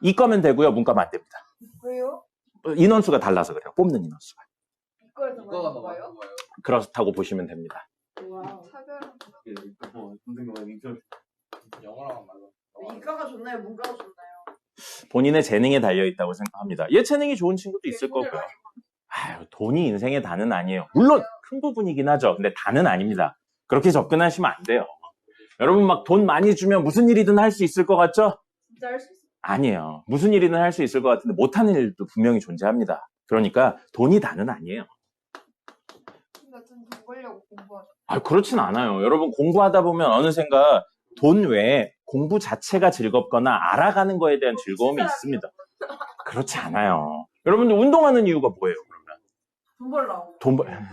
이과면 되고요. 문과면 안 됩니다. 왜요? 인원수가 달라서 그래요. 뽑는 인원수가. 이거에서 이거가 맞는 더 거예요? 많은 거예요. 그렇다고 보시면 됩니다. 와, 차별. 영어랑 맞아. 이과가 좋나요? 문과가 좋나요? 본인의 재능에 달려있다고 생각합니다. 예체능이 좋은 친구도 있을 거고요. 아유, 돈이 인생의 다는 아니에요. 물론 큰 부분이긴 하죠. 근데 다는 아닙니다. 그렇게 접근하시면 안 돼요. 여러분 막 돈 많이 주면 무슨 일이든 할 수 있을 것 같죠? 진짜 할 수 있어요. 아니에요. 무슨 일이든 할 수 있을 것 같은데 못하는 일도 분명히 존재합니다. 그러니까 돈이 다는 아니에요. 근데 좀돈 벌려고 공부하죠. 아, 그렇진 않아요. 여러분 공부하다 보면 어느샌가 돈 외에 공부 자체가 즐겁거나 알아가는 거에 대한 즐거움이 있습니다. 그렇지 않아요. 여러분들 운동하는 이유가 뭐예요, 그러면? 돈 벌라고.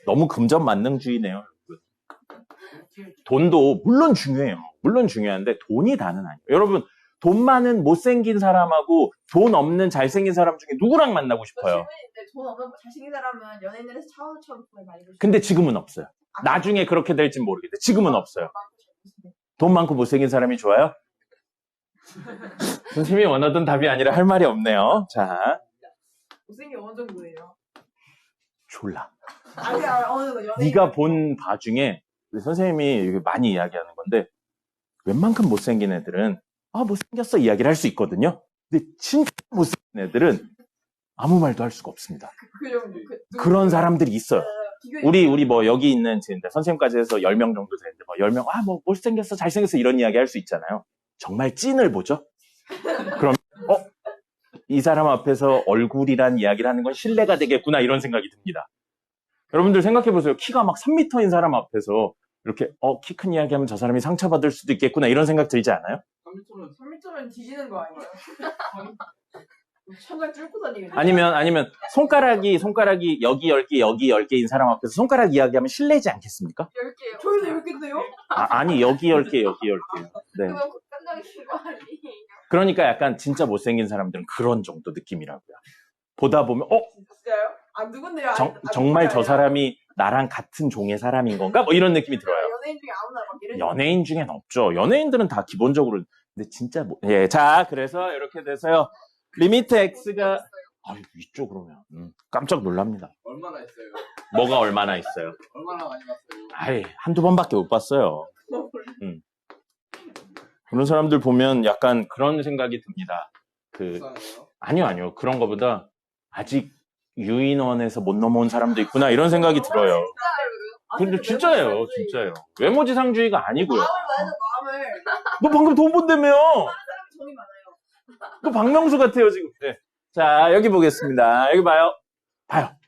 너무 금전만능주의네요. 돈도 물론 중요해요. 물론 중요한데 돈이 다는 아니에요. 여러분 돈 많은 못생긴 사람하고 돈 없는 잘생긴 사람 중에 누구랑 만나고 싶어요? 질문인데 돈 없는 잘생긴 사람은 연예인들에서 차우처럼 돈을 많이 벌죠. 근데 지금은 없어요. 나중에 그렇게 될진 모르겠는데 지금은 없어요. 돈 많고 못생긴 사람이 좋아요? 선생님이 원하던 답이 아니라 할 말이 없네요. 자, 못생긴 어느 정도예요? 졸라. 아니, 어느 정도 연예인. 네가 본 바 중에 선생님이 많이 이야기하는 건데 웬만큼 못생긴 애들은 아 못생겼어 이야기를 할 수 있거든요. 근데 진짜 못생긴 애들은 아무 말도 할 수가 없습니다. 그 정도. 그런 사람들이 있어요. 비교해. 우리 뭐 여기 있는 지금 선생님까지 해서 10명 정도 되는데 뭐 10명 뭐 못생겼어 잘생겼어 이런 이야기 할 수 있잖아요. 정말 찐을 보죠. 그럼 이 사람 앞에서 얼굴이란 이야기를 하는 건 신뢰가 되겠구나 이런 생각이 듭니다. 여러분들 생각해 보세요. 키가 막 3m인 사람 앞에서 이렇게 키 큰 이야기하면 저 사람이 상처받을 수도 있겠구나 이런 생각 들지 않아요? 3m면 뒤지는 거 아니에요? 천장 뚫고 다니겠네. 아니면 손가락이 여기 10개 여기 10개인 사람 앞에서 손가락 이야기하면 실례지 않겠습니까? 10개요. 저희도 10개인데요? 아니 여기 10개 여기 10개. 네. 그건 극단적이신 거 아니에요? 그러니까 약간 진짜 못생긴 사람들은 그런 정도 느낌이라고요. 보다 보면 진짜요? 아 누군데요? 정말 저 사람이 나랑 같은 종의 사람인 건가? 뭐 이런 느낌이 들어요. 연예인 중에 아무나 막 이런. 연예인 중엔 없죠. 연예인들은 다 기본적으로 근데 진짜 자 그래서 이렇게 돼서요. 리미트 x가 있죠 그러면 깜짝 놀랍니다. 얼마나 했어요? 뭐가 얼마나 있어요? 얼마나 많이 봤어요? 한두 번밖에 못 봤어요. 그런 사람들 보면 약간 그런 생각이 듭니다. 불쌍해요? 아니요. 그런 거보다 아직 유인원에서 못 넘어온 사람도 있구나 이런 생각이 들어요. 근데 진짜예요. 외모지상주의가 아니고요. 마음을 말해줘 마음을. 너 방금 돈 본다며요. 사람이 돈이 많아요. 너 박명수 같아요 지금. 네. 자 여기 보겠습니다. 여기 봐요.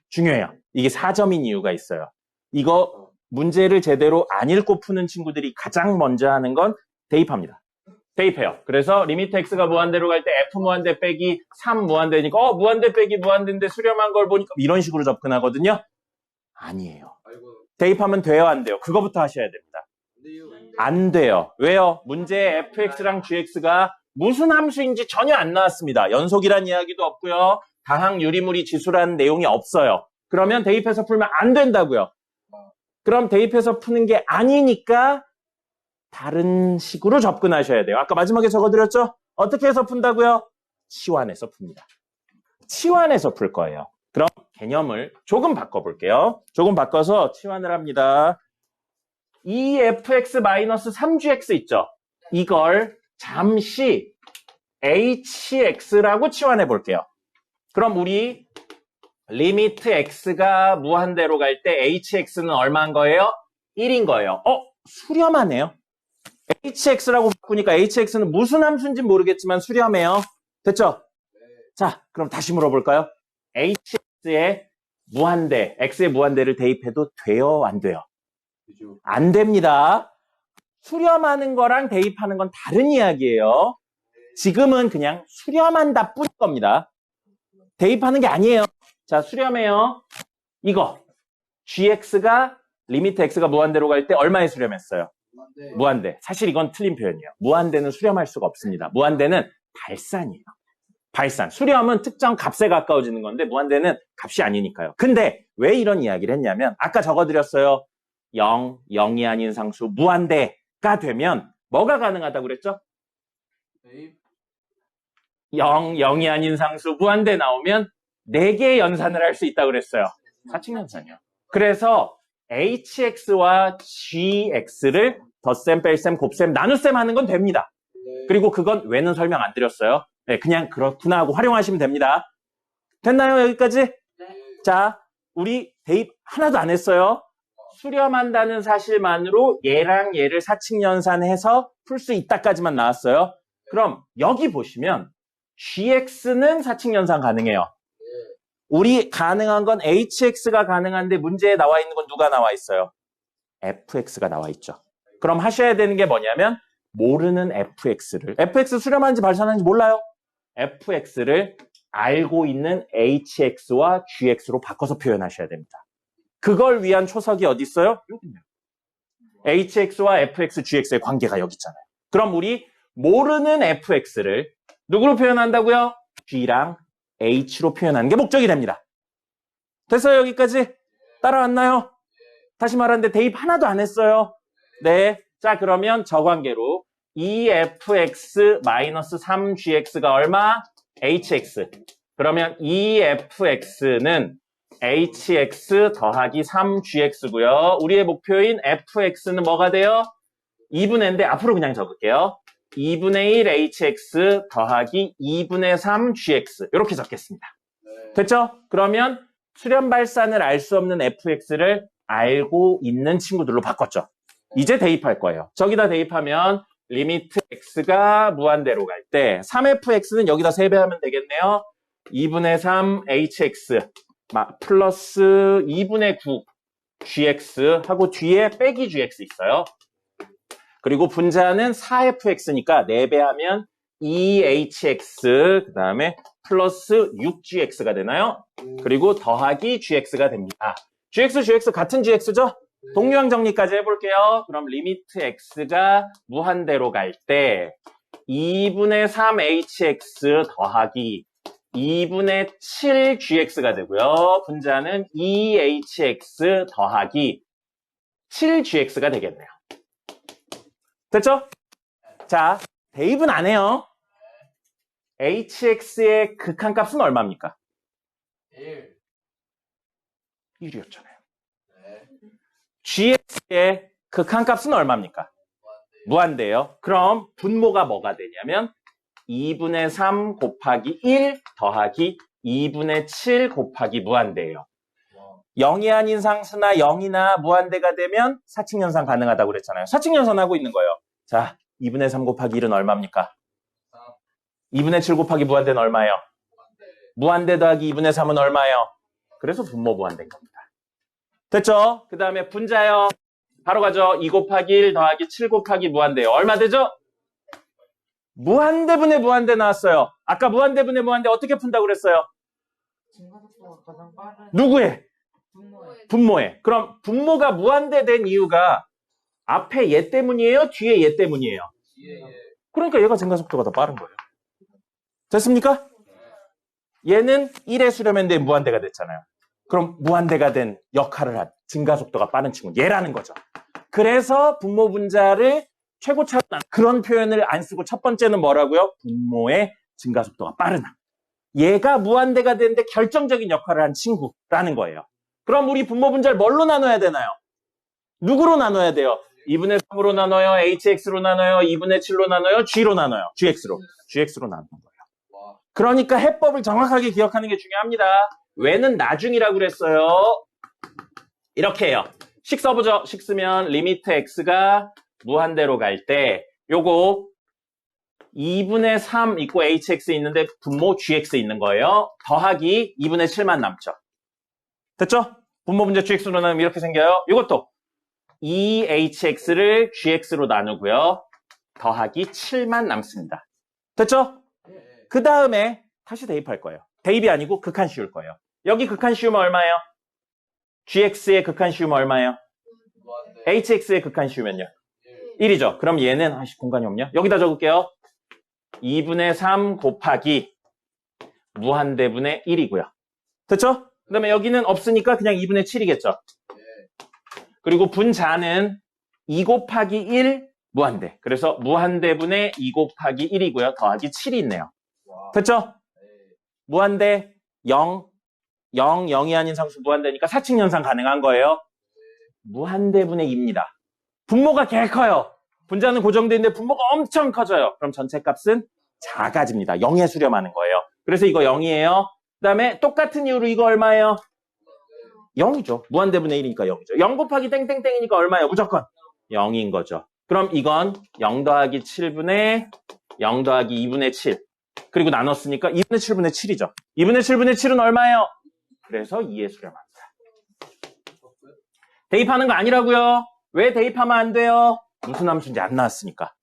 중요해요. 이게 4점인 이유가 있어요. 이거 문제를 제대로 안 읽고 푸는 친구들이 가장 먼저 하는 건 대입합니다. 대입해요. 그래서 리미트 x가 무한대로 갈 때 f 무한대 빼기 3 무한대니까 무한대 빼기 무한대인데 수렴한 걸 보니까 이런 식으로 접근하거든요. 아니에요. 아이고. 대입하면 돼요 안 돼요? 그거부터 하셔야 됩니다. 안 돼요. 왜요? 문제에 fx랑 gx가 무슨 함수인지 전혀 안 나왔습니다. 연속이란 이야기도 없고요. 다항 유리무리 지수라는 내용이 없어요. 그러면 대입해서 풀면 안 된다고요. 그럼 대입해서 푸는 게 아니니까 다른 식으로 접근하셔야 돼요. 아까 마지막에 적어드렸죠? 어떻게 해서 푼다고요? 치환해서 kup니다. 치환해서 풀 거예요. 그럼 개념을 조금 바꿔볼게요. 조금 바꿔서 치환을 합니다. 2fx-3gx 있죠? 이걸 잠시 hx라고 치환해 볼게요. 그럼 우리 리미트 x가 무한대로 갈 때 hx는 얼마인 거예요? 1인 거예요. 수렴하네요. hx라고 바꾸니까 hx는 무슨 함수인지 모르겠지만 수렴해요. 됐죠? 자, 그럼 다시 물어볼까요? hx에 무한대, x의 무한대를 대입해도 돼요? 안 돼요? 안 됩니다. 수렴하는 거랑 대입하는 건 다른 이야기예요. 지금은 그냥 수렴한다 뿐인 겁니다. 대입하는 게 아니에요. 자, 수렴해요. 이거 gx가 리미트 x가 무한대로 갈 때 얼마에 수렴했어요? 무한대. 사실 이건 틀린 표현이에요. 무한대는 수렴할 수가 없습니다. 무한대는 발산이에요. 발산. 수렴은 특정 값에 가까워지는 건데 무한대는 값이 아니니까요. 근데 왜 이런 이야기를 했냐면 아까 적어드렸어요. 0, 0이 아닌 상수, 무한대가 되면 뭐가 가능하다고 그랬죠? 대입 0, 0이 아닌 상수, 무한대 나오면 4개의 연산을 할 수 있다고 그랬어요. 사칙연산이요. 그래서 hx와 gx를 덧셈, 뺄셈, 곱셈, 나눗셈 하는 건 됩니다. 그리고 그건 왜는 설명 안 드렸어요. 네, 그냥 그렇구나 하고 활용하시면 됩니다. 됐나요? 여기까지? 자, 우리 대입 하나도 안 했어요. 수렴한다는 사실만으로 얘랑 얘를 사칙연산해서 풀 수 있다까지만 나왔어요. 그럼 여기 보시면 gx는 사칙연산 가능해요. 우리 가능한 건 hx가 가능한데 문제에 나와 있는 건 누가 나와 있어요? fx가 나와 있죠. 그럼 하셔야 되는 게 뭐냐면 모르는 fx를 fx 수렴하는지 발산하는지 몰라요. fx를 알고 있는 hx와 gx로 바꿔서 표현하셔야 됩니다. 그걸 위한 초석이 어디 있어요? 여기 있네요. hx와 fx, gx의 관계가 여기 있잖아요. 그럼 우리 모르는 fx를 누구로 표현한다고요? g랑 h로 표현하는 게 목적이 됩니다. 됐어요? 여기까지? 따라왔나요? 다시 말하는데 대입 하나도 안 했어요. 네. 자, 그러면 저 관계로 2fx-3gx가 얼마? hx. 그러면 2fx는 hx 더하기 3gx고요. 우리의 목표인 fx는 뭐가 돼요? 2분의 n인데 앞으로 그냥 적을게요. 2분의 1 hx 더하기 2분의 3 gx 이렇게 적겠습니다. 됐죠? 그러면 수렴 발산을 알 수 없는 fx를 알고 있는 친구들로 바꿨죠. 이제 대입할 거예요. 저기다 대입하면 리미트 x가 무한대로 갈 때 3fx는 여기다 3배 하면 되겠네요. 2분의 3 hx 플러스 2분의 9 gx 하고 뒤에 빼기 gx 있어요. 그리고 분자는 4fx니까 4배 하면 2hx 그 다음에 플러스 6gx가 되나요? 그리고 더하기 gx가 됩니다. gx 같은 gx죠? 동류항 정리까지 해볼게요. 그럼 리미트 x가 무한대로 갈 때 2분의 3hx 더하기 2분의 7gx가 되고요. 분자는 2hx 더하기 7gx가 되겠네요. 됐죠? 자, 대입은 안 해요. hx의 극한값은 얼마입니까? 1 1이었잖아요. 네. gx의 극한값은 얼마입니까? 무한대요. 그럼 분모가 뭐가 되냐면 2분의 3 곱하기 1 더하기 2분의 7 곱하기 무한대예요. 0이 아닌 상수나 0이나 무한대가 되면 사칙연산 가능하다고 그랬잖아요. 사칙연산 하고 있는 거예요. 자, 2분의 3 곱하기 1은 얼마입니까? 2분의 7 곱하기 무한대는 얼마예요? 무한대 더하기 2분의 3은 얼마예요? 그래서 분모 무한대인 겁니다. 됐죠? 그 다음에 분자요. 바로 가죠. 2 곱하기 1 더하기 7 곱하기 무한대요. 얼마 되죠? 무한대분의 무한대 나왔어요. 아까 무한대분의 무한대 어떻게 푼다고 그랬어요? 증가속도가 가장 빠른 누구의? 분모의 분모에. 그럼 분모가 무한대 된 이유가 앞에 얘 때문이에요? 뒤에 얘 때문이에요? 뒤에 그러니까 얘가 증가속도가 더 빠른 거예요. 됐습니까? 얘는 1의 수렴인데 무한대가 됐잖아요. 그럼 무한대가 된 역할을 한 증가속도가 빠른 친구는 얘라는 거죠. 그래서 분모 분자를 최고차로 그런 표현을 안 쓰고 첫 번째는 뭐라고요? 분모의 증가속도가 빠르다. 얘가 무한대가 되는데 결정적인 역할을 한 친구라는 거예요. 그럼 우리 분모 분자를 뭘로 나눠야 되나요? 누구로 나눠야 돼요? 2분의 3으로 나눠요? hx로 나눠요? 2분의 7로 나눠요? g로 나눠요? gx로 나누는 거예요. 그러니까 해법을 정확하게 기억하는 게 중요합니다. 왜는 나중이라고 그랬어요? 이렇게 해요. 식 써보죠. 식 쓰면 리미트 x가 무한대로 갈 때 요거 2분의 3 있고 hx 있는데 분모 gx 있는 거예요. 더하기 2분의 7만 남죠. 됐죠? 분모 분자 gx로 나누면 이렇게 생겨요. 이것도 2hx를 gx로 나누고요. 더하기 7만 남습니다. 됐죠? 그 다음에 다시 대입할 거예요. 대입이 아니고 극한 씌울 거예요. 여기 극한 씌우면 얼마예요? gx의 극한 씌우면 얼마예요? hx의 극한 씌우면요? 1이죠. 그럼 얘는 공간이 없냐? 여기다 적을게요. 2분의 3 곱하기 무한대분의 1이고요. 됐죠? 그 다음에 여기는 없으니까 그냥 2분의 7이겠죠? 그리고 분자는 2 곱하기 1 무한대. 그래서 무한대분의 2 곱하기 1이고요. 더하기 7이 있네요. 됐죠? 무한대 0, 0, 0이 아닌 상수 무한대니까 사칙연산 가능한 거예요. 무한대분의 2입니다. 분모가 개 커요. 분자는 고정되어 있는데 분모가 엄청 커져요. 그럼 전체 값은 작아집니다. 0에 수렴하는 거예요. 그래서 이거 0이에요. 그 다음에 똑같은 이유로 이거 얼마예요? 0이죠. 무한대분의 1이니까 0이죠. 0 곱하기 땡땡땡이니까 얼마예요? 무조건 0인 거죠. 그럼 이건 0 더하기 7분의 0 더하기 2분의 7. 그리고 나눴으니까 2분의 7분의 7이죠. 2분의 7분의 7은 얼마예요? 그래서 2에 수렴합니다. 대입하는 거 아니라고요. 왜 대입하면 안 돼요? 무슨 함수인지 안 나왔으니까.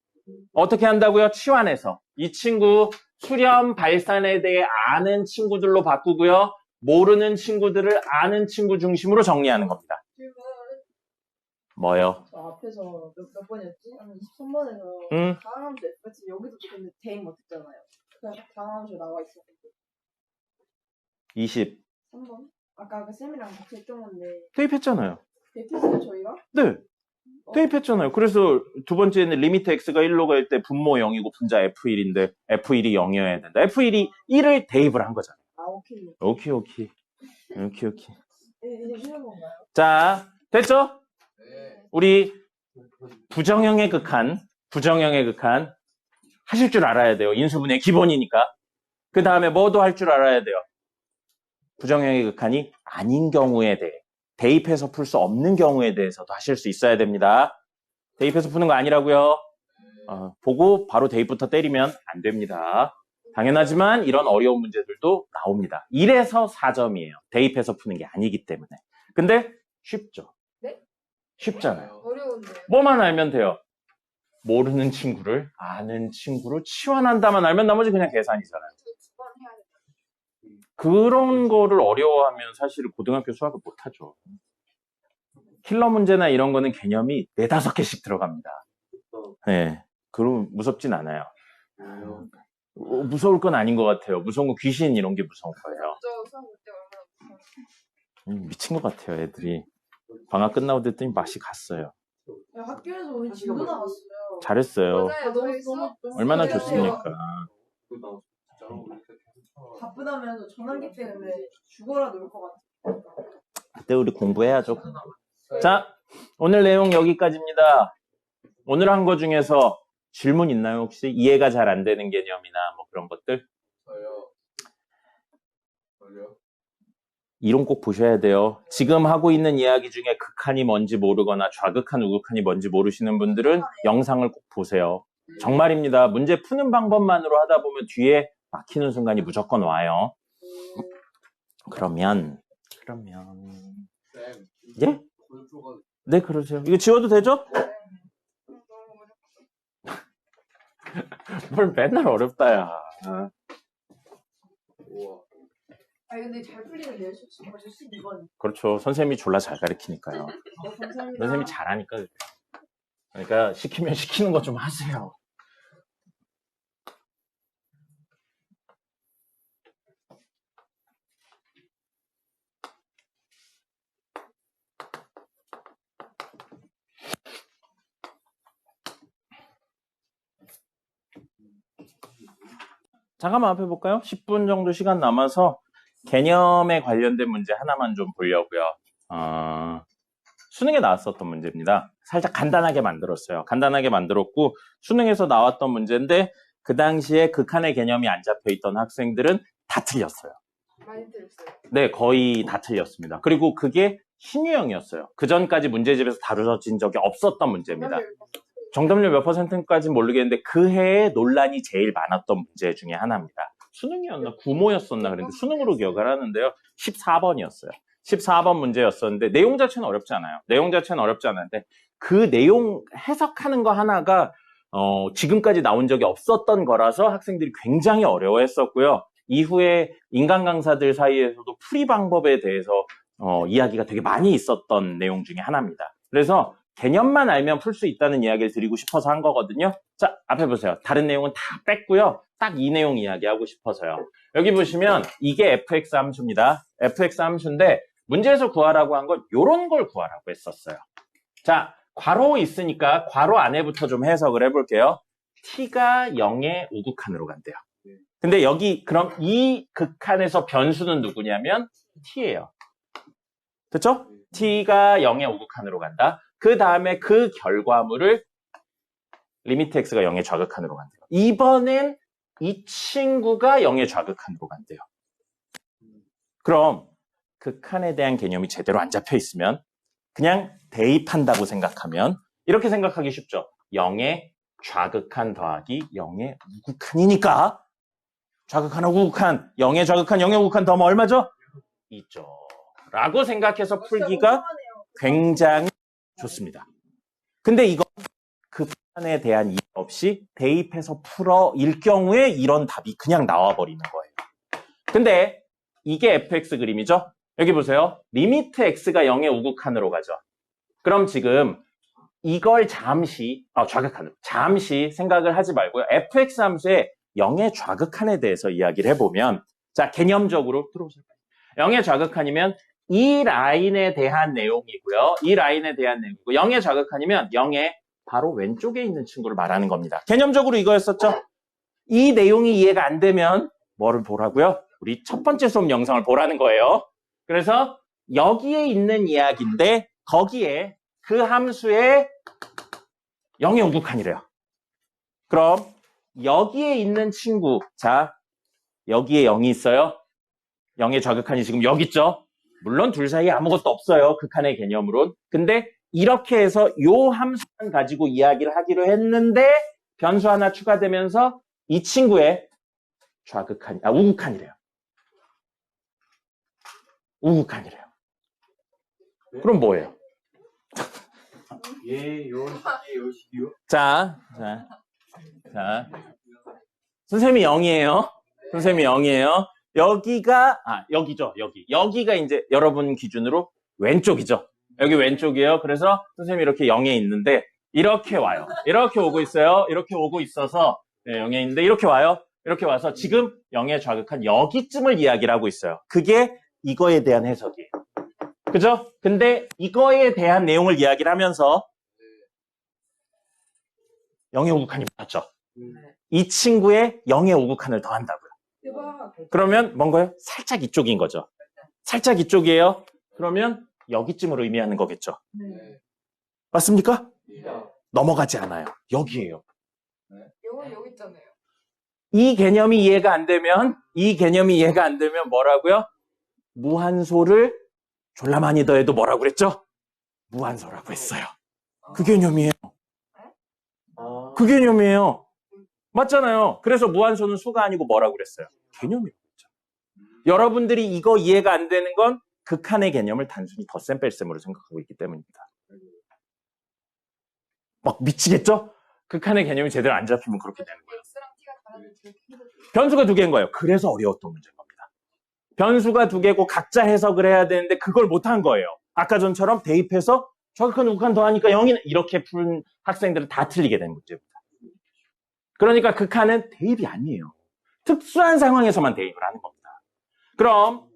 어떻게 한다고요? 치환해서. 이 친구 수렴, 발산에 대해 아는 친구들로 바꾸고요. 모르는 친구들을 아는 친구 중심으로 정리하는 겁니다. 뭐요? 저 앞에서 몇 번이었지? 한 23번에서 응? 다항함수 F같이 여기도 근데 대입 못했잖아요. 그냥 다항함수 나와 있었는데 20. 3번? 아까 그 쌤이랑 같이 했던 건데 대입했잖아요. 대표했어요 저희가? 네. 대입했잖아요. 그래서 두 번째는 리미트 x가 1로 갈 때 분모 0이고 분자 f1인데 f1이 0이어야 된다. f1이 1을 대입을 한 거잖아요. 아 오케이. 오케이. 이제 쉬는 건가요? 자, 됐죠? 네. 우리 부정형의 극한 하실 줄 알아야 돼요. 인수분해 기본이니까. 그 다음에 뭐도 할 줄 알아야 돼요. 부정형의 극한이 아닌 경우에 대해 대입해서 풀 수 없는 경우에 대해서도 하실 수 있어야 됩니다. 대입해서 푸는 거 아니라고요. 보고 바로 대입부터 때리면 안 됩니다. 당연하지만 이런 어려운 문제들도 나옵니다. 1에서 4점이에요. 대입해서 푸는 게 아니기 때문에. 근데 쉽죠. 네? 쉽잖아요. 어려운데요. 뭐만 알면 돼요. 모르는 친구를 아는 친구로 치환한다만 알면 나머지 그냥 계산이잖아요. 두번 해야 돼. 그런 거를 어려워하면 사실 고등학교 수학을 못하죠. 킬러 문제나 이런 거는 개념이 4, 5개씩 들어갑니다. 네, 그럼 무섭진 않아요. 무서울 건 아닌 것 같아요. 무서운 건 귀신 이런 게 무서운 거예요. 저 수학 볼때 얼마나 무서워. 미친 것 같아요, 애들이. 방학 끝나고 됐더니 맛이 갔어요. 야, 학교에서 우리 진도 나왔어요. 잘했어요. 맞아요. 너무 얼마나 수학이었어요. 좋습니까? 바쁘다면서 전환기 때문에 죽어라 놀 것 같아. 그때 우리 공부해야죠. 자, 오늘 내용 여기까지입니다. 오늘 한 거 중에서 질문 있나요, 혹시? 이해가 잘 안 되는 개념이나 뭐 그런 것들? 저요? 이론 꼭 보셔야 돼요. 지금 하고 있는 이야기 중에 극한이 뭔지 모르거나 좌극한, 우극한이 뭔지 모르시는 분들은 영상을 꼭 보세요. 정말입니다. 문제 푸는 방법만으로 하다 보면 뒤에 막히는 순간이 무조건 와요. 그러면 쌤, 예? 골프가 네, 그러세요. 이거 지워도 되죠? 뭘 맨날 어렵다, 야. 우와. 아니 근데 잘 풀리는데요. 벌써 12번. 그렇죠. 선생님이 졸라 잘 가르치니까요. 감사합니다. 선생님이 잘하니까. 그러니까 시키면 시키는 거 좀 하세요. 잠깐만 앞에 볼까요? 10분 정도 시간 남아서 개념에 관련된 문제 하나만 좀 보려고요. 수능에 나왔었던 문제입니다. 살짝 간단하게 만들었어요. 간단하게 만들었고 수능에서 나왔던 문제인데 그 당시에 극한의 개념이 안 잡혀있던 학생들은 다 틀렸어요. 많이 들었어요. 네, 거의 다 틀렸습니다. 그리고 그게 신유형이었어요. 그 전까지 문제집에서 다루어진 적이 없었던 문제입니다. 정답률 몇 %까지는 모르겠는데 그 해에 논란이 제일 많았던 문제 중에 하나입니다. 수능이었나? 구모였었나? 그랬는데 수능으로 기억을 하는데요. 14번이었어요. 14번 문제였었는데 내용 자체는 어렵지 않아요. 내용 자체는 어렵지 않은데 그 내용 해석하는 거 하나가 지금까지 나온 적이 없었던 거라서 학생들이 굉장히 어려워했었고요. 이후에 인간 강사들 사이에서도 풀이 방법에 대해서 이야기가 되게 많이 있었던 내용 중에 하나입니다. 그래서 개념만 알면 풀 수 있다는 이야기를 드리고 싶어서 한 거거든요. 자, 앞에 보세요. 다른 내용은 다 뺐고요. 딱 이 내용 이야기하고 싶어서요. 여기 보시면 이게 fx 함수입니다. fx 함수인데 문제에서 구하라고 한 건 요런 걸 구하라고 했었어요. 자, 괄호 있으니까 괄호 안에부터 좀 해석을 해볼게요. t가 0의 우극한으로 간대요. 근데 여기 그럼 이 극한에서 변수는 누구냐면 t예요. 됐죠? t가 0의 우극한으로 간다. 그 다음에 그 결과물을 리미트 x가 0의 좌극한으로 간대요. 이번엔 이 친구가 0의 좌극한으로 간대요. 그럼 극한에 대한 개념이 제대로 안 잡혀 있으면 그냥 대입한다고 생각하면 이렇게 생각하기 쉽죠. 0의 좌극한 더하기 0의 우극한이니까 좌극한하고 우극한, 0의 좌극한, 0의 우극한 더하면 얼마죠? 2죠. 라고 생각해서 풀기가 굉장히 좋습니다. 근데 이건 극한에 대한 이해 없이 대입해서 풀어일 경우에 이런 답이 그냥 나와버리는 거예요. 근데 이게 fx 그림이죠? 여기 보세요. 리미트 x가 0의 우극한으로 가죠. 그럼 지금 이걸 잠시, 좌극한으로, 잠시 생각을 하지 말고요. fx 함수의 0의 좌극한에 대해서 이야기를 해보면, 자, 개념적으로 들어보세요. 0의 좌극한이면 이 라인에 대한 내용이고요. 이 라인에 대한 내용이고, 0의 좌극한이면 0의 바로 왼쪽에 있는 친구를 말하는 겁니다. 개념적으로 이거였었죠? 이 내용이 이해가 안 되면 뭐를 보라고요? 우리 첫 번째 수업 영상을 보라는 거예요. 그래서 여기에 있는 이야기인데 거기에 그 함수의 0의 우극한이래요. 그럼 여기에 있는 친구, 자, 여기에 0이 있어요. 0의 좌극한이 지금 여기 있죠. 물론 둘 사이에 아무것도 없어요. 극한의 개념으론. 근데 이렇게 해서 요 함수만 가지고 이야기를 하기로 했는데 변수 하나 추가되면서 이 친구의 우극한이래요. 우극한이래요. 그럼 뭐예요? 요시요. 자. 선생님이 0이에요. 선생님이 0이에요. 여기가, 여기죠, 여기. 여기가 이제 여러분 기준으로 왼쪽이죠. 여기 왼쪽이에요. 그래서 선생님이 이렇게 0에 있는데, 이렇게 와요. 이렇게 오고 있어요. 이렇게 오고 있어서, 0에 있는데, 이렇게 와요. 이렇게 와서 지금 0의 좌극한 여기쯤을 이야기를 하고 있어요. 그게 이거에 대한 해석이에요. 그죠? 근데 이거에 대한 내용을 이야기를 하면서 0의 우극한이 맞죠? 이 친구의 0의 우극한을 더한다고요. 그러면 뭔가요? 살짝 이쪽인 거죠. 살짝 이쪽이에요. 그러면 여기쯤으로 의미하는 거겠죠. 맞습니까? 넘어가지 않아요. 여기에요. 영은 여기 있잖아요. 이 개념이 이해가 안 되면 뭐라고요? 무한소를 졸라 많이 더해도 뭐라고 그랬죠? 무한소라고 했어요. 그 개념이에요. 그 개념이에요. 맞잖아요. 그래서 무한소는 수가 아니고 뭐라고 그랬어요? 개념이라고 했죠. 여러분들이 이거 이해가 안 되는 건 극한의 개념을 단순히 덧셈 뺄셈으로 생각하고 있기 때문입니다. 막 미치겠죠? 극한의 개념이 제대로 안 잡히면 그렇게 되는 거예요. 변수가 두 개인 거예요. 그래서 어려웠던 문제인 겁니다. 변수가 두 개고 각자 해석을 해야 되는데 그걸 못한 거예요. 아까 전처럼 대입해서 좌극한 우극한 더하니까 0이네 이렇게 푼 학생들은 다 틀리게 된 문제입니다. 그러니까 극한은 대입이 아니에요. 특수한 상황에서만 대입을 하는 겁니다. 그럼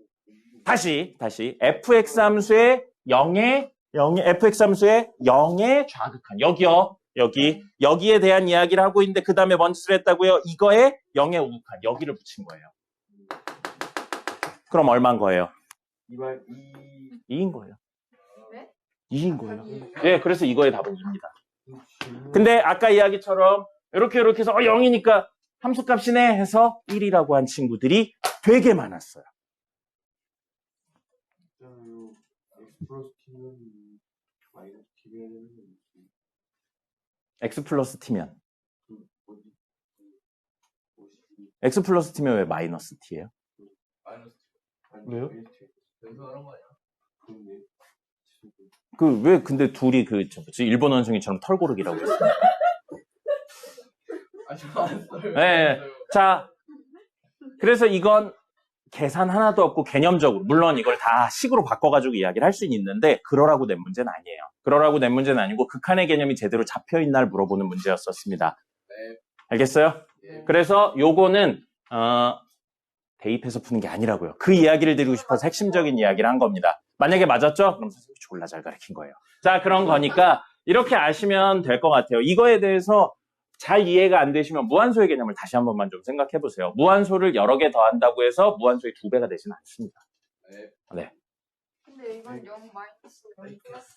다시 fx 함수의 0의 fx 함수의 0의 좌극한 여기요. 여기에 대한 이야기를 하고 있는데 그 다음에 뭔 짓을 했다고요? 이거에 0의 우극한 여기를 붙인 거예요. 그럼 얼마인 거예요? 2인 거예요. 네? 2인 거예요. 네, 그래서 이거의 답은 2입니다. 근데 아까 이야기처럼 이렇게 해서 0이니까 함수값이네 해서 1이라고 한 친구들이 되게 많았어요. x 플러스 t면 x 플러스 t면 왜 마이너스 t예요? 왜요? 변수하는 거 아니야? 왜 근데 둘이 일본 원숭이처럼 털고르기라고 했어요? 저 안 써요. 네. 자, 그래서 이건 계산 하나도 없고 개념적으로, 물론 이걸 다 식으로 바꿔가지고 이야기를 할 수는 있는데 그러라고 낸 문제는 아니에요. 그러라고 낸 문제는 아니고 극한의 개념이 제대로 잡혀있나를 물어보는 문제였었습니다. 네. 알겠어요? 예. 그래서 요거는 대입해서 푸는 게 아니라고요. 그 이야기를 드리고 싶어서 핵심적인 이야기를 한 겁니다. 만약에 맞았죠? 그럼 선생님이 졸라 잘 가르친 거예요. 자, 그런 거니까 이렇게 아시면 될 것 같아요. 이거에 대해서 잘 이해가 안 되시면 무한소의 개념을 다시 한 번만 좀 생각해 보세요. 무한소를 여러 개 더한다고 해서 무한소의 2배가 되지는 않습니다. 네. 네. 근데 이건 0 마이너스 0 플러스.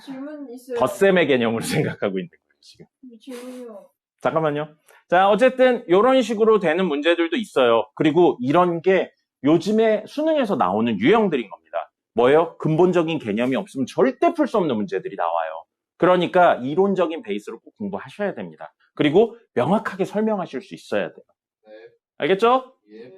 질문 있어요. 덧셈의 개념으로 생각하고 있는 거예요, 지금. 질문이요. 잠깐만요. 자, 어쨌든 이런 식으로 되는 문제들도 있어요. 그리고 이런 게 요즘에 수능에서 나오는 유형들인 겁니다. 뭐예요? 근본적인 개념이 없으면 절대 풀 수 없는 문제들이 나와요. 그러니까 이론적인 베이스로 꼭 공부하셔야 됩니다. 그리고 명확하게 설명하실 수 있어야 돼요. 네. 알겠죠? 예.